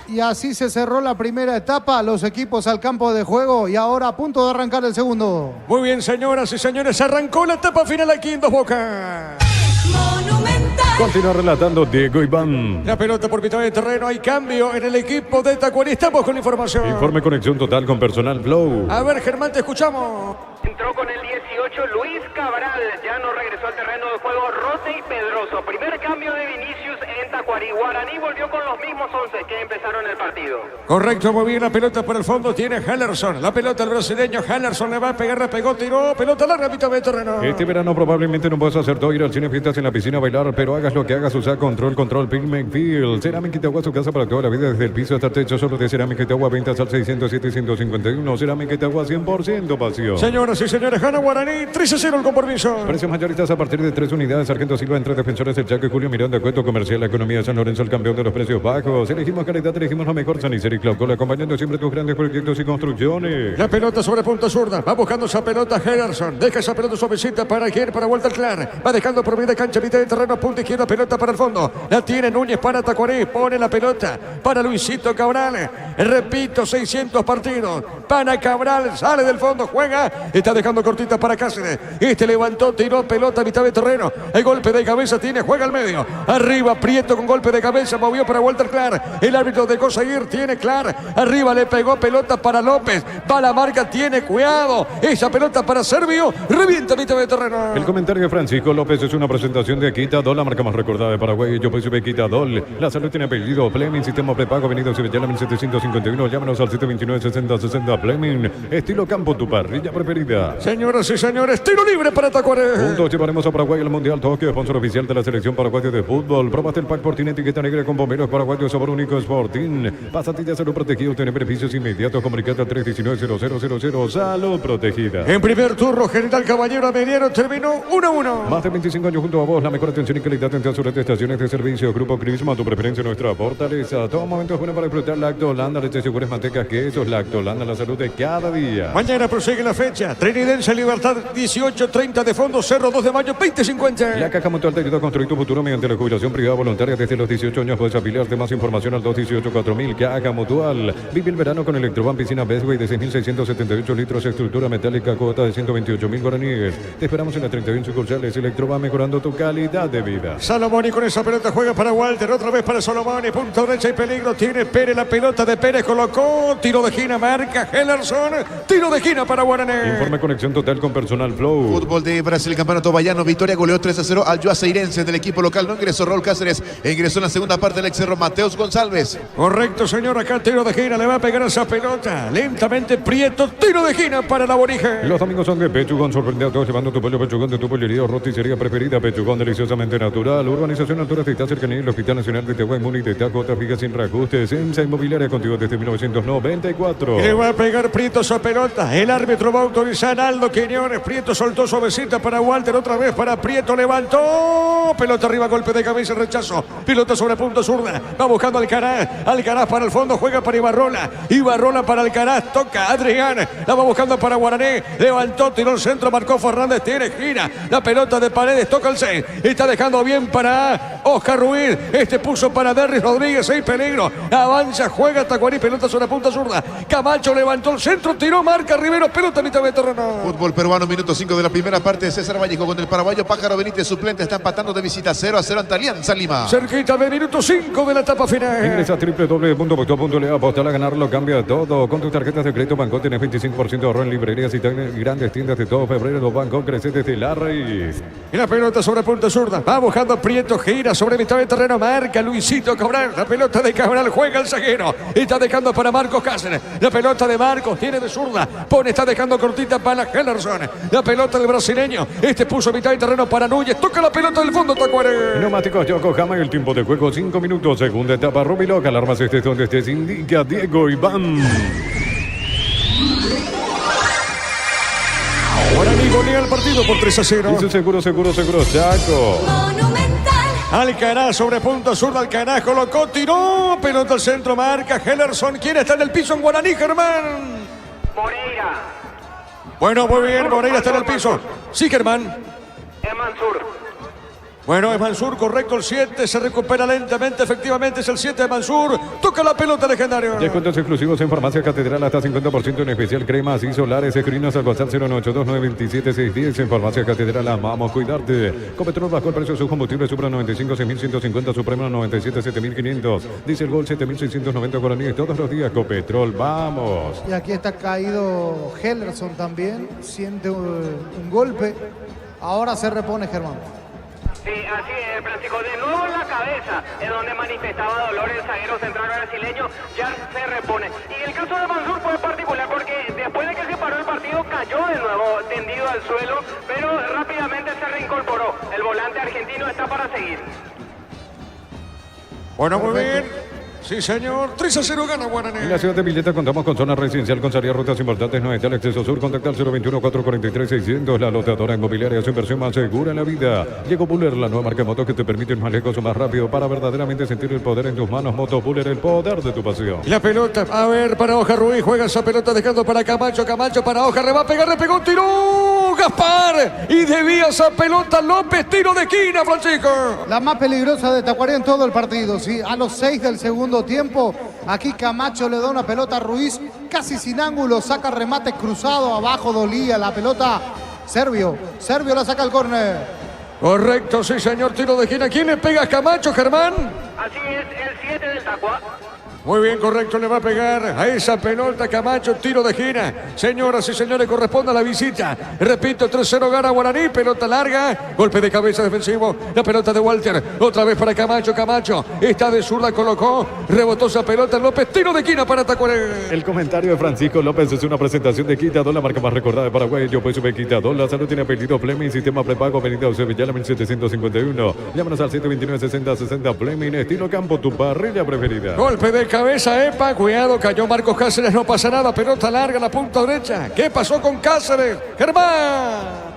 Y así se cerró la primera etapa, los equipos al campo de juego y ahora a punto de arrancar el segundo. Muy bien, señoras y señores, arrancó la etapa final aquí en Dos Bocas. Continúa relatando Diego Iván. La pelota por mitad de terreno, hay cambio en el equipo de Tacuarí. Estamos con la información. Informe conexión total con personal Flow. A ver, Germán, te escuchamos. Entró con el 18 Luis Cabral, ya no regresó al terreno de juego Rote y Pedroso. Primer cambio de Vinicius en Tacuarí. Guaraní volvió con los mismos 11 que empezaron el partido. Correcto, muy bien, la pelota por el fondo tiene Hallerson. La pelota al brasileño, Hallerson le va a pegar, le pegó, tiró, pelota larga, mitad de terreno. Este verano probablemente no puedas hacer todo, ir al cine, fiestas en la piscina, bailar, pero hagas lo que hagas, usa control, Pigment Field. Cerámica Itagua, su casa para toda la vida, desde el piso hasta el techo, solo de Cerámica Itagua, ventas al 607-151. Cerámica Itagua, 100% pasión. Señoras y señores, gana Guaraní, 3-0 el compromiso. Precios mayoristas a partir de 3 unidades. Sargento Silva, entre defensores, el Chaco y Julio Miranda, Cueto Comercial, la economía de San Lorenzo, el campeón de los precios bajos. Elegimos calidad, elegimos lo mejor. Sanicero y Claucola, acompañando siempre tus grandes proyectos y construcciones. La pelota sobre punta zurda, va buscando esa pelota Henderson, deja esa pelota suavecita para quien, para Walter Clark, va dejando por medio de cancha, mitad de terreno, punta izquierda, pelota para el fondo, la tiene Núñez para Tacuarí, pone la pelota para Luisito Cabral, repito, 600 partidos, para Cabral, sale del fondo, juega, está dejando cortita para Cáceres, este levantó, tiró pelota a mitad de terreno, el golpe de cabeza tiene, juega al medio, arriba Prieto con golpe de cabeza, movió para Walter Clark, el árbitro dejó seguir, tiene Clark, arriba le pegó pelota para López, va la marca, tiene cuidado, esa pelota para Servio, revienta a mitad de terreno. El comentario de Francisco López es una presentación de Quitadol, la marca más recordada de Paraguay. Yo soy Quitadol. La salud tiene apellido Fleming, sistema prepago, Avenida Civitella 1751. Llámanos al 729-6060 Fleming. Estilo campo, tu parrilla preferida. Señoras y señores, tiro libre para Tacuarí. Juntos llevaremos a Paraguay al Mundial Tokio, sponsor oficial de la selección paraguaya de fútbol. Probaste el pack pack Sporting, etiqueta negra con bomberos paraguayos, sabor único Sporting. Pasatillas Salud Protegido, tiene beneficios inmediatos. Comunicate al 319-0000. Salud Protegida. En primer turno, General Caballero Mediano terminó 1-1. Más de 25 años junto a vos, la mejor atención y calidad en todas sus estaciones de servicio. Grupo Crisma, tu preferencia, nuestra fortaleza. Todo momento es bueno para disfrutar Lacto Holanda, leche segura, mantecas, quesos. Lacto Holanda, la salud de cada día. Mañana prosigue la fecha. Trinidense Libertad 18:30 de fondo, Cerro 2 de mayo 20:50. La Caja Mutual te ayuda a construir tu futuro mediante la jubilación privada voluntaria desde los 18 años. Puedes afiliarte. Más información al 218-4000. Caja Mutual. Vive el verano con Electroban Piscina Bestway de 6.678 litros, estructura metálica, cuota de 128.000 guaraníes. Te esperamos en las 31 sucursales. Electroban, mejorando tu calidad de vida. Salomón, y con esa pelota juega para Walter, otra vez para Salomón, y punta derecha y peligro, tiene Pérez, la pelota de Pérez, colocó, tiro de esquina, marca Hellerson, tiro de esquina para Guaraní. Informe conexión total con Personal Flow. Fútbol de Brasil, campeonato baiano, victoria, goleó 3-0 al Juazeirense del equipo local. No ingresó Raúl Cáceres, ingresó en la segunda parte el ex Cerro Mateus González. Correcto, señor, acá tiro de esquina, le va a pegar esa pelota, lentamente Prieto, tiro de esquina para el aborigen. Los amigos son de Pechugón, sorprendido a todos llevando tu pollo Pechugón de tu pollería o roticería preferida. Pechugón, deliciosamente natural. Urbanización Altura, está cercanía del Hospital Nacional de Tehuacán y de Tacota, fija sin reajustes. EMSA Inmobiliaria, contigo desde 1994. Le va a pegar Prieto esa pelota, el árbitro va a autorizar a Aldo Quiñones. Prieto soltó suavecita para Walter, otra vez para Prieto, levantó, pelota arriba, golpe de cabeza, rechazo, pelota sobre punto zurda, va buscando Alcaraz para el fondo, juega para Ibarrola para Alcaraz, toca Adrián, la va buscando para Guaraní, levantó, tiró el centro, marcó Fernández, tiene gira, la pelota de Paredes, toca el 6, está dejando bien para Oscar Ruiz, puso para Derris Rodríguez, 6 peligro, avanza, juega Tacuarí, pelota sobre punta zurda, Camacho levantó el centro, tiró, marca Rivero, pelota a mitad de terreno. Fútbol peruano, minuto 5 de la primera parte. César Vallejo con el paraguayo Pájaro Benítez, suplente, está empatando de visita 0-0 ante Alianza Lima. Cerquita de minuto 5 de la etapa final. Ingresa a www.boxtop.le, apostar a ganarlo, cambia todo. Con tus tarjetas de crédito Banco tienes 25% de ahorro en librerías y grandes tiendas de todo febrero. Los bancos crecen desde la raíz. Y la pelota sobre punta zurda, va buscando Prieto, gira sobre mitad de terreno, marca Luisito Cabral, la pelota de Cabral, juega el zaguero, está dejando para Marcos Cáceres, la pelota de Marcos, tiene de zurda, está dejando cortita para Hellerson, la pelota del brasileño, puso mitad de terreno para Núñez, toca la pelota del fondo, Tacuaré. Neumáticos Yokohama, el tiempo de juego 5 minutos, segunda etapa Rubiloc, alarmas estés donde estés, indica Diego Iván. Guaraní golea el partido por 3-0. Dice seguro, Chaco. Alcaraz sobre punto zurdo, Alcaraz colocó, tiró, pelota al centro, marca Hellerson. ¿Quién está en el piso en Guaraní, Germán? Moreira. Bueno, muy bien, Moreira está en el piso. Sí, Germán. Es Mansur. Bueno, es Mansur, correcto, el 7, se recupera lentamente, efectivamente es el 7 de Mansur, toca la pelota legendario. Descuentos exclusivos en Farmacia Catedral, hasta 50% en especial, cremas y solares, escribinos al WhatsApp 0982-927-610. En Farmacia Catedral amamos cuidarte. Copetrol bajó el precio de sus combustibles, Supra 95, 6.150, Suprema 97, 7.500. Diesel Gol 7.690 guaraníes todos los días. Copetrol, vamos. Y aquí está caído Hellerson también, siente un golpe, ahora se repone Germán. Sí, así es, Francisco. De nuevo en la cabeza, en donde manifestaba dolor el zaguero central brasileño, ya se repone. Y el caso de Mansur fue particular porque después de que se paró el partido, cayó de nuevo tendido al suelo, pero rápidamente se reincorporó. El volante argentino está para seguir. Bueno, muy bien. Sí, señor. 3-0 gana Guaraní. En la ciudad de Villeta contamos con zona residencial, con salida rutas importantes, no está el acceso sur. Contacta al 021-443-600. La lotadora inmobiliaria, su inversión más segura en la vida. Llegó Buller, la nueva marca de motos que te permite ir más lejos o más rápido para verdaderamente sentir el poder en tus manos. Moto Buller, el poder de tu pasión. La pelota, a ver, para Oscar Ruiz, juega esa pelota dejando para Camacho para Oscar, le va a pegar, le pegó, tiró Gaspar y debía esa pelota López, tiro de esquina, Francisco. La más peligrosa de Tacuarí en todo el partido, sí, a los 6 del segundo tiempo, aquí Camacho le da una pelota a Ruiz, casi sin ángulo, saca remate cruzado, abajo dolía la pelota, Servio la saca al córner. Correcto, sí señor, tiro de esquina, ¿quién le pega a Camacho, Germán? Así es, el 7 del Tacua. Muy bien, correcto, le va a pegar a esa pelota Camacho, tiro de esquina. Señoras y señores, corresponde a la visita. Repito, 3-0 gana Guaraní, pelota larga, golpe de cabeza defensivo, la pelota de Walter, otra vez para Camacho, Camacho, está de zurda, colocó, rebotó esa pelota López, tiro de esquina para Tacuaré. El comentario de Francisco López es una presentación de Quitador, la marca más recordada de Paraguay. Yo pues sube Quitador, la salud tiene apellido Fleming, sistema prepago, avenida Sevillana 1751. Llámanos al 129-60-60 Fleming, estilo campo, tu parrilla preferida. Golpe de cabeza, Epa, cuidado, cayó Marcos Cáceres, no pasa nada, pelota larga, la punta derecha. ¿Qué pasó con Cáceres? Germán.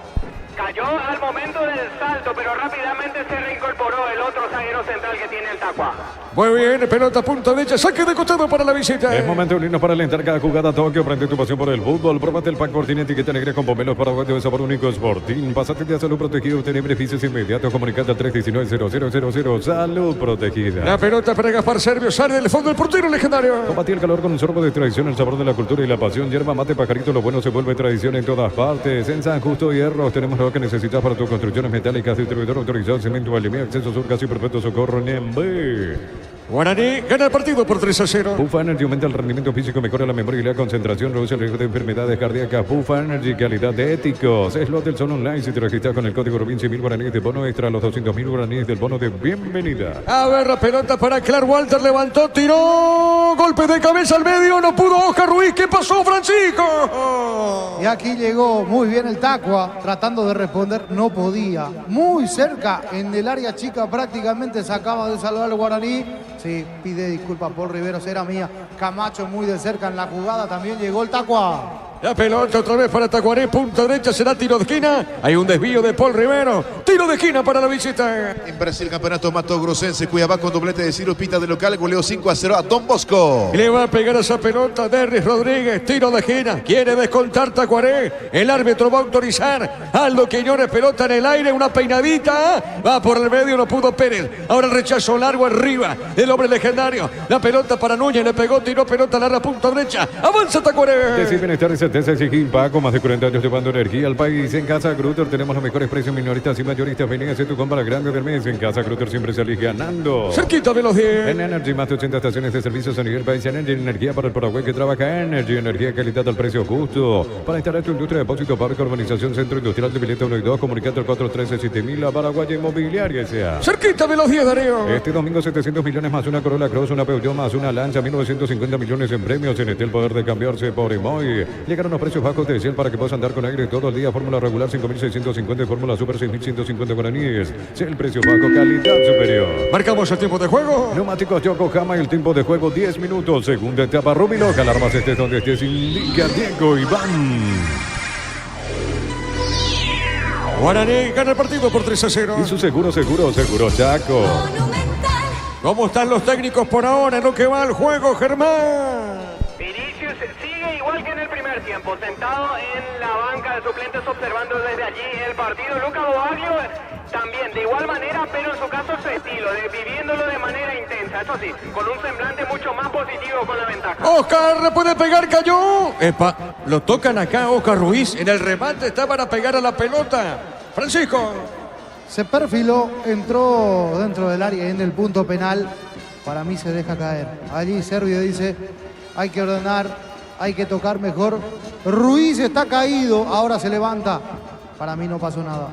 Cayó al momento del salto, pero rápidamente se reincorporó el otro zaguero central que tiene el Tacua. Muy bien, pelota punta derecha, saque de costado para la visita. Es momento de unirnos para alentar cada jugada. Tokio, prende tu pasión por el fútbol. Próbate el pack Fortín, etiqueta negra con pomelos paraguayos de sabor único Sporting. Pasate de salud protegido, obtener beneficios inmediatos. Comunicate al 319-0000. Salud protegida. La pelota para Gaspar Servio, sale del fondo del portero legendario. Combatir el calor con un sorbo de tradición, el sabor de la cultura y la pasión. Yerba mate, pajarito, lo bueno se vuelve tradición en todas partes. En San Justo Hierro tenemos lo que necesitas para tus construcciones metálicas. Distribuidor autorizado, cemento, alimento, acceso sur, casi perfecto, socorro, Nembe. Guaraní gana el partido por 3-0. Pufa Energy aumenta el rendimiento físico, mejora la memoria y la concentración, reduce el riesgo de enfermedades cardíacas. Pufa Energy, calidad de éticos. Es lo del Sol Online. Si te registras con el código Rubín, 100.000 guaraníes de bono extra, los 200.000 guaraníes del bono de bienvenida. A ver, la pelota para Clark Walter, levantó, tiró, golpe de cabeza al medio, no pudo Oscar Ruiz. ¿Qué pasó, Francisco? Y aquí llegó muy bien el Tacua, tratando de responder, no podía. Muy cerca, en el área chica, prácticamente se acaba de salvar el Guaraní. Sí, pide disculpas Paul Riveros, era mía. Camacho muy de cerca en la jugada, también llegó el Tacua. La pelota otra vez para Tacuaré, punta derecha, será tiro de esquina. Hay un desvío de Paul Rivero, tiro de esquina para la visita. En Brasil, campeonato Mato Grossense, Cuiabá con doblete de Ciro Pita de local, goleó 5-0 a Don Bosco. Le va a pegar esa pelota Derris Rodríguez, tiro de esquina, quiere descontar Tacuaré. El árbitro va a autorizar. Aldo Quiñones, pelota en el aire, una peinadita. Va por el medio, no pudo Pérez. Ahora el rechazo largo arriba del hombre legendario. La pelota para Núñez, le pegó, tiró pelota larga, punta derecha. Avanza Tacuaré. Decir bienestar y certeza exigir Paco, más de 40 años llevando energía al país. En Casa Grutter tenemos los mejores precios minoristas y mayoristas. Ven a hacer tu compra grande del mes. En Casa Grutter siempre salís ganando. Cerquita de los 10. En Energy, más de 80 estaciones de servicios a nivel país. Energy, energía para el Paraguay que trabaja. Energy, energía, calidad al precio justo. Para instalar tu industria de depósito, parque, urbanización, centro industrial de Pileta 1 y 2. Comunicate al 413-7000. La Paraguaya Inmobiliaria S.A. Cerquita de los 10, Darío. Este domingo 700 millones más una Corolla Cross, una Peugeot más una Lancha, 1950 millones en premios. En el poder de cambiarse por Emoy. Llegaron los precios bajos de Shell para que puedas andar con aire todo el día. Fórmula regular 5.650 y fórmula super 6.150 guaraníes. El precio bajo, calidad superior. Marcamos el tiempo de juego. Neumáticos Yokohama, el tiempo de juego 10 minutos. Segunda etapa, Rubilo. Alarmas estés donde estés, indica Diego Iván. Guaraní gana el partido por 3-0. Y su seguro Chaco. ¿Cómo están los técnicos por ahora en lo que va el juego, Germán? Vinicius sigue igual que en el primer tiempo, sentado en la banca de suplentes observando desde allí el partido. Luca Boaglio también de igual manera, pero en su caso su estilo, viviéndolo de manera intensa, eso sí, con un semblante mucho más positivo con la ventaja. Oscar le puede pegar, cayó. Epa, lo tocan acá Oscar Ruiz, en el remate está para pegar a la pelota. Francisco. Se perfiló, entró dentro del área en el punto penal. Para mí se deja caer. Allí Servio dice, hay que ordenar, hay que tocar mejor. Ruiz está caído, ahora se levanta. Para mí no pasó nada.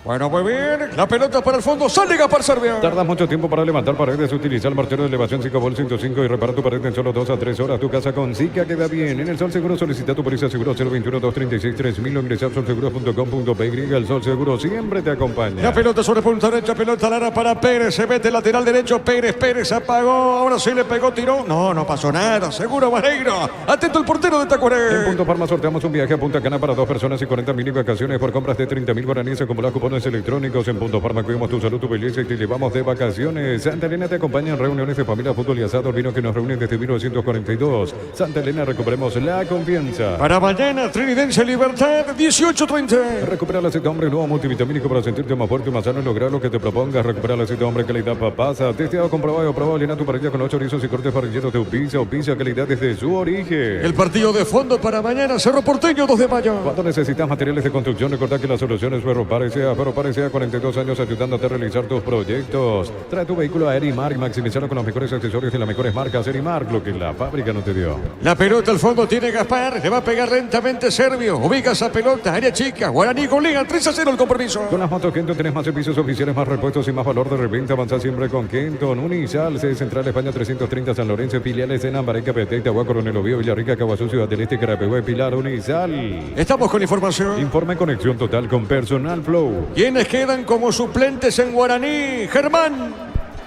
Bueno, muy bien. La pelota para el fondo. Sale Gaspar Servio. Tardas mucho tiempo para levantar paredes. Utiliza el martelo de elevación 5 Vol 105 y repara tu pared en solo 2 a 3 horas. Tu casa con Zika queda bien. En el Sol Seguro solicita tu póliza seguro 021-236-3000 o ingresa a solseguros.com.py. El Sol Seguro siempre te acompaña. La pelota sobre punta derecha. Pelota larga para Pérez. Se mete lateral derecho. Pérez apagó. Ahora sí le pegó, tiró. No pasó nada. Seguro Vareiro. Atento el portero de Tacuaré. En Punto Parma sorteamos un viaje a Punta Cana para 2 personas y 40.000 vacaciones por compras de 30.000 guaraníes. Acumular cupones electrónicos. En Punto Parma cuidamos tu salud, tu belleza y te llevamos de vacaciones. Santa Elena te acompaña en reuniones de familia, fútbol y asado. El vino que nos reúne desde 1942. Santa Elena, recuperemos la confianza. Para mañana, Trinidense Libertad, 18:30. Recupera el aceite hombre nuevo multivitamínico para sentirte más fuerte y más sano y lograr lo que te propongas. Recupera el aceite hombre calidad papasa. Testeado, comprobado y aprobado. Llena tu parrilla con 8 chorizos y cortes parrilleros de Upisa. Upisa, calidad desde su origen. El partido de fondo para mañana, Cerro Porteño, 2 de mayo. Cuando necesitas materiales de construcción, recordá que la solución es Ferro Pare, sea Mejor parecía 42 años ayudándote a realizar tus proyectos. Trae tu vehículo a Erimark y maximizarlo con los mejores accesorios y las mejores marcas. Erimark, lo que la fábrica no te dio. La pelota al fondo tiene Gaspar. Le va a pegar lentamente Servio. Ubica esa pelota. Área chica. Guaraní con Liga. 3-0 el compromiso. Con las motos Kenton tenés más servicios oficiales, más repuestos y más valor de reventa. Avanza siempre con Kenton. Unisal, sede central España 330 San Lorenzo. Filiales en Ambareca, Petén, Agua, Coronel Oviedo, Villarrica, Caguazú, Ciudad del Este, Carapehué, Pilar. Unisal. Estamos con información. Informe conexión total con Personal Flow. ¿Quiénes quedan como suplentes en Guaraní? Germán.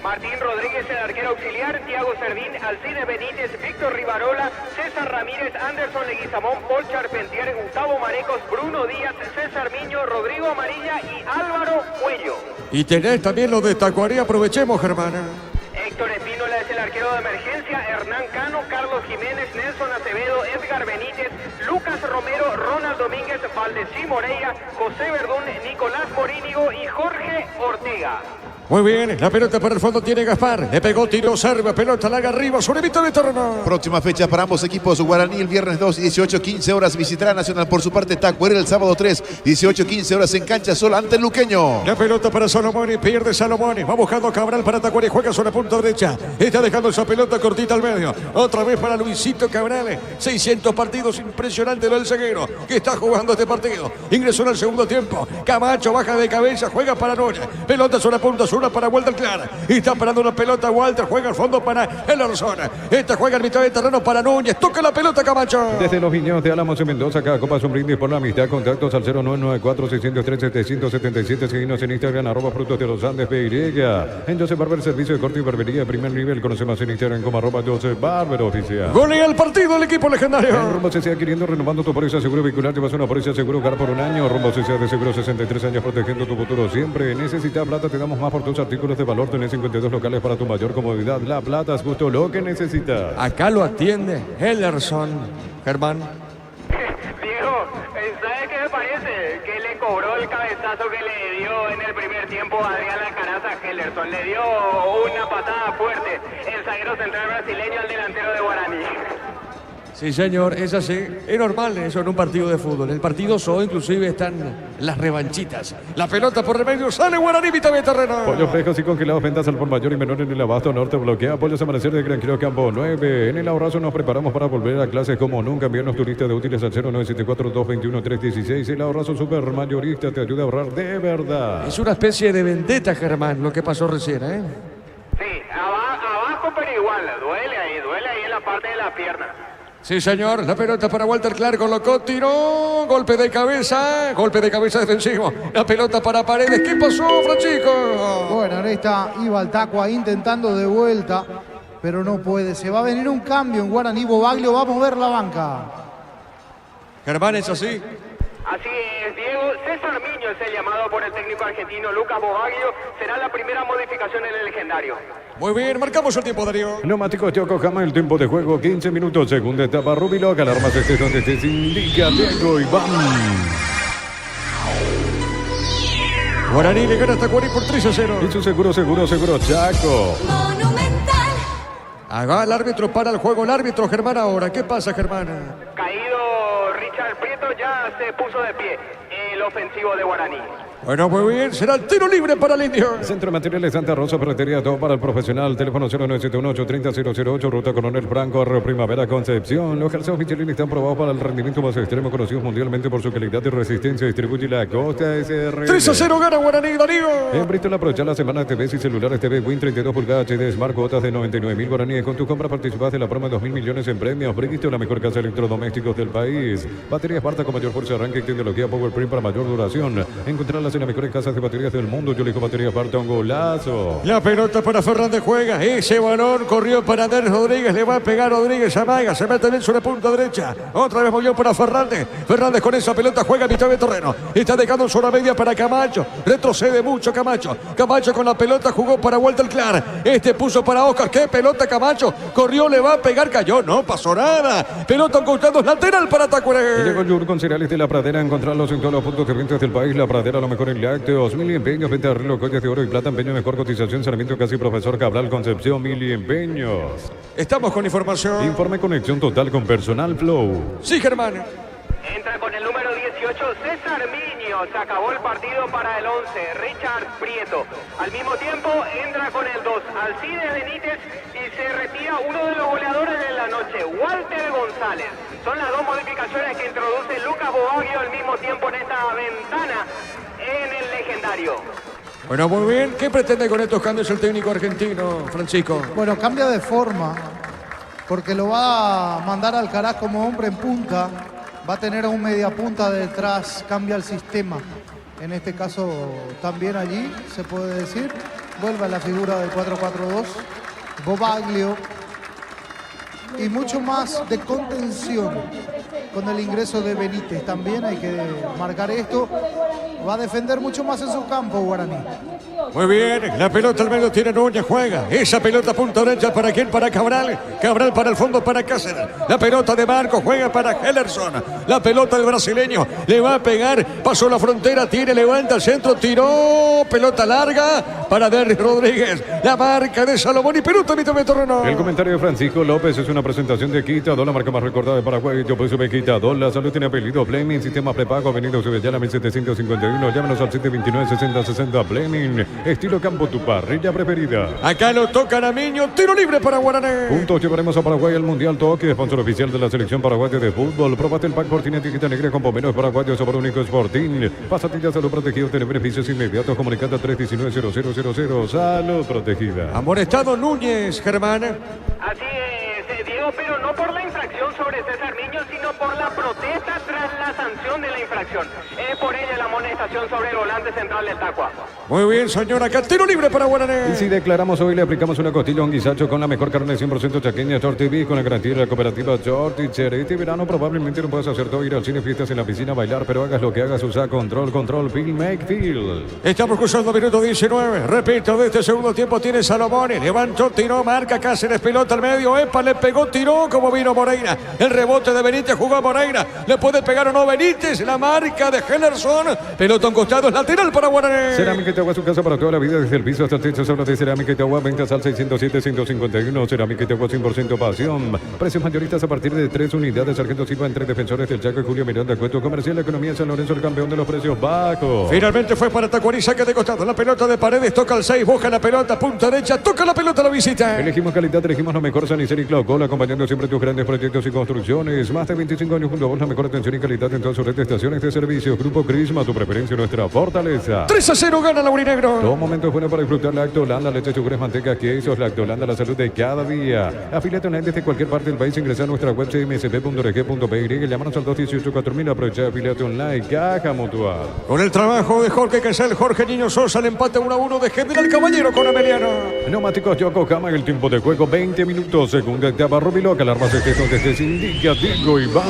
Martín Rodríguez, el arquero auxiliar, Thiago Servín, Alcides Benítez, Víctor Rivarola, César Ramírez, Anderson Leguizamón, Paul Charpentier, Gustavo Marecos, Bruno Díaz, César Miño, Rodrigo Amarilla y Álvaro Cuello. Y tenés también lo de Tacuarí. Aprovechemos, Germán. Héctor Espínola es el arquero de emergencia, Hernán Cano, Carlos Jiménez, Nelson Acevedo, Edgar Benítez, Lucas Romero, Ronald Domínguez, Valdesí Moreira, José Verdún, Nicolás Morínigo y Jorge Ortega. Muy bien, la pelota para el fondo tiene Gaspar. Le pegó, tiró, serve, pelota larga arriba sobre Víctor de Torno. Próxima fecha para ambos equipos. Guaraní el viernes 2, 18-15 horas. Visitará Nacional por su parte Tacuarí el sábado 3, 18-15 horas en cancha sola ante el Luqueño. La pelota para Salomón, pierde Salomón. Va buscando Cabral para Tacuarí, juega sobre la punta derecha. Está dejando esa pelota cortita al medio. Otra vez para Luisito Cabral. 600 partidos, impresionante lo del ceguero que está jugando este partido. Ingresó en el segundo tiempo. Camacho baja de cabeza, juega para Núñez. Pelota sobre la punta sur para Walter Clara. Y está parando una pelota Walter, juega al fondo para Elerson. Esta juega en mitad de terreno para Núñez. Toca la pelota Camacho. Desde los viñedos de Álamos en Mendoza, cada copa es un brindis por la amistad. Contactos al 0994-603-777. Seguinos en Instagram, @frutos de los Andes PY. En Joseph Barber, servicio de corte y barbería de primer nivel. Conoce más en Instagram como @Joseph Barber oficial. Golea el partido el equipo legendario. En Rumbo CCA adquiriendo, renovando tu póliza seguro vehicular. Llevas una póliza seguro hogar por un año. Rumbo CCA de seguro 63 años protegiendo tu futuro siempre. Necesitas plata, te damos más por tus artículos de valor. Tenés 52 locales para tu mayor comodidad. La Plata es justo lo que necesitas. Acá lo atiende Elerson. Germán. Diego, ¿sabes qué me parece? Que le cobró el cabezazo que le dio en el primer tiempo a Adrián Alcaraz a Hellerson. Le dio una patada fuerte el zaguero central brasileño al delantero de Guaraní. Sí, señor, es así. Es normal eso en un partido de fútbol. El partido solo inclusive están las revanchitas. La pelota por remedio, sale Guaraní, mitad de terreno. Pollos frescos y congelados, ventas al por mayor y menor en el Abasto Norte. Bloquea Pollos Amanecer de Gran Quiro Campo 9. En el Ahorrazo nos preparamos para volver a clases como nunca. Enviarnos turistas de útiles al 0974-221-316. El Ahorrazo Super Mayorista te ayuda a ahorrar de verdad. Es una especie de vendetta, Germán, lo que pasó recién, ¿eh? Sí, abajo pero igual, duele ahí en la parte de la pierna. Sí, señor. La pelota para Walter Clark. Colocó, tiró. Golpe de cabeza. Golpe de cabeza defensivo. La pelota para Paredes. ¿Qué pasó, Francisco? Bueno, ahí está. Iba al Tacua intentando de vuelta, pero no puede. Se va a venir un cambio en Guaraní. Bobaglio va a mover la banca. Germán, es así. Así es, Diego. César Miño es el llamado por el técnico argentino Lucas Bobaglio. Será la primera modificación en el legendario. Muy bien, marcamos el tiempo, Darío. Neumáticos Yokohama, el tiempo de juego 15 minutos. Segunda etapa, Rubiloc. Alarmas estés donde estés. Indica Diego Iván. Guaraní le gana hasta Tacuarí por 3-0. Y su seguro, Chaco. Monumental. Haga el árbitro para el juego. El árbitro, Germán, ahora. ¿Qué pasa, Germán? Caído Richard Prieto, ya se puso de pie el ofensivo de Guaraní. Bueno, muy bien. Será el tiro libre para el Indio. Centro de Materiales Santa Rosa, ferretería, todo para el profesional. Teléfono 0971-830-008, Ruta Coronel Franco, Arroyo Primavera, Concepción. Los calzados Michelin están probados para el rendimiento más extremo, conocidos mundialmente por su calidad y resistencia. Distribuye la Costa SR. 3-0 gana Guaraní, Darío. En Bristol aprovecha la semana de TVs y celulares TV Win 32 pulgadas HD Smart, cuotas de 99.000 guaraníes. Con tu compra participas de la promo de 2.000 millones en premios. Bristol, la mejor casa de electrodomésticos del país. Baterías Sparta con mayor fuerza de arranque y tecnología Power Print para mayor duración. Encontrarlas en las mejores casas de baterías del mundo. Yo elijo baterías Sparta, un golazo. La pelota para Fernández, juega. Ese balón corrió para Andrés Rodríguez. Le va a pegar Rodríguez a Maiga. Se mete en la punta derecha. Otra vez movió para Fernández. Fernández con esa pelota juega a mitad de terreno. Está dejando en zona media para Camacho. Retrocede mucho Camacho. Camacho con la pelota jugó para Walter Clark. Este puso para Oscar. ¿Qué pelota Camacho? Corrió, le va a pegar, cayó. No pasó nada. Pelota a costados, lateral para Tacuaré. Llegó el Yur con cereales de La Pradera. Encontrarlos en todos los puntos de ventas del país. La Pradera, lo mejor en lácteos. Mil empeños, venta de reloj, joyas de oro y plata, empeño, mejor cotización, saneamiento casi profesor Cabral, Concepción, Mil empeños. Estamos con información. Informe conexión total con Personal Flow. Sí, Germán. Entra con el número 18, César Miño. Se acabó el partido para el 11, Richard Prieto. Al mismo tiempo entra con el 2, Alcides Benítez, y se retira uno de los goleadores de la noche, Walter González. Son las dos modificaciones que introduce Lucas Bobaglio al mismo tiempo en esta ventana en el legendario. Bueno, muy bien. ¿Qué pretende con estos cambios el técnico argentino, Francisco? Bueno, cambia de forma, porque lo va a mandar al Alcaraz como hombre en punta. Va a tener a un media punta detrás, cambia el sistema. En este caso también allí, se puede decir. Vuelve a la figura del 4-4-2. Bobaglio. Y mucho más de contención con el ingreso de Benítez. También hay que marcar esto. Va a defender mucho más en su campo, Guaraní. Muy bien, la pelota al medio tiene Núñez, juega. Esa pelota punta derecha, ¿para quién? Para Cabral. Cabral para el fondo, para Cáceres. La pelota de Marco, juega para Hellerson. La pelota del brasileño, le va a pegar. Pasó la frontera, tiene, levanta el centro, tiró. Pelota larga para Derrick Rodríguez. La marca de Salomón y pelota mitad de terreno. El comentario de Francisco López es una presentación de Quitador, la marca más recordada de Paraguay. Yo pues sube Quitador, la salud tiene apellido Fleming, sistema prepago, Avenida Subellana 1751. Llámanos al 729-6060 Fleming. Estilo campo, tu parrilla preferida. Acá lo tocan a Miño, tiro libre para Guaraní. Juntos llevaremos a Paraguay al Mundial Toque, sponsor oficial de la selección paraguaya de fútbol. Probate el pack Fortín etiqueta negra con pomeros paraguayos, sabor único Sporting. Pasatillas Salud Protegido, tener beneficios inmediatos. Comunicate a 319-0000. Salud Protegida. Amonestado Núñez, Germán. Así es, Diego, pero no por la infracción sobre César Miño, sino por la protesta tras la sanción de la infracción. Es por ella la amonestación sobre el volante central del Tacua. Muy bien, señor, acá tiro libre para Guaraní. Y si declaramos hoy, le aplicamos una costilla a un guisacho con la mejor carne 100% chaqueña Short TV, con la garantía de la cooperativa Short. Este verano probablemente no puedas hacer todo, ir al cine, fiestas en la piscina, bailar, pero hagas lo que hagas, usa control, feel, make feel. Estamos cruzando minuto 19. Repito, de este segundo tiempo tiene Salomón. Levantó, tiró, marca Cáceres, pelota al medio. Epa, le pegó, tiró como vino Moreira. El rebote de Benítez, jugó Moreira. Le puede pegar o no Benítez. La marca de Hellerson. Pelota a un costado, es lateral para Guaraní. Cerámica y Teagua, su casa para toda la vida, desde el piso hasta el techo. Habla de Cerámica y Teagua, ventas al 607-151. Cerámica y Teagua 100% pasión. Precios mayoristas a partir de 3 unidades. Sargento Silva entre Defensores del Chaco y Julio Miranda. Cuento comercial, economía San Lorenzo, el campeón de los precios bajos. Finalmente fue para Tacuarí, saque de costado. La pelota de Paredes, toca el 6, busca la pelota, punta derecha, toca la pelota, la visita. Elegimos calidad, elegimos lo mejor, Sanicel y Clocol, acompañando siempre tus grandes proyectos y construcciones. Más de 25 años junto a vos, la mejor atención y calidad en todas sus redes de estaciones de servicio. Grupo Crisma, tu preferencia, nuestra fortaleza. 3-0 gana Laurinegro. Todo momento es bueno para disfrutar Lactolanda, leche, yogures, manteca, quesos. Lactolanda, la salud de cada día. Afíliate online desde cualquier parte del país, ingresa a nuestra web cmsp.org.py. Llámanos al 218-4000, aprovecha, afíliate online, Caja Mutual. Con el trabajo de Jorge Casal, Jorge Niño Sosa, el empate 1-1 de General Caballero con Emiliano. Neumáticos Yokohama, el tiempo de juego 20 minutos, segunda etapa Rubiloca, el armas de texto que se indica Diego Iván.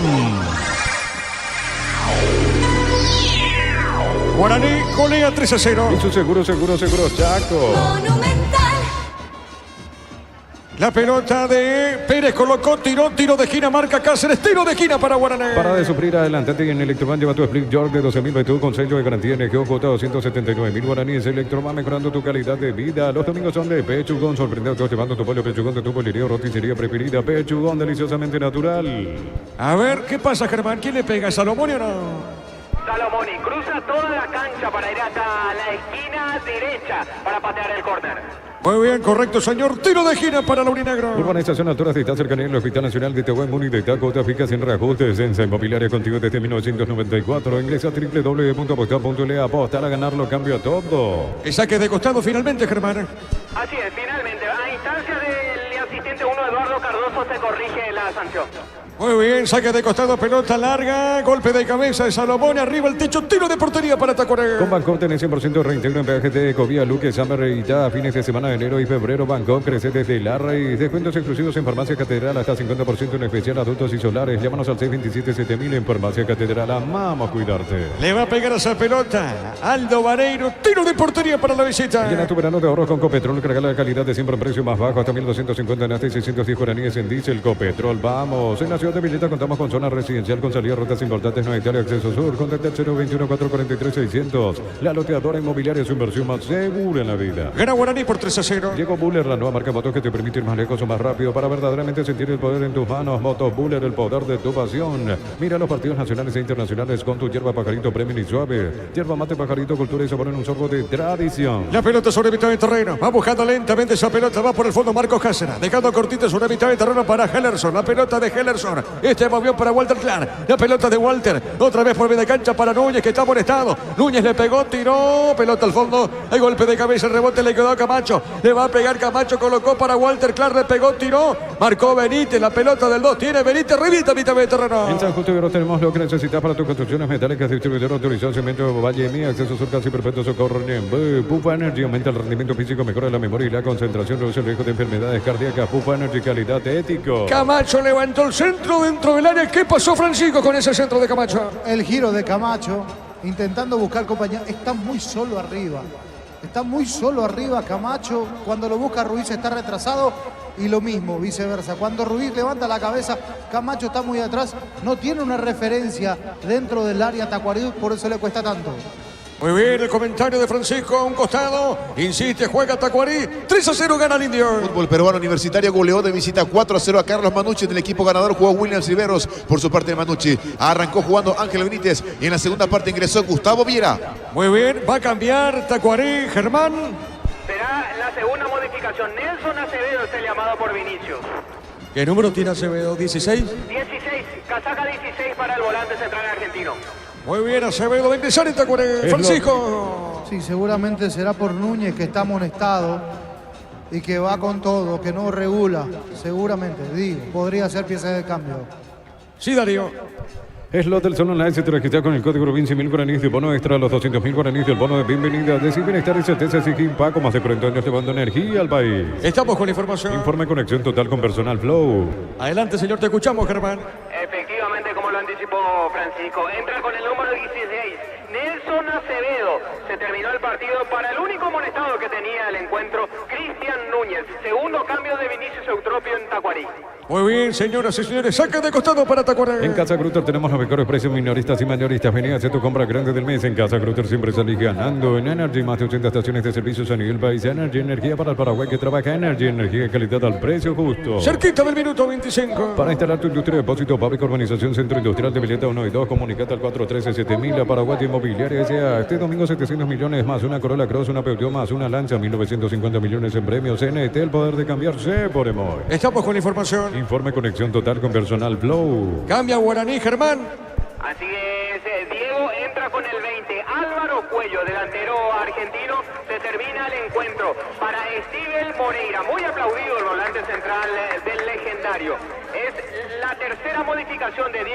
Guaraní golea 3-0. Y su seguro, Chaco. La pelota de Pérez colocó, tiro de esquina, marca Cáceres, tiro de esquina para Guaraní. Para de sufrir, adelante en Electroman, lleva tu Split York de 12.000 BTU con sello de garantía energía, cuota 279.000 guaraníes. Electroman, mejorando tu calidad de vida. Los domingos son de Pechugón, sorprendiendo a todos llevando tu pollo Pechugón de tu poliría, roticería preferida. Pechugón, deliciosamente natural. A ver, ¿qué pasa, Germán? ¿Quién le pega? ¿Salomón o no? Salomón y cruza toda la cancha para ir hasta la esquina derecha para patear el córner. Muy bien, correcto, señor. Tiro de esquina para Laurinegro. Urbanización Alturas de Esta, cercanía del Hospital Nacional de Tehuán, Muni de Taco, Tafica, sin reajustes, Densa Inmobiliaria contigo desde 1994. Ingresa a www.apostar.le, apostar a ganarlo, cambio a todo. El saque de costado finalmente, Germán. Así es, finalmente, a instancia del asistente 1 Eduardo Cardoso se corrige la sanción. Muy bien, saque de costado, pelota larga, golpe de cabeza de Salomón, arriba el techo, tiro de portería para Tacuaré. Con Bangkok tenés 100% de reintegro en peajes de Ecovía, Luque, Summer y ya fines de semana de enero y febrero. Bangkok crece desde Larra y descuentos exclusivos en Farmacia Catedral hasta 50% en especial adultos y solares. Llámanos al 627-7000 en Farmacia Catedral. Amamos cuidarte. Le va a pegar a esa pelota Aldo Vareiro, tiro de portería para la visita. Llena tu verano de ahorros con Copetrol, cargala la calidad de siempre en precio más bajo, hasta 1.250 en hasta 610 guaraníes en diésel. Copetrol, vamos. En Nacional ciudad de Villeta contamos con zona residencial con salida a rutas importantes, no Italia, acceso sur. Contacta al 021-443-600. La loteadora inmobiliaria es su inversión más segura en la vida. Gana Guaraní por 3-0. Llegó Buller, la nueva marca de motos que te permite ir más lejos o más rápido para verdaderamente sentir el poder en tus manos. Motos Buller, el poder de tu pasión. Mira los partidos nacionales e internacionales con tu hierba pajarito premium y suave. Hierba mate pajarito, cultura y sabor en un sorbo de tradición. La pelota sobre mitad de terreno. Va buscando lentamente esa pelota. Va por el fondo Marcos Cáceres. Dejando cortita sobre mitad de terreno para Hellerson. La pelota de Hellerson. Este movió para Walter Clark. La pelota de Walter. Otra vez por media cancha para Núñez, que está molestado. Núñez le pegó, tiró. Pelota al fondo. Hay golpe de cabeza. El rebote le quedó a Camacho. Le va a pegar Camacho. Colocó para Walter Clark. Le pegó, tiró. Marcó Benítez. La pelota del 2. Tiene Benítez. Revita mitad de terreno. En San Justo de Oro tenemos lo que necesitas para tus construcciones metálicas. Distribuidor autorizado Cemento Valle Mía. Acceso sur casi perfecto. Socorro Niembé. Pupa Energy aumenta el rendimiento físico, mejora la memoria y la concentración, reduce el riesgo de enfermedades cardíacas. Pupa Energy, calidad ético. Camacho levantó el centro dentro del área. ¿Qué pasó, Francisco, con ese centro de Camacho? El giro de Camacho, intentando buscar compañía. Está muy solo arriba. Está muy solo arriba Camacho. Cuando lo busca Ruiz está retrasado. Y lo mismo, viceversa. Cuando Ruiz levanta la cabeza, Camacho está muy atrás. No tiene una referencia dentro del área Tacuarí, por eso le cuesta tanto. Muy bien, el comentario de Francisco a un costado. Insiste, juega Tacuarí. 3-0 gana el Indio. Fútbol peruano universitario goleó de visita 4-0 a Carlos Manucci. Del equipo ganador jugó Williams Riveros. Por su parte de Manucci arrancó jugando Ángel Benítez y en la segunda parte ingresó Gustavo Viera. Muy bien, va a cambiar Tacuarí, Germán. Será la segunda modificación. Nelson Acevedo es el llamado por Vinicius. ¿Qué número tiene Acevedo? ¿16? 16, casaca 16 para el volante central argentino. Muy bien, Acevedo, bendición en Tacuarí. Francisco. Sí, seguramente será por Núñez, que está amonestado y que va con todo, que no regula. Seguramente, digo, podría ser pieza de cambio. Sí, Darío. Slot del Sol Online se te registra con el código 15.000 guaraníes de bono extra, los 200.000 guaraníes del bono de bienvenida. Decir bienestar y certeza y Paco, más de 40 años llevando energía al país. Estamos con la información. Informe conexión total con Personal Flow. Adelante, señor, te escuchamos, Germán. Efectivamente, como lo anticipó Francisco, entra con el número 16, Nelson Acevedo. Se terminó el partido para el único amonestado que tenía el encuentro, Cristian Núñez. Segundo cambio de Vinicius Eutropio en Tacuarí. Muy bien, señoras y señores, saca de costado para Tacuarí. En Casa Grutter tenemos los mejores precios minoristas y mayoristas. Vení a hacer tu compra grande del mes. En Casa Grutter siempre salís ganando. En Energy, más de 80 estaciones de servicios a nivel país. Energy, energía para el Paraguay que trabaja. Energy, energía de calidad al precio justo. Cerquita del minuto 25. Para instalar tu industria de depósito, fábrica, urbanización, centro industrial de Villeta 1 y 2, comunicate al 413-7000. La Paraguay Inmobiliaria S.A. Este domingo 700 millones más, una Corolla Cross, una Peugeot más, una Lancha, 1950 millones en premios. NT, el poder de cambiarse por Emoy. Estamos con la información. Informe conexión total con Personal Flow. Cambia Guaraní, Germán. Así es, Diego entra con el 20. Álvaro Cuello, delantero argentino, se termina el encuentro. Para Estíbel Moreira, muy aplaudido el volante central del legendario. Es la tercera modificación de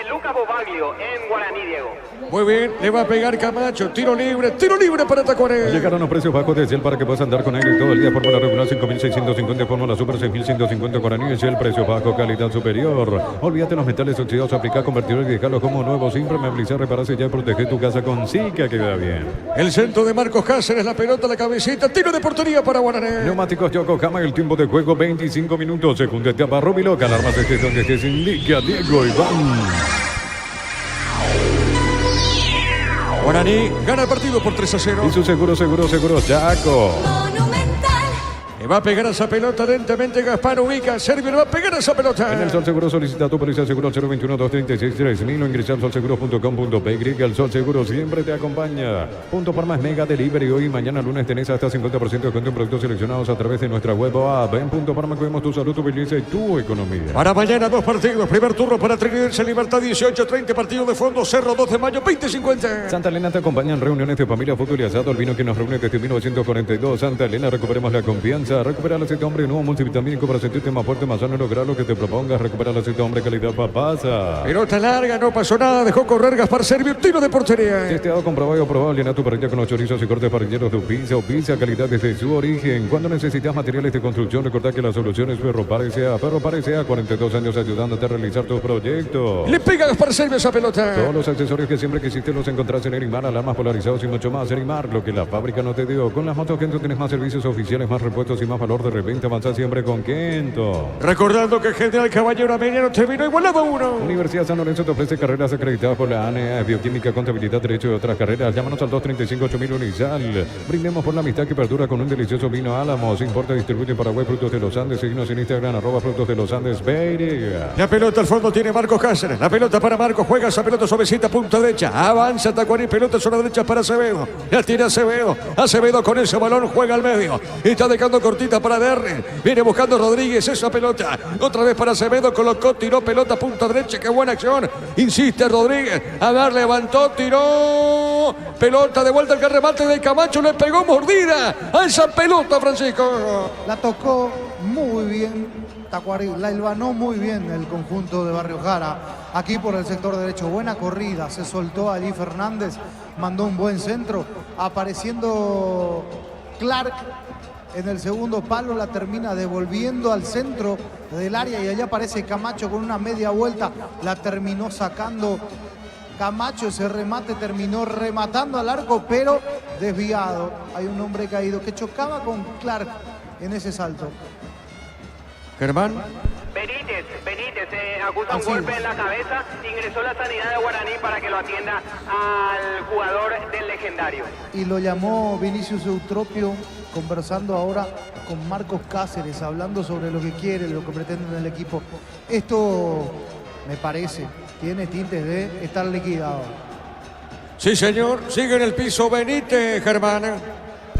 Lucas Bobaglio en Guaraní, Diego. Muy bien, le va a pegar Camacho. Tiro libre para Tacuarí. Llegaron los precios bajos de Shell para que puedas andar con aire todo el día. Fórmula regular 5.650, fórmula super 6.150 guaraníes. Shell, precio bajo, calidad superior. Olvídate los metales oxidados, aplicar convertidores y dejarlos como nuevos. Impermeabilizar, repararse ya y proteger tu casa con Zika, que queda bien. El centro de Marcos Cáceres, la pelota, la cabecita. Tiro de portería para Guaraní. Neumáticos Yokohama, el tiempo de juego 25 minutos. Segunda etapa, Rubiloca. Alarmas estés donde estés, indica Diego Iván. Guaraní gana el partido por 3-0. Y su seguro, Chaco. Le va a pegar a esa pelota lentamente Gaspar, ubica Servio, le va a pegar a esa pelota. En el Sol Seguro solicita tu póliza seguro 021-236-3000 o ingresa al solseguros.com.py. El Sol Seguro siempre te acompaña. Punto Parma es Mega Delivery. Hoy y mañana lunes tenés hasta 50% de descuento en productos seleccionados a través de nuestra web o app. En Punto Parma cuidamos tu salud, tu belleza y tu economía. Para mañana 2 partidos. Primer turno para Trinidad en Libertad 18-30. Partido de fondo Cerro 2 de mayo 20-50. Santa Elena te acompaña en reuniones de familia, fútbol y asado. El vino que nos reúne desde 1942. Santa Elena, recuperemos la confianza. Recupera el aceite hombre nuevo multivitamínico para sentirte más fuerte, más sano y lograr lo que te propongas. Recupera el aceite hombre calidad papasa. Pelota larga, no pasó nada, dejó correr Gaspar Servio, tiro de portería. Testeado, comprobado y aprobado. Llena tu parrilla con los chorizos y cortes parrilleros de Pizza o Pizza, calidad desde su origen. Cuando necesitas materiales de construcción, recordá que la solución es Ferropar S.A. Ferropar S.A. 42 años ayudándote a realizar tus proyectos. Le pega Gaspar Servio esa pelota. Todos los accesorios que siempre quisiste los encontrás en Erimar, alarmas polarizados y mucho más. Erimar, lo que la fábrica no te dio. Con las motos que tú tienes más servicios oficiales, más repuestos y y más valor de repente. Avanza siempre con Kento. Recordando que General Caballero Ameliano terminó igualado a 1. Universidad San Lorenzo te ofrece carreras acreditadas por la ANEA, Bioquímica, Contabilidad, Derecho y otras carreras. Llámanos al 235-8000 Unizal. Brindemos por la amistad que perdura con un delicioso vino Álamos. Importa y distribuye en Paraguay Frutos de los Andes. Seguimos en Instagram, @Frutos de los Andes, baby. La pelota al fondo tiene Marcos Cáceres. La pelota para Marcos. Juega esa pelota suavecita, punta derecha. Avanza Tacuarí. Pelota sobre la derecha para Acevedo. La tira Acevedo. Acevedo con ese balón juega al medio. Está dejando cortita para Derry. Viene buscando Rodríguez esa pelota. Otra vez para Acevedo. Colocó, tiró pelota, punta derecha. Qué buena acción. Insiste Rodríguez. A ver, levantó, tiró. Pelota de vuelta al que remate de Camacho. Le pegó mordida a esa pelota, Francisco. La tocó muy bien Tacuarí, la hilvanó muy bien el conjunto de Barrio Jara. Aquí por el sector derecho, buena corrida, se soltó allí Fernández, mandó un buen centro, apareciendo Clark en el segundo palo, la termina devolviendo al centro del área y allá aparece Camacho con una media vuelta, la terminó sacando Camacho, ese remate terminó rematando al arco, pero desviado. Hay un hombre caído que chocaba con Clark en ese salto. Germán. Benítez acusa un golpe en la cabeza, ingresó la sanidad de Guaraní para que lo atienda al jugador del Legendario. Y lo llamó Vinicius Eutropio, conversando ahora con Marcos Cáceres, hablando sobre lo que quiere, lo que pretende en el equipo. Esto, me parece, tiene tintes de estar liquidado. Sí, señor. Sigue en el piso Benítez, Germán.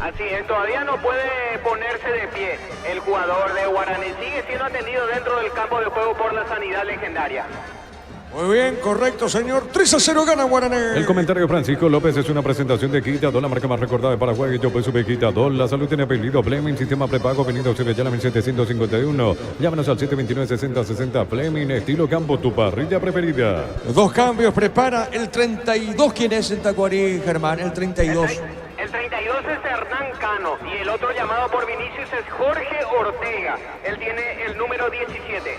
Así es, todavía no puede ponerse de pie el jugador de Guaraní. Sigue siendo atendido dentro del campo de juego por la sanidad legendaria. Muy bien, correcto, señor. 3-0 gana Guaraní. El comentario Francisco López es una presentación de Quitadol, la marca más recordada de Paraguay. Yo pues sube Quitadol. La salud tiene apellido Fleming, sistema prepago, venido Sevillana 1751. Llámanos al 729-6060 Fleming, estilo campo, tu parrilla preferida. Dos cambios, prepara el 32. ¿Quién es en Tacuarí, Germán? El 32. El 32 es Hernán Cano y el otro llamado por Vinicius es Jorge Ortega. Él tiene el número 17.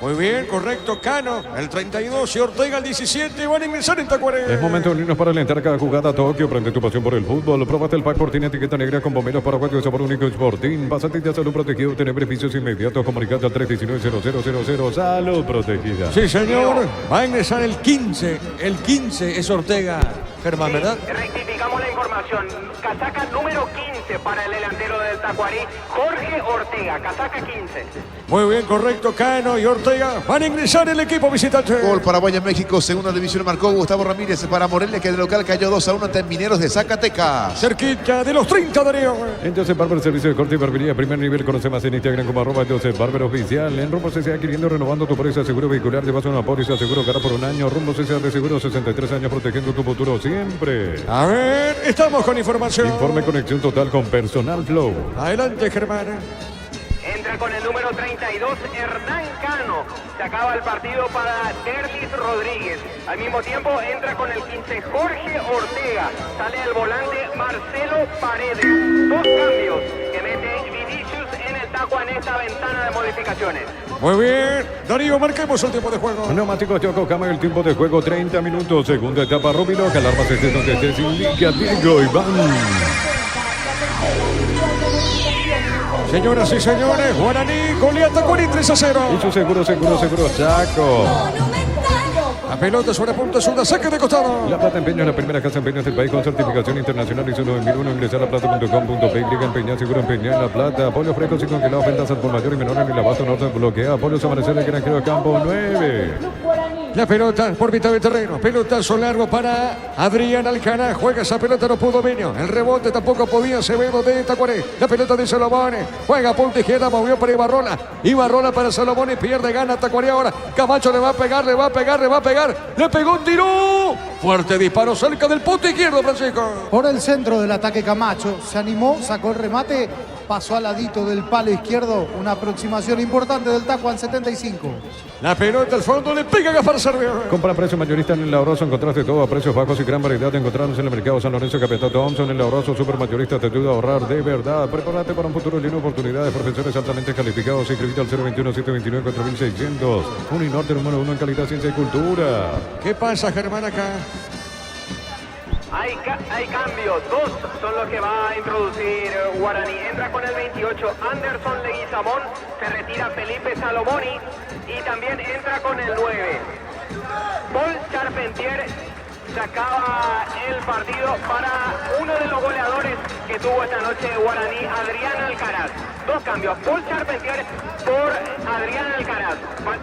Muy bien, correcto, Cano, el 32 y Ortega el 17 van a ingresar en Tacuarí. Es momento de unirnos para alentar cada jugada. Tokio, prende tu pasión por el fútbol. Próbate el pack Sporting etiqueta negra con bomberos paraguayos, sabor único Sporting. Pásate ya salud protegido, tener beneficios inmediatos. Comunicate al 319-0000. Salud protegida. Sí, señor, va a ingresar el 15. El 15 es Ortega, Germán, ¿verdad? Rectificamos la información. Casaca número 15 para el delantero del Tacuarí, Jorge Ortega, casaca 15. Muy bien, correcto, Cano y Ortega van a ingresar el equipo visitante. Gol Paraguay en México, segunda división marcó Gustavo Ramírez para Morelia, que de local cayó 2-1 ante Mineros de Zacatecas. Cerquita de los 30, Darío. En Joseph Barber, servicio de corte y barbería de primer nivel. Conoce más en Instagram como @Joseph Barber Oficial. En Rumbo CCA, adquiriendo, renovando tu póliza de seguro vehicular. Llevas una póliza seguro cara por un año. Rumbo CCA de seguro, 63 años protegiendo tu futuro siempre. A ver, estamos con información. Informe conexión total con Personal Flow. Adelante, Germán. Entra con el número 32, Hernán Cano. Se acaba el partido para Derlis Rodríguez. Al mismo tiempo entra con el 15, Jorge Ortega. Sale el volante Marcelo Paredes. Dos cambios que mete Vinicius en el taco en esta ventana de modificaciones. Muy bien, Darío, marquemos el tiempo de juego. Neumáticos Yokohama, el tiempo de juego 30 minutos. Segunda etapa, Rubilo, que alarmas estés donde estés. Indica Diego Iván. Señoras y señores, Guaraní golea Tacuarí 3-0. Y su seguro, Chaco. La pelota sobre punta zurda, saque de costado. La Plata Empeño es la primera casa empeño del país con certificación internacional ISO 9001. Ingresar a plata.com.py, empeñar, seguro empeñar en La Plata. Pollos frescos y congelados, ventas al por mayor y menor en el abasto norte bloquea. Pollos amanecer del granjero Campo 9. La pelota por mitad de terreno. Pelotazo largo para Adrián Alcaná. Juega esa pelota, no pudo Benio. El rebote tampoco podía Acevedo de Tacuarí. La pelota de Salomón. Juega a punta izquierda, movió para Ibarrola. Ibarrola para Salomón y pierde, gana Tacuarí ahora. Camacho le va a pegar. Le pegó un tiro. Fuerte disparo cerca del punto izquierdo, Francisco. Por el centro del ataque Camacho, se animó, sacó el remate, pasó al ladito del palo izquierdo, una aproximación importante del Tacuán 75. La pelota al fondo, le pega a Gaspar Servio. Compra a precio mayorista en el Laoroso, encontraste todo a precios bajos y gran variedad de encontrarnos en el mercado San Lorenzo, Capitán Thompson. El Laoroso super mayorista te ayuda a ahorrar de verdad. Prepárate para un futuro lleno de oportunidades. Profesores altamente calificados. Inscribite al 021-729-4600. Uninorte número 1 en calidad, ciencia y cultura. ¿Qué pasa, Germán, acá? Hay cambios, 2 son los que va a introducir Guaraní. Entra con el 28 Anderson Leguizamón, se retira Felipe Salomoni y también entra con el 9 Paul Charpentier. Se acaba el partido para uno de los goleadores que tuvo esta noche Guaraní, Adrián Alcaraz. 2 cambios, Paul Charpentier por Adrián Alcaraz.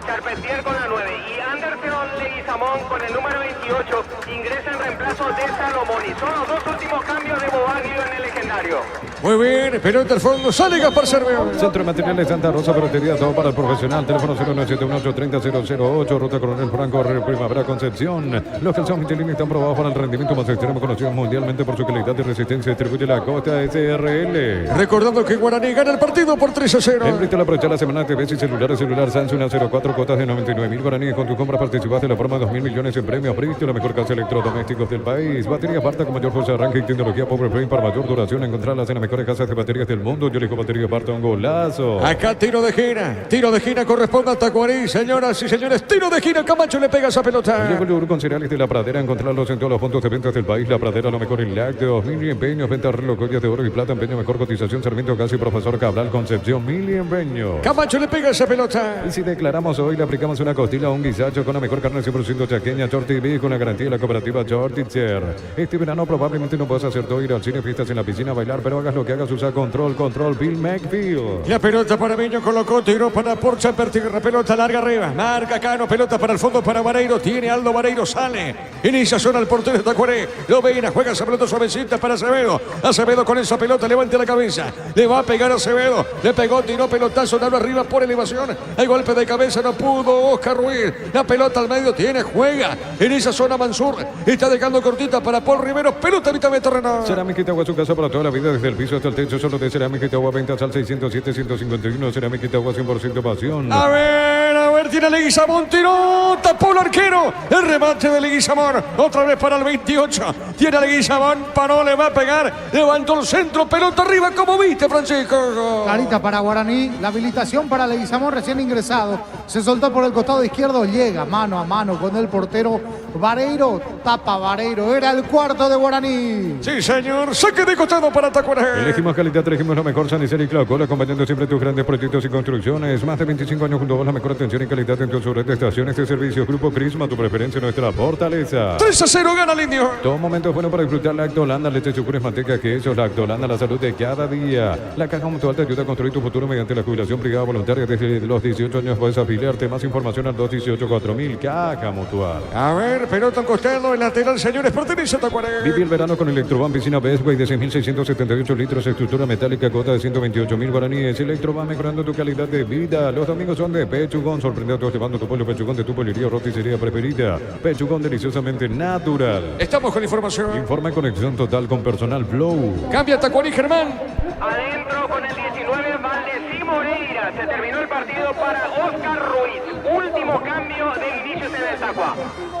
Charpentier con la 9 y Anderson Leguizamón con el número 28 ingresa en reemplazo de Salomoni. Son los 2 últimos cambios de Bobaglio en el legendario. Muy bien, pelota al fondo, sale Gaspar Cerveo. Centro de Materiales Santa Rosa, ferretería, todo para el profesional. Teléfono 0978-30-008. Ruta Coronel Franco, Primavera Concepción. Los calzones Michelin están probados para el rendimiento más extremo, conocidos mundialmente por su calidad y resistencia. Distribuye la Costa SRL. Recordando que Guaraní gana el partido por 3-0. En Bristol aprovechar la semana de TV y celular Samsung A04, cuotas de 99.000 guaraníes. Con tu compra participas de la forma de 2.000 millones en premios. Bristol, la mejor casa de electrodomésticos del país. Batería Parta con mayor fuerza de arranque y tecnología Power Frame para mayor duración. Encontrarlas en las mejores casas de baterías del mundo. Yo elijo Batería Parta, un golazo. Acá tiro de esquina corresponde a Tacuarí. Señoras y señores, tiro de esquina, Camacho le pega esa pelota. Llegó el yogur con cereales de La Pradera. Encontrarlos en todos los puntos de ventas del país. La Pradera, lo mejor en lácteos. Mil y empeños, venta reloj, joyas de oro y plata, empeño, mejor cotización. Sarmiento Casi, Profesor Cabral, Concepción, Mil y empeño. Camacho le pega esa pelota. Y si declaramos hoy, le aplicamos una costilla o un guisacho con la mejor carne 100% chaqueña, Shorty Beef, con la garantía de la cooperativa Shortitzer. Este verano probablemente no puedas hacer todo, ir al cine, fiestas en la piscina, bailar, pero hagas lo que hagas, usa control, Bill McField. La pelota para Viño, colocó, tiró para Porcha, Pertiguerra, pelota larga arriba. Marca Cano, pelota para el fondo para Vareiro. Tiene Aldo Vareiro, sale. Inicia zona al portero de Tacuaré. Lo veina, juega esa pelota suavecita para Acevedo. Acevedo con esa pelota, levanta la cabeza. Le va a pegar a Acevedo. Le pegó, tiró pelotazo, dalo arriba por elevación. Hay golpe de cabeza, no pudo Oscar Ruiz. La pelota al medio tiene, juega. En esa zona Mansur. Está dejando cortita para Paul Rivero. Pelota a mitad de terreno. Cerámica Itagua, su casa para toda la vida, desde el piso hasta el techo. Solo de Cerámica Itagua, ventas al 607-151. Cerámica Itagua, 100% pasión. A ver, tiene Leguizamón, tiró, tapó el arquero. El remate de Leguizamón. Otra vez para el 28. Tiene Leguizamón, paró, le va a pegar. Levantó el centro, pelota arriba, como viste, Francisco. Clarita para Guaraní, la habilitación para Leguizamón recién ingresado. Se soltó por el costado izquierdo, llega mano a mano con el portero Vareiro. Tapa Vareiro, era el cuarto de Guaraní. Sí, señor, saque de costado para Tacuaré. Elegimos calidad, elegimos lo mejor, San Isidro y Claucola, acompañando siempre tus grandes proyectos y construcciones. Más de 25 años junto a vos, la mejor atención y calidad en tu red de estaciones de servicios. Grupo Crisma, tu preferencia, nuestra fortaleza. 3-0 gana el Indio. Todo momento es bueno para disfrutar Lactolanda, leche, yogur, manteca, quesos. Lactolanda, la salud de cada día. La Caja Mutual te ayuda a construir tu futuro mediante la jubilación privada voluntaria. Desde los 18 años puedes afiliarte. Más información al 218-4000. Caja Mutual. A ver, pelota al costado, el lateral, señores, pertenece a Tacuaré. Viví el verano con Electroban, piscina Bestway de 6.678 litros, estructura metálica, cuota de 128.000 guaraníes. Electroban, mejorando tu calidad de vida. Los domingos son de Pechugón, sorprende a todos llevando tu pollo Pechugón de tu pollería o roticería preferida. Pechugón, deliciosamente natural. Estamos con información. Informa y conexión total con personal Flow. Cambia Tacuaré, Germán. Adentro con el 19 Valdesí Moreira. Se terminó el partido para Oscar Ruiz. Último cambio del inicio de Tacua.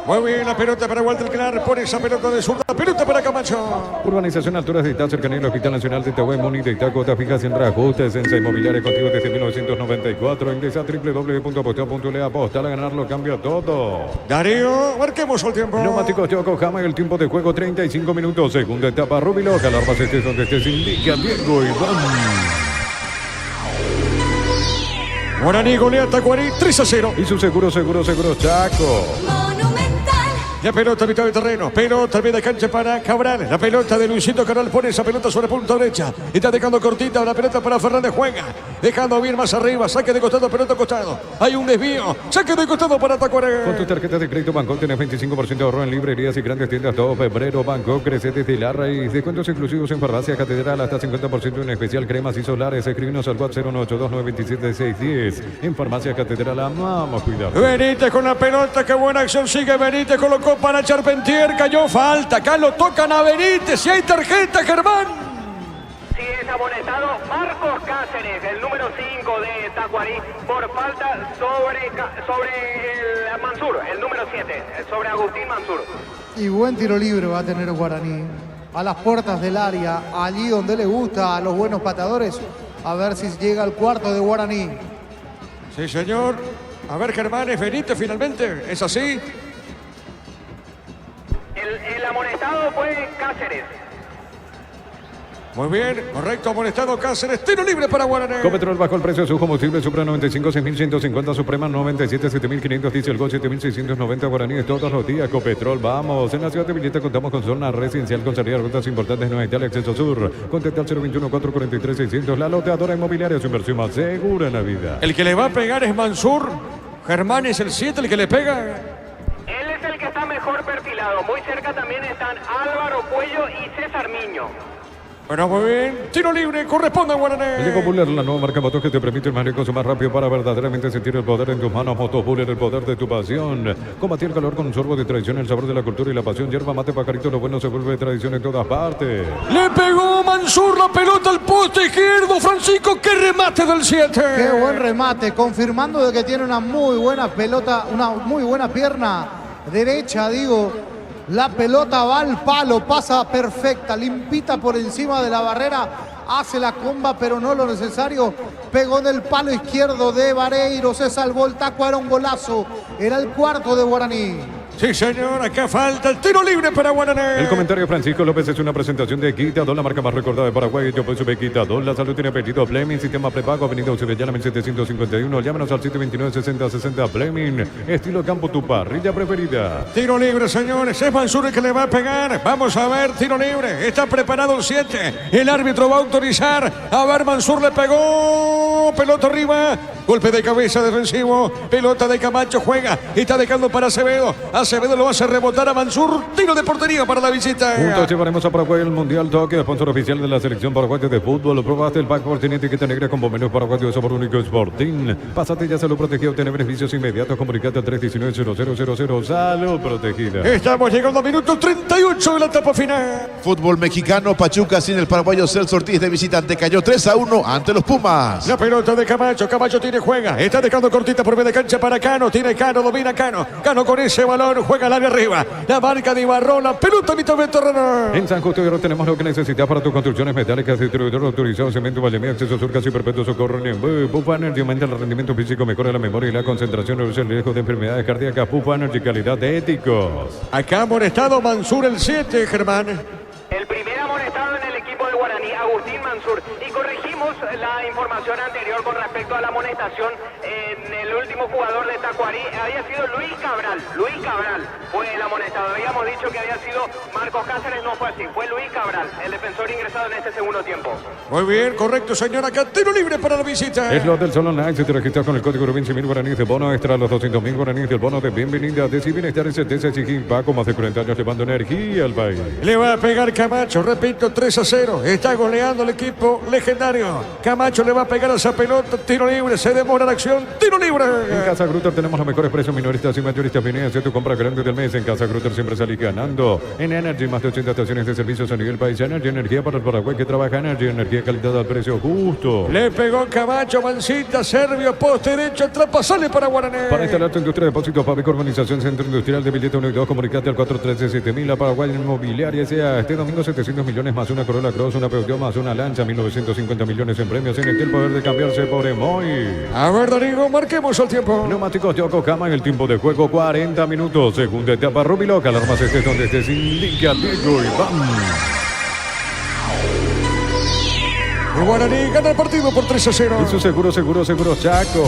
Muy bien, la pelota para Walter Clark. Pone esa pelota de zurda. La pelota para Camacho. Urbanización Alturas de Itá, cercanía al Hospital Nacional de Itagüí, Moni de Itá, cuotas fijas en reajustes, Sensa Inmobiliaria contigo desde 1994. Ingresa a www.aposteo.le. Apostar a ganarlo, cambia todo. Darío, marquemos el tiempo. Neumáticos Yokohama, el tiempo de juego 35 minutos. Segunda etapa, Rubiloca. Alarmas estés donde estés, indica Diego Iván. Guaraní golea Tacuaré 3-0. Y su seguro, Chaco. La pelota a mitad de terreno. Pelota a media cancha para Cabral. La pelota de Luisito Cabral pone esa pelota sobre punta derecha. Está dejando cortita la pelota para Fernández. Juega. Dejando bien más arriba. Saque de costado, pelota a costado. Hay un desvío. Saque de costado para Tacuaré. Con tus tarjetas de crédito Bangkok tenés 25% de ahorro en librerías y grandes tiendas todo febrero. Bangkok crece desde la raíz. Descuentos exclusivos en farmacia Catedral hasta 50% en especial cremas y solares. Escribinos al WhatsApp 0982-927-610. En farmacia Catedral amamos cuidar. Benítez con la pelota. Qué buena acción sigue Benítez. Colocó para Charpentier. Cayó falta. Acá lo tocan a Benítez. Si hay tarjeta, Germán. Sí, es amonestado Marcos Cáceres, el número 5 de Tacuarí, por falta sobre el Mansur, el número 7, sobre Agustín Mansur. Y buen tiro libre va a tener Guaraní. A las puertas del área, allí donde le gusta a los buenos pateadores. A ver si llega al cuarto de Guaraní. Sí, señor. A ver, Germán, es Benítez finalmente. ¿Es así? El amonestado fue Cáceres. Muy bien, correcto, amonestado Cáceres, tiro libre para Guaraní. Copetrol bajó el precio de su combustible, Supra 95, 6.150, Suprema 97, 7.500, Diesel Gol 7.690, Guaraní todos los días. Copetrol, vamos. En la ciudad de Villeta contamos con zona residencial con salida a rutas importantes, no hay tal acceso sur. Contacta al 021-443-600, la loteadora inmobiliaria, su inversión más segura en la vida. El que le va a pegar es Mansur. Germán es el 7, el que le pega. Él es el que está mejor perfilado. Muy cerca también están Álvaro Cuello y César Miño. Bueno, muy bien. Tiro libre, corresponde a Guaraní. Llegó Buller, la nueva marca motos que te permite el manejo más rápido para verdaderamente sentir el poder en tus manos. Motos Buller, el poder de tu pasión. Combatir el calor con un sorbo de tradición, el sabor de la cultura y la pasión. Yerba mate, pajarito, lo bueno se vuelve tradición en todas partes. Le pegó Mansur la pelota al poste izquierdo. Francisco, qué remate del 7. Qué buen remate, confirmando de que tiene una muy buena pelota, una muy buena pierna derecha, digo. La pelota va al palo, pasa perfecta, limpita por encima de la barrera, hace la comba, pero no lo necesario. Pegó en el palo izquierdo de Vareiro, se salvó el taco, era un golazo. Era el cuarto de Guaraní. Sí, señor, acá falta el tiro libre para Guaraní. El comentario de Francisco López es una presentación de Quitador, la marca más recordada de Paraguay. Yo pues sube Quitador, la salud tiene apetito. Fleming, sistema prepago, avenida Eusebio 751. Llámanos al 729-6060 Fleming. Estilo campo, tu parrilla preferida. Tiro libre, señores. Es Mansur el que le va a pegar. Vamos a ver, tiro libre. Está preparado el 7. El árbitro va a autorizar. A ver, Mansur le pegó. Pelota arriba. Golpe de cabeza defensivo. Pelota de Camacho, juega. Está dejando para Acevedo. Acevedo lo hace rebotar a Mansur. Tiro de portería para la visita. Juntos llevaremos a Paraguay el Mundial Toque, sponsor oficial de la selección paraguaya de fútbol. Probaste el pack por tiene etiqueta negra con menú paraguayo de sabor único Sporting. Pásate ya Salud Protegida, obtener beneficios inmediatos. Comunicate al 319-0000. Salud Protegida. Estamos llegando a minuto 38 de la etapa final. Fútbol mexicano, Pachuca sin el paraguayo Celso Ortiz de visitante cayó 3-1 ante los Pumas. La pelota de Camacho. Camacho tiene juega. Está dejando cortita por medio de cancha para Cano. Tiene Cano, domina Cano. Cano con ese balón. Juega al área arriba. La marca de Ibarrón. La pelota mitad de terreno. En San Justo de Oro tenemos lo que necesitas para tus construcciones metálicas. Distribuidor autorizado, cemento, Valemía, acceso sur, casi perpetuo, socorro, Pupa Energy aumenta el rendimiento físico, mejora la memoria y la concentración, reduce el riesgo de enfermedades cardíacas. Pupa Energy, calidad de éticos. Acá amonestado Mansur el 7, Germán. El primer amonestado en el equipo de Guaraní, Agustín Mansur. Y corregimos la información anterior con respecto a la amonestación en el último jugador de Tacuarí. Había sido Luis Cabral. Luis Cabral fue el amonestado. Habíamos dicho que había sido Marcos Cáceres, no fue así. Fue Luis Cabral, el defensor ingresado en este segundo tiempo. Muy bien, correcto, señor. Acá tiro libre para la visita. Es lo del Sol Online. Si te registras con el código Rubin 100.000 guaraníes de bono extra, los 200.000 guaraníes del bono de bienvenida de Bienestar y certeza exigir Paco, más de 40 años llevando energía al país. Le va a pegar Camacho, repito, 3-0. Está goleando el equipo legendario. Camacho le va a pegar a esa pelota. Tiro libre, se demora la acción. Tiro libre. En Casa Grutter tenemos los mejores precios minoristas y mayoristas. Viene a hacer tu compra grande del mes. En Casa Grutter siempre salís ganando. En Energy, más de 80 estaciones de servicios a nivel país. Energy, energía para el Paraguay que trabaja. Energy, energía calidad al precio justo. Le pegó Camacho, Mancita, Servio, poste derecho, traspasale para Guaraní. Para instalar tu industria de depósitos, Fabrico Urbanización Centro Industrial de Billete 1 y 2, comunicate al 413-7000. La Paraguay Inmobiliaria sea este domingo 700 millones más una Corolla Cross, una Peugeot más una Lancha, 1950 millones en premios. En el poder de cambiarse por Emoy. A ver, Dorigo, marquemos el tiempo. Neumáticos Yokohama en el tiempo de juego, 40 minutos. Segunda etapa, Rubiloca. Alarmas estés donde estés, indica Diego y ¡bam! Guaraní gana el partido por 3-0. Y su seguro, Chaco.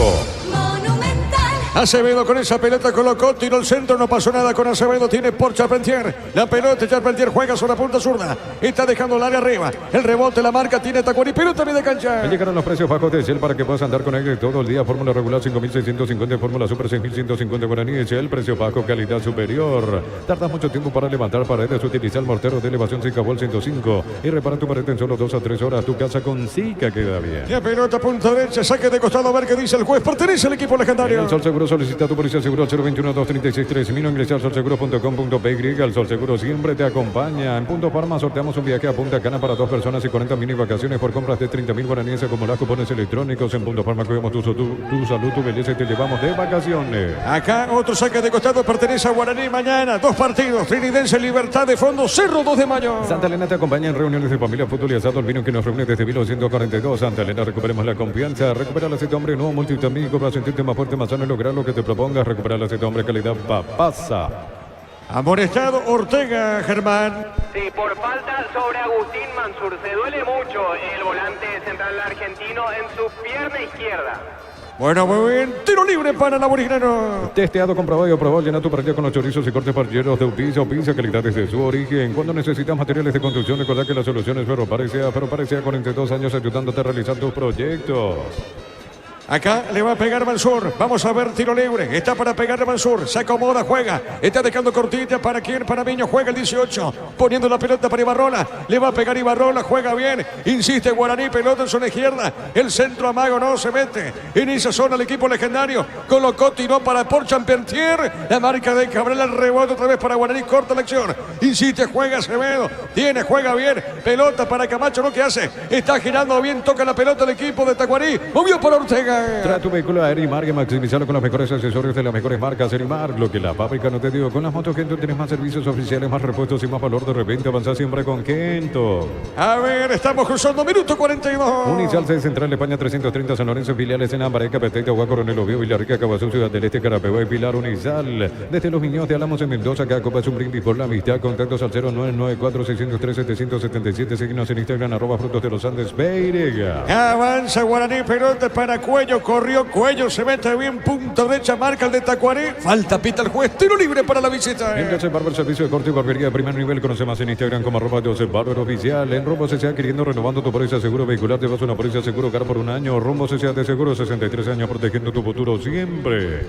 Acevedo con esa pelota colocó, tiró al centro, no pasó nada con Acevedo, tiene por Charpentier. La pelota, Charpentier juega sobre la punta zurda. Está dejando el área arriba. El rebote, la marca, tiene Tacuarí, pelota media cancha. Llegaron los precios bajos de Shell para que puedas andar con él todo el día. Fórmula regular 5.650, Fórmula Super 6.150 guaraní. Shell, precio bajo, calidad superior. Tardas mucho tiempo para levantar paredes. Utiliza el mortero de elevación Zika Vol 105 y repara tu pared en solo 2 a 3 horas. Tu casa con Zika queda bien. La pelota, punta derecha, saque de costado, a ver qué dice el juez. Pertenece al equipo legendario. El Sol Seguro solicita tu policía seguro al 021-236-3000. Ingresar solseguro.com.py. El Sol Seguro siempre te acompaña. En Punto Farma sorteamos un viaje a Punta Cana para 2 personas y 40 mini vacaciones por compras de 30.000 guaraníes. Acumular cupones electrónicos. En Punto Farma cuidamos tu salud, tu belleza y te llevamos de vacaciones. Acá otro saque de costado, pertenece a Guaraní. Mañana 2 partidos. Trinidense, Libertad de Fondo, Cerro 2 de mayo. Santa Elena te acompaña en reuniones de familia, fútbol y asado. El vino que nos reúne desde 1942. Santa Elena, recuperemos la confianza. Recupera el aceite hombre nuevo multivitamínico para sentirte más fuerte, más sano y lograr lo que te propongas. Recuperar el aceite hombre calidad Papasa. Amonestado Ortega, Germán. Sí, por falta sobre Agustín Mansur. Se duele mucho el volante central argentino en su pierna izquierda. Bueno, muy bien. Tiro libre para el aborígeno. Testeado, comprobado y aprobado. Llena tu parrilla con los chorizos y cortes parrilleros de Upisa. Upisa, calidad desde su origen. Cuando necesitas materiales de construcción, recuerda que la solución es Ferroparecea 42 años ayudándote a realizar tus proyectos. Acá le va a pegar Mansur. Vamos a ver, tiro libre. Está para pegar Mansur. Se acomoda, juega. Está dejando cortita. ¿Para quién? Para Miño. Juega el 18. Poniendo la pelota para Ibarrola. Le va a pegar Ibarrola. Juega bien. Insiste Guaraní. Pelota en zona izquierda. El centro amago no se mete. En esa zona el equipo legendario. Colocó, tiró para por Champentier. La marca de Cabral. El rebote otra vez para Guaraní. Corta la acción. Insiste, juega Acevedo. Juega bien. Pelota para Camacho. ¿No? ¿Qué hace? Está girando bien. Toca la pelota el equipo de Tacuarí. Movió para Ortega. Trae tu vehículo a Erimar y maximizarlo con los mejores accesorios de las mejores marcas. Erimar, lo que la fábrica no te dio. Con las motos Kento tienes más servicios oficiales, más repuestos y más valor de repente. Avanza siempre con Kento. A ver, estamos cruzando minuto 42. Unicel C Central España 330 San Lorenzo, filiales en Ambareca, Peteta, Agua, Coronel Oviedo, Villarrica, Cabazú, Ciudad del Este, Carapeguá y Pilar. Unisal. Desde Los Viñedos de Álamos en Mendoza, acá Copa es un brindis por la amistad. Contactos al 0994-603-777. Síguenos en Instagram, @Frutos de los Andes, Beirega. Avanza Guaraní, pelota para Cuello, corrió Cuello, se mete bien, punta derecha, marca el de Tacuarí. Falta, pita el juez, tiro libre para la visita. En Joseph Barber, servicio de corte y barbería de primer nivel. Conoce más en Instagram como @Joseph Barber Oficial. En Rumbo CCA, queriendo renovando tu póliza seguro vehicular, te vas a una póliza seguro car por un año. Rumbo CCA de seguro, 63 años protegiendo tu futuro siempre.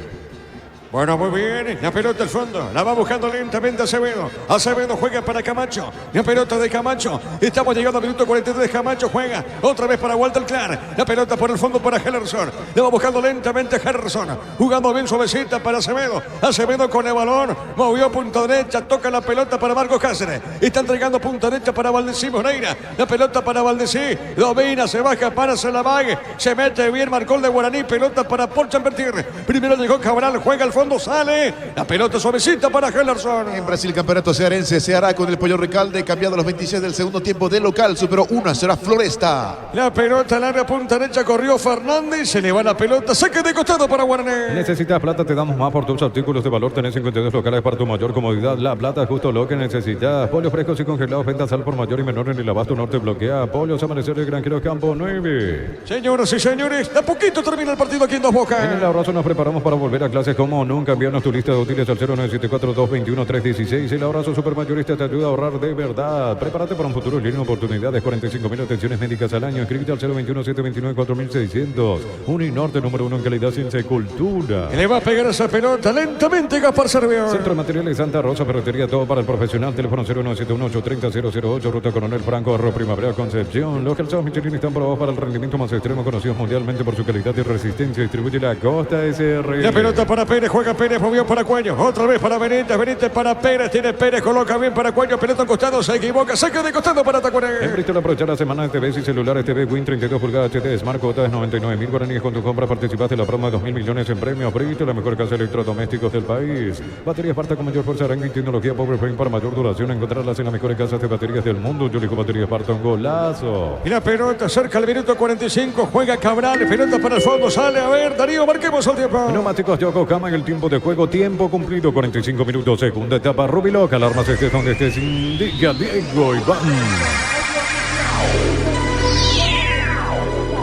Bueno, muy bien. La pelota al fondo. La va buscando lentamente Acevedo. Acevedo juega para Camacho. La pelota de Camacho. Estamos llegando al minuto 43. Camacho juega otra vez para Walter Clark. La pelota por el fondo para Hellerson. La va buscando lentamente Hellerson. Jugando bien suavecita para Acevedo. Acevedo con el balón. Movió punta derecha. Toca la pelota para Marcos Cáceres. Está entregando punta derecha para Valdesí Moreira. La pelota para Valdesí. Domina, se baja, para Selamague. Se mete bien, marcó el de Guaraní. Pelota para Paul Chambertier. Primero llegó Cabral. Juega al fondo, sale. La pelota suavecita para Hellerson. En Brasil, campeonato cearense se hará con el Pollo Recalde. Cambiado a los 26 del segundo tiempo de local. Superó 1-0 Floresta. La pelota larga, punta derecha, corrió Fernández. Se le va la pelota. Saque de costado para Guaraní. ¿Necesitas plata? Te damos más por tus artículos de valor. Tenés 52 locales para tu mayor comodidad. La plata es justo lo que necesitas. Pollos frescos y congelados. Ventas al por mayor y menor en el abasto norte. Bloquea. Pollos Amanecer de Granjero Campo 9. Señoras y señores, a poquito termina el partido aquí en Dos Bocas. En el abrazo nos preparamos para volver a clases como nunca. Envíanos tu lista de útiles al 0974-221-316. El abrazo supermayorista te ayuda a ahorrar de verdad. Prepárate para un futuro lleno de oportunidades. 45.000 atenciones médicas al año. Escríbete al 021-729-4600. Uninorte número 1 en calidad, ciencia y cultura. Le va a pegar esa pelota lentamente Gaspar Servio. Centro de Materiales Santa Rosa, ferretería, todo para el profesional. Teléfono 09718-30-008. Ruta Coronel Franco, Arroyo Primavera, Concepción. Los calzados Michelin están probados para el rendimiento más extremo, conocidos mundialmente por su calidad y resistencia. Distribuye la Costa SR. La pelota para Pérez, juega Pérez, movió para Cuello. Otra vez para Benítez, Benítez para Pérez. Tiene Pérez, coloca bien para Cuello. Pelota al costado, se equivoca. Saque de costado para Tacuarí. En Bristol aprovechar la semana de TVs y celulares TV Win 32 pulgadas HD Smart Cuotas 99.000 guaraníes. Con tu compra participaste en la promo de 2.000 millones en premios. Bristol, la mejor casa de electrodomésticos del país. Baterías Sparta con mayor fuerza, ranking, tecnología Power Frame para mayor duración. Encontrarlas en las mejores casas de baterías del mundo. Yo elijo Baterías Sparta, un golazo. Y la pelota cerca al minuto 45. Juega Cabral, pelota para el fondo. Sale, a ver, Darío, marquemos el tiempo. Neumáticos Yokohama en el tiempo de juego. Tiempo cumplido, 45 minutos. Segunda etapa, Rubiloc. Alarmas estés donde estés. Indica Diego Iván.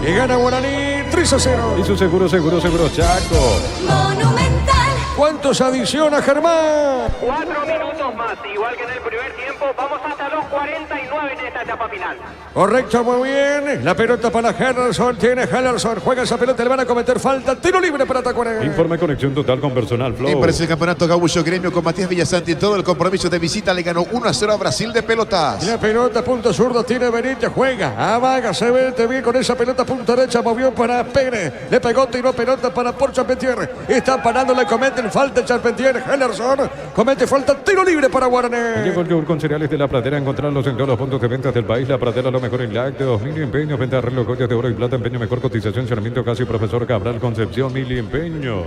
Y gana Guaraní 3-0. Y su seguro Chaco. Monumental. ¿Cuántos adiciona Germán? 4 minutos más, igual que en el primer tiempo. Vamos hasta los 49 en esta etapa final. Correcto, muy bien. La pelota para Hellerson. Tiene Hellerson. Juega esa pelota, le van a cometer falta. Tiro libre para Tacuarí. Informe conexión total con Personal Flow. En el campeonato Gabullo Gremio con Matías Villasanti en todo el compromiso de visita le ganó 1-0 a Brasil de pelotas. Y la pelota punta zurdo tiene Benítez. Juega. Amaga, se mete bien con esa pelota punta derecha. Movió para Pérez. Le pegó, tiró pelota para Por Charpentier. Está parando, le cometen falta Charpentier. Hellerson comete falta. Tiro libre para Guaraní. Llegó el yogur con cereales de La Pradera. Encontrarlos en todos los puntos de ventas del país. La Pradera, lo mejor en lácteos. Mili Empeños, venta de reloj, joyas de oro y plata. Empeño, mejor cotización. Sarmiento Casi, Profesor Cabral, Concepción. Mili Empeños.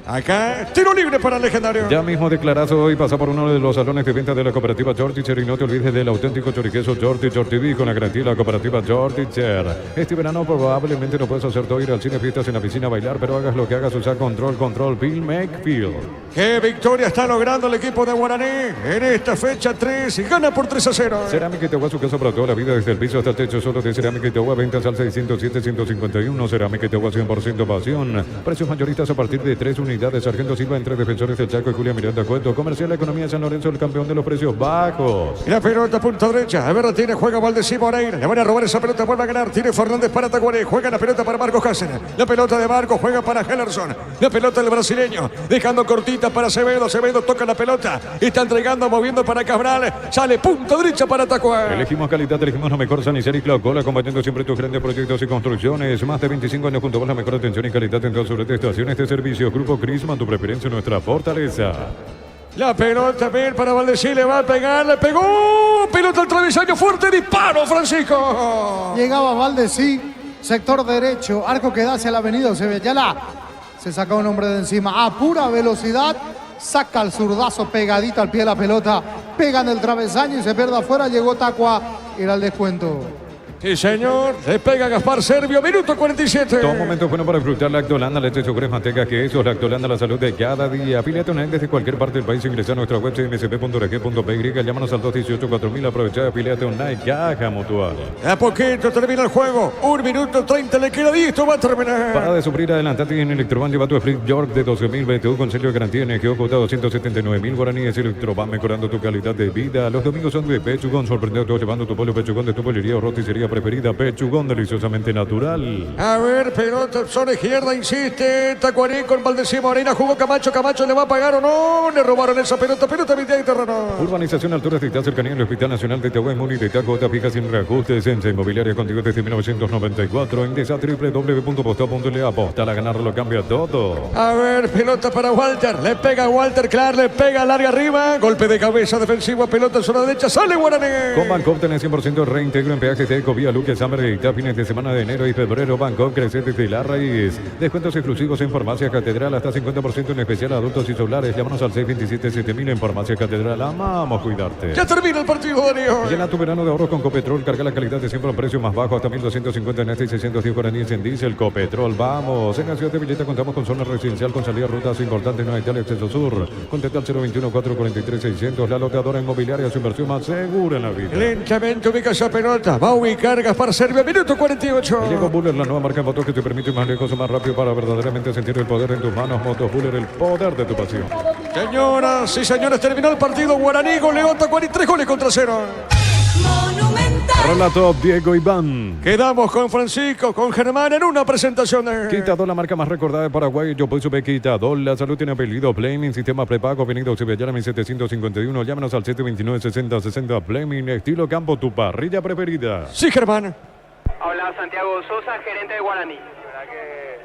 Acá, tiro libre para el legendario. Ya mismo declarazo hoy, pasa por uno de los salones de venta de la cooperativa Jordicher y no te olvides del auténtico choriqueso Jordi con la garantía de la cooperativa Jordicher. Este verano probablemente no puedes hacer todo, ir al cine, fiestas, en la piscina, bailar, pero hagas lo que hagas, usar control, Bill McField. ¡Qué victoria está logrando el equipo de Guaraní en esta fecha 3 y gana por 3-0! Cerámica Itagua, su casa para toda la vida, desde el piso hasta el techo, solo de Cerámica Itagua, ventas al 607-151, Cerámica Itagua 100% pasión. Precios mayoristas a partir de 3 unidades. Sargento Silva entre Defensores del Chaco y Julia Miranda Cueto. Comercial Economía de San Lorenzo, el campeón de los precios bajos. Y la pelota punta derecha. A ver, tiene, juega Valdecí Moreira. Le van a robar esa pelota, vuelve a ganar. Tiene Fernández para Tacuaré. Juega la pelota para Marcos Cáceres. La pelota de Marcos juega para Hellerson. La pelota del brasileño. Dejando cortita para Acevedo. Acevedo toca la pelota. Está entregando, moviendo para Cabral. Sale punta derecha para Tacuaré. Elegimos calidad, elegimos lo mejor. Sanicel y Claucola, acompañando siempre tus grandes proyectos y construcciones. Más de 25 años junto con la mejor atención y calidad en todas sus estaciones de servicio. Grupo Crisman, tu preferencia, nuestra fortaleza. La pelota bien para Valdecí, le va a pegar, le pegó. Pelota al travesaño, fuerte disparo, Francisco. Llegaba Valdecí, sector derecho, arco que da hacia la avenida Eusebio. Se saca un hombre de encima a pura velocidad. Saca el zurdazo pegadito al pie de la pelota. Pega en el travesaño y se pierde afuera. Llegó Tacua, era el descuento. Sí, señor. Le pega Gaspar Servio, minuto 47. Todo momento bueno para disfrutar Lactolanda, leche, yogur, manteca, queso. Lactolanda, la salud de cada día. Afíliate online desde cualquier parte del país. Ingresa a nuestra web msp.org.py. Llámanos al 218-4000. Aprovecha, afíliate online. Caja Mutual. A poquito termina el juego. 1 minuto 30 le queda y esto va a terminar. Para de sufrir, adelantate en Electroban. Lleva tu Split York de 12.000 BTU con sello de garantía energía cuota 279.000 guaraníes. Electroban, mejorando tu calidad de vida. Los domingos son de Pechugón. Sorprendiendo llevando tu pollo Pechugón de tu pollería o roticería preferida. Pechugón, deliciosamente natural. A ver, pelota, zona izquierda, insiste. Tacuarí con Valdecí Moreira. Jugó Camacho. Camacho le va a pagar o no. Le robaron esa pelota. Pelota mitad de terreno. Urbanización Alturas de Ita, cercanía al Hospital Nacional de Itagua, Muni de Itaco, fija sin reajustes. En Inmobiliaria contigo desde 1994. Ingresa www.posta.le. Aposta a ganar, lo cambia todo. A ver, pelota para Walter. Le pega Walter Clark, le pega larga arriba. Golpe de cabeza defensivo, pelota en zona derecha. Sale Guaraní. Con Bancopp tenés 100% reintegro en peajes de Ecovía, Luque, Summer y fines de semana de enero y febrero. Bancopp crece desde la raíz. Descuentos exclusivos en Farmacia Catedral, hasta 50% en especial a adultos y celulares. Llámanos al 627-7000 en Farmacia Catedral. Amamos cuidarte. Ya termina el partido, Darío. Llena tu verano de ahorros con Copetrol. Carga la calidad de siempre a un precio más bajo, hasta 1.250 en este y 610 guaraníes en diésel. Copetrol, vamos. En la ciudad de Villeta contamos con zona residencial con salida a rutas importantes. No hay Italia, acceso sur. Contacta al 021-443-600. La lotadora inmobiliaria, su inversión más segura en la vida. Lentamente ubica esa pelota. Va a ubicar Gaspar Servio, minuto 48. Llegó Buller, la nueva marca en motos que te permite ir más lejos o más rápido para verdaderamente sentir el poder en tus manos. Motos Buller, el poder de tu pasión. Señoras y señores, terminó el partido. Guaraní goleó Tacuarí 3-0. Relato Diego Iván. Quedamos con Francisco, con Germán en una presentación de Quitador, la marca más recordada de Paraguay. Yo puedo Quitador. La salud tiene apellido Fleming. Sistema prepago. Avenida Sevillana 1751. Llámanos al 729-6060. Fleming. Estilo campo, tu parrilla preferida. Sí, Germán. Habla Santiago Sosa, gerente de Guaraní. La verdad que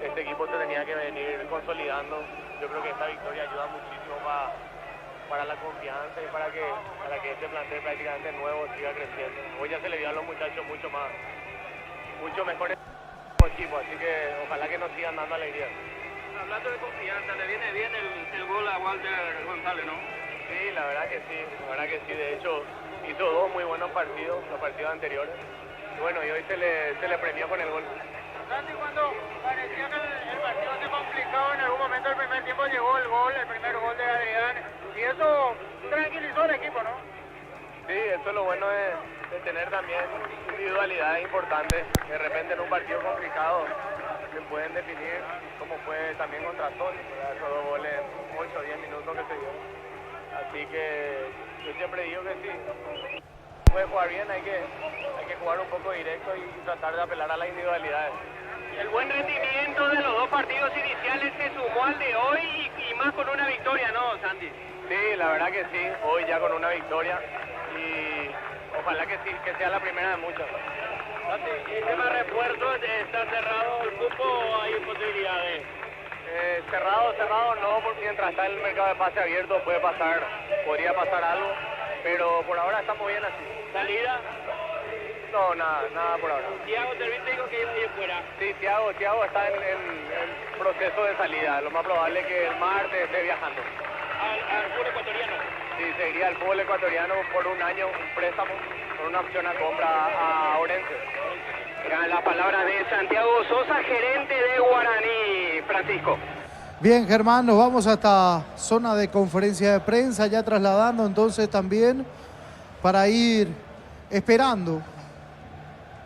este equipo se tenía que venir consolidando. Yo creo que esta victoria ayuda muchísimo para la confianza y para que este plantel prácticamente nuevo siga creciendo. Hoy ya se le dio a los muchachos mucho mejor equipo, así que ojalá que nos sigan dando alegría. Hablando de confianza, le viene bien el gol a Walter González, ¿no? Sí, la verdad que sí. De hecho, hizo 2 muy buenos partidos, los partidos anteriores. Y bueno, y hoy se le premió con el gol. Santi, cuando parecía que el partido se complicaba, en algún momento del primer tiempo llegó el primer gol de Adrián, y eso tranquilizó al equipo, ¿no? Sí, eso es lo bueno de tener también individualidades importantes. De repente en un partido complicado se pueden definir, como fue también contra Sol, esos 2 goles en 8 o 10 minutos que se dio. Así que yo siempre digo que sí, puede jugar bien, hay que jugar un poco directo y tratar de apelar a las individualidades. El buen rendimiento de los 2 partidos iniciales se sumó al de hoy y más con una victoria, ¿no, Sandy? Sí, la verdad que sí, hoy ya con una victoria y ojalá que sí, que sea la primera de muchas. Sandy, ¿y tema refuerzo está cerrado el grupo o hay posibilidades? Cerrado no, porque mientras está el mercado de pase abierto podría pasar algo, pero por ahora estamos bien así. ¿Salida? No, nada por ahora. Thiago Tervín te dijo que iba a ir fuera. Sí, Thiago está en proceso de salida. Lo más probable es que el martes esté viajando. Al fútbol ecuatoriano. Sí, seguiría al fútbol ecuatoriano por un año, un préstamo, con una opción a compra a Orense. La palabra de Santiago Sosa, gerente de Guaraní, Francisco. Bien, Germán, nos vamos hasta zona de conferencia de prensa, ya trasladando entonces también para ir esperando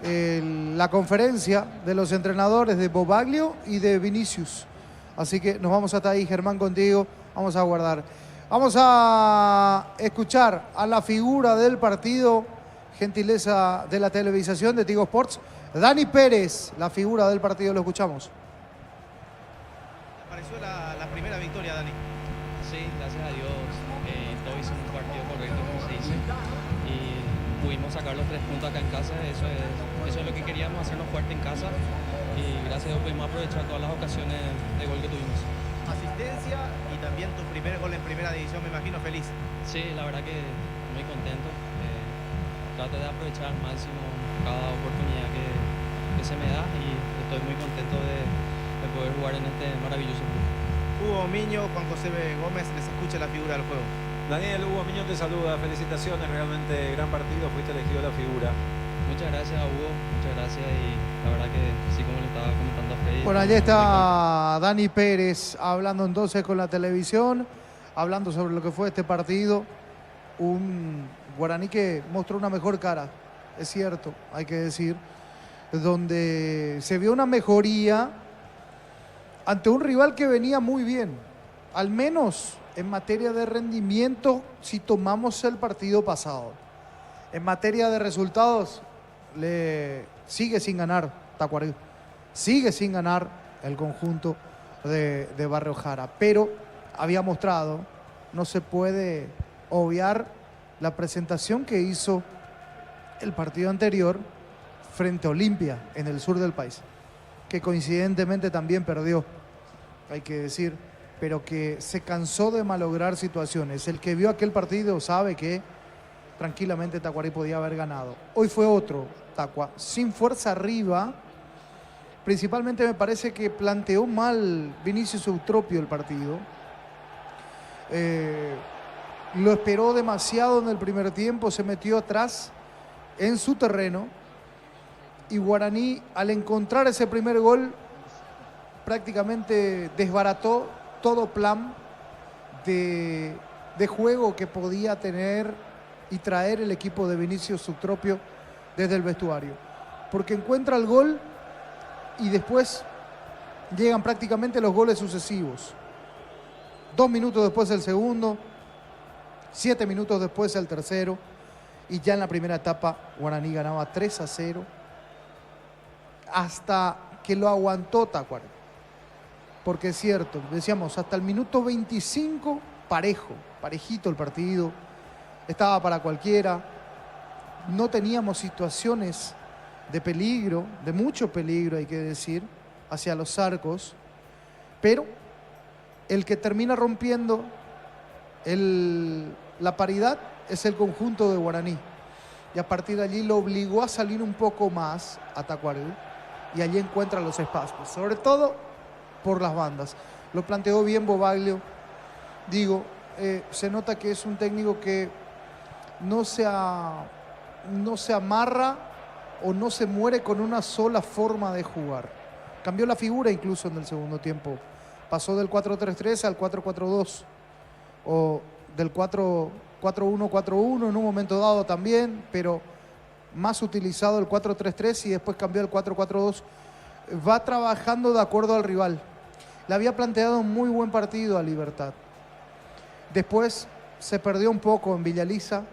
la conferencia de los entrenadores de Bobaglio y de Vinicius. Así que nos vamos hasta ahí, Germán, contigo. Vamos a aguardar. Vamos a escuchar a la figura del partido, gentileza de la televisación de Tigo Sports, Dani Pérez, la figura del partido, lo escuchamos. Pareció la primera victoria, Dani. Sí, gracias a Dios. Todos hicimos un partido correcto, como se dice. Y pudimos sacar los 3 puntos acá en casa. Eso es lo que queríamos, hacernos fuerte en casa. Y gracias a Dios pudimos aprovechar todas las ocasiones de gol que tuvimos. Asistencia y también tu primer gol en primera división, me imagino feliz. Sí, la verdad que muy contento. Trato de aprovechar al máximo cada oportunidad que se me da y estoy muy contento de poder jugar en este maravilloso club. Hugo Miño, Juan José Gómez, les escucha la figura del juego. Daniel, Hugo Miño te saluda, felicitaciones, realmente gran partido, fuiste elegido la figura. Muchas gracias a Hugo, muchas gracias y la verdad que sí, como le estaba comentando a Freddy. Bueno, allí está Dani Pérez hablando entonces con la televisión, hablando sobre lo que fue este partido. Un Guaraní que mostró una mejor cara, es cierto, hay que decir, donde se vio una mejoría ante un rival que venía muy bien, al menos en materia de rendimiento si tomamos el partido pasado. En materia de resultados, sigue sin ganar Tacuarí, sigue sin ganar el conjunto de Barrio Jara, pero había mostrado, no se puede obviar la presentación que hizo el partido anterior frente a Olimpia en el sur del país, que coincidentemente también perdió, hay que decir, pero que se cansó de malograr situaciones. El que vio aquel partido sabe que tranquilamente Tacuarí podía haber ganado. Hoy fue otro Tacua, sin fuerza arriba. Principalmente me parece que planteó mal Vinicius Eutropio el partido. Lo esperó demasiado en el primer tiempo, se metió atrás en su terreno y Guaraní, al encontrar ese primer gol, prácticamente desbarató todo plan de juego que podía tener y traer el equipo de Vinicius Eutropio desde el vestuario. Porque encuentra el gol y después llegan prácticamente los goles sucesivos. 2 minutos después el segundo, 7 minutos después el tercero, y ya en la primera etapa Guaraní ganaba 3-0 hasta que lo aguantó Tacuarí. Porque es cierto, decíamos, hasta el minuto 25 parejito el partido, estaba para cualquiera, no teníamos situaciones de peligro, de mucho peligro hay que decir, hacia los arcos, pero el que termina rompiendo la paridad es el conjunto de Guaraní. Y a partir de allí lo obligó a salir un poco más a Tacuarí y allí encuentra los espacios, sobre todo por las bandas. Lo planteó bien Bobaglio. Digo, se nota que es un técnico que no se amarra o no se muere con una sola forma de jugar. Cambió la figura incluso en el segundo tiempo. Pasó del 4-3-3 al 4-4-2 o del 4-1-4-1 en un momento dado también, pero más utilizado el 4-3-3 y después cambió el 4-4-2. Va trabajando de acuerdo al rival. Le había planteado un muy buen partido a Libertad. Después se perdió un poco en Villaliza,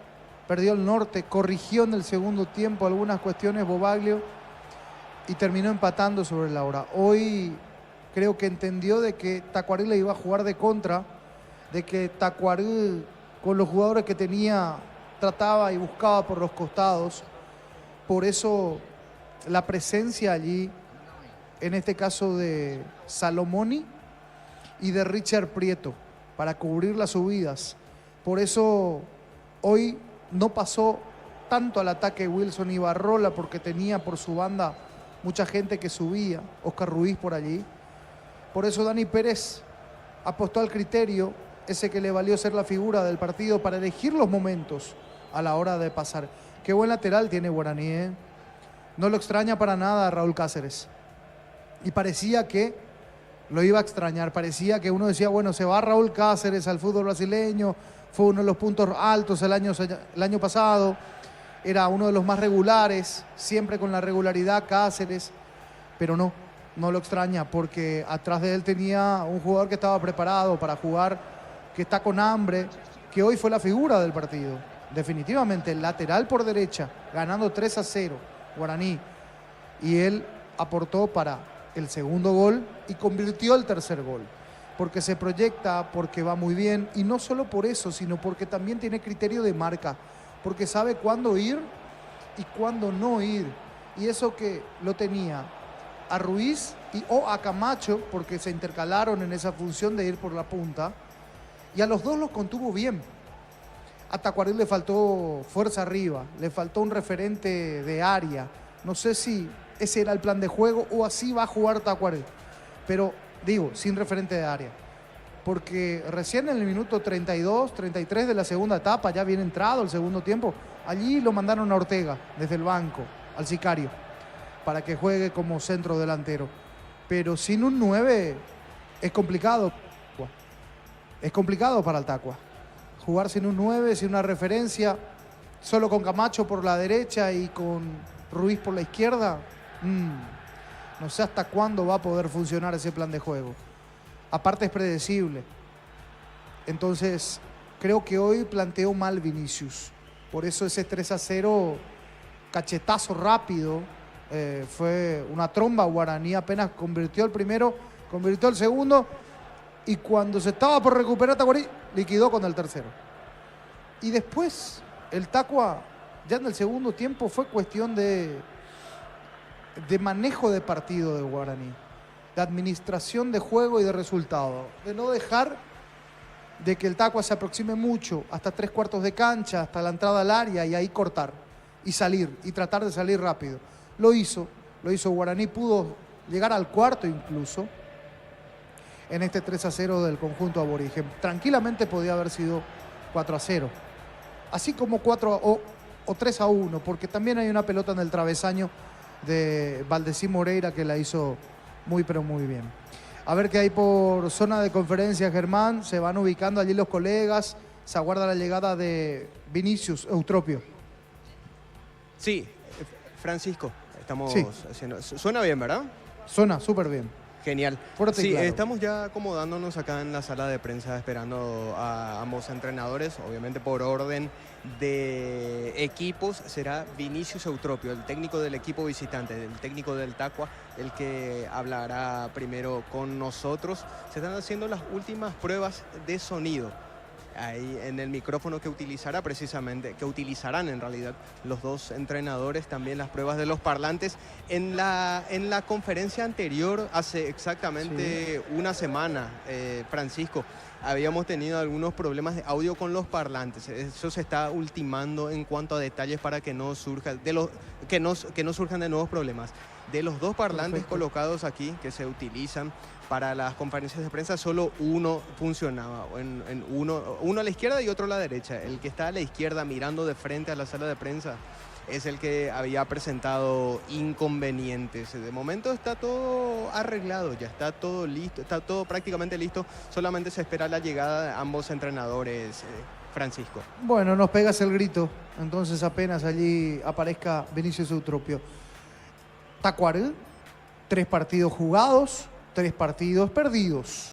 perdió el norte, corrigió en el segundo tiempo algunas cuestiones Bobaglio y terminó empatando sobre la hora. Hoy creo que entendió de que Tacuarí le iba a jugar de contra, de que Tacuarí con los jugadores que tenía trataba y buscaba por los costados. Por eso la presencia allí, en este caso de Salomoni y de Richard Prieto, para cubrir las subidas. Por eso hoy no pasó tanto al ataque Wilson Ibarrola porque tenía por su banda mucha gente que subía, Oscar Ruiz por allí. Por eso Dani Pérez apostó al criterio, ese que le valió ser la figura del partido para elegir los momentos a la hora de pasar. Qué buen lateral tiene Guaraní, ¿eh? No lo extraña para nada a Raúl Cáceres. Y parecía que lo iba a extrañar, parecía que uno decía, bueno, se va Raúl Cáceres al fútbol brasileño, fue uno de los puntos altos el año pasado, era uno de los más regulares, siempre con la regularidad Cáceres, pero no lo extraña porque atrás de él tenía un jugador que estaba preparado para jugar, que está con hambre, que hoy fue la figura del partido. Definitivamente, el lateral por derecha, ganando 3-0, Guaraní, y él aportó para el segundo gol y convirtió el tercer gol, porque se proyecta, porque va muy bien, y no solo por eso, sino porque también tiene criterio de marca, porque sabe cuándo ir y cuándo no ir, y eso que lo tenía a Ruiz o a Camacho, porque se intercalaron en esa función de ir por la punta, y a los dos los contuvo bien. A Tacuarí le faltó fuerza arriba, le faltó un referente de área. No sé si ese era el plan de juego o así va a jugar Tacuarí, pero digo, sin referente de área. Porque recién en el minuto 32, 33 de la segunda etapa, ya bien entrado el segundo tiempo, allí lo mandaron a Ortega desde el banco, al sicario, para que juegue como centro delantero. Pero sin un 9 es complicado. Es complicado para el Tacua. Jugar sin un 9, sin una referencia, solo con Camacho por la derecha y con Ruiz por la izquierda. No sé hasta cuándo va a poder funcionar ese plan de juego. Aparte es predecible. Entonces, creo que hoy planteó mal Vinicius. Por eso ese 3-0, cachetazo rápido, fue una tromba. Guaraní apenas convirtió el primero, convirtió el segundo, y cuando se estaba por recuperar Tacuarí, liquidó con el tercero. Y después, el Tacua, ya en el segundo tiempo, fue cuestión de manejo de partido de Guaraní, de administración de juego y de resultado, de no dejar de que el Tacua se aproxime mucho hasta 3/4 de cancha, hasta la entrada al área, y ahí cortar y salir, y tratar de salir rápido. Lo hizo Guaraní, pudo llegar al cuarto incluso en este 3-0 del conjunto aborigen. Tranquilamente podía haber sido 4-0, así como 4 o 3-1, porque también hay una pelota en el travesaño de Valdecí Moreira que la hizo muy pero muy bien. A ver qué hay por zona de conferencia, Germán. Se van ubicando allí los colegas. Se aguarda la llegada de Vinicius Eutropio. Sí, Francisco, estamos Sí. haciendo... Suena bien, ¿verdad? Suena súper bien. Genial. Fuerte y Sí, claro. estamos ya acomodándonos acá en la sala de prensa esperando a ambos entrenadores. Obviamente por orden de equipos será Vinicius Eutropio, el técnico del equipo visitante, el técnico del Tacua, el que hablará primero con nosotros. Se están haciendo las últimas pruebas de sonido ahí en el micrófono que utilizará precisamente, que utilizarán en realidad los dos entrenadores, también las pruebas de los parlantes. En la conferencia anterior, hace exactamente una semana, Francisco, habíamos tenido algunos problemas de audio con los parlantes. Eso se está ultimando en cuanto a detalles para que no surjan que no surjan de nuevos problemas. De los dos parlantes colocados aquí que se utilizan para las conferencias de prensa, solo uno funcionaba, uno a la izquierda y otro a la derecha. El que está a la izquierda mirando de frente a la sala de prensa es el que había presentado inconvenientes. De momento está todo arreglado, ya está todo listo, está todo prácticamente listo. Solamente se espera la llegada de ambos entrenadores, Francisco. Bueno, nos pegas el grito, entonces apenas allí aparezca Vinicius Eutropio. Tacuarí, 3 partidos jugados, 3 partidos perdidos.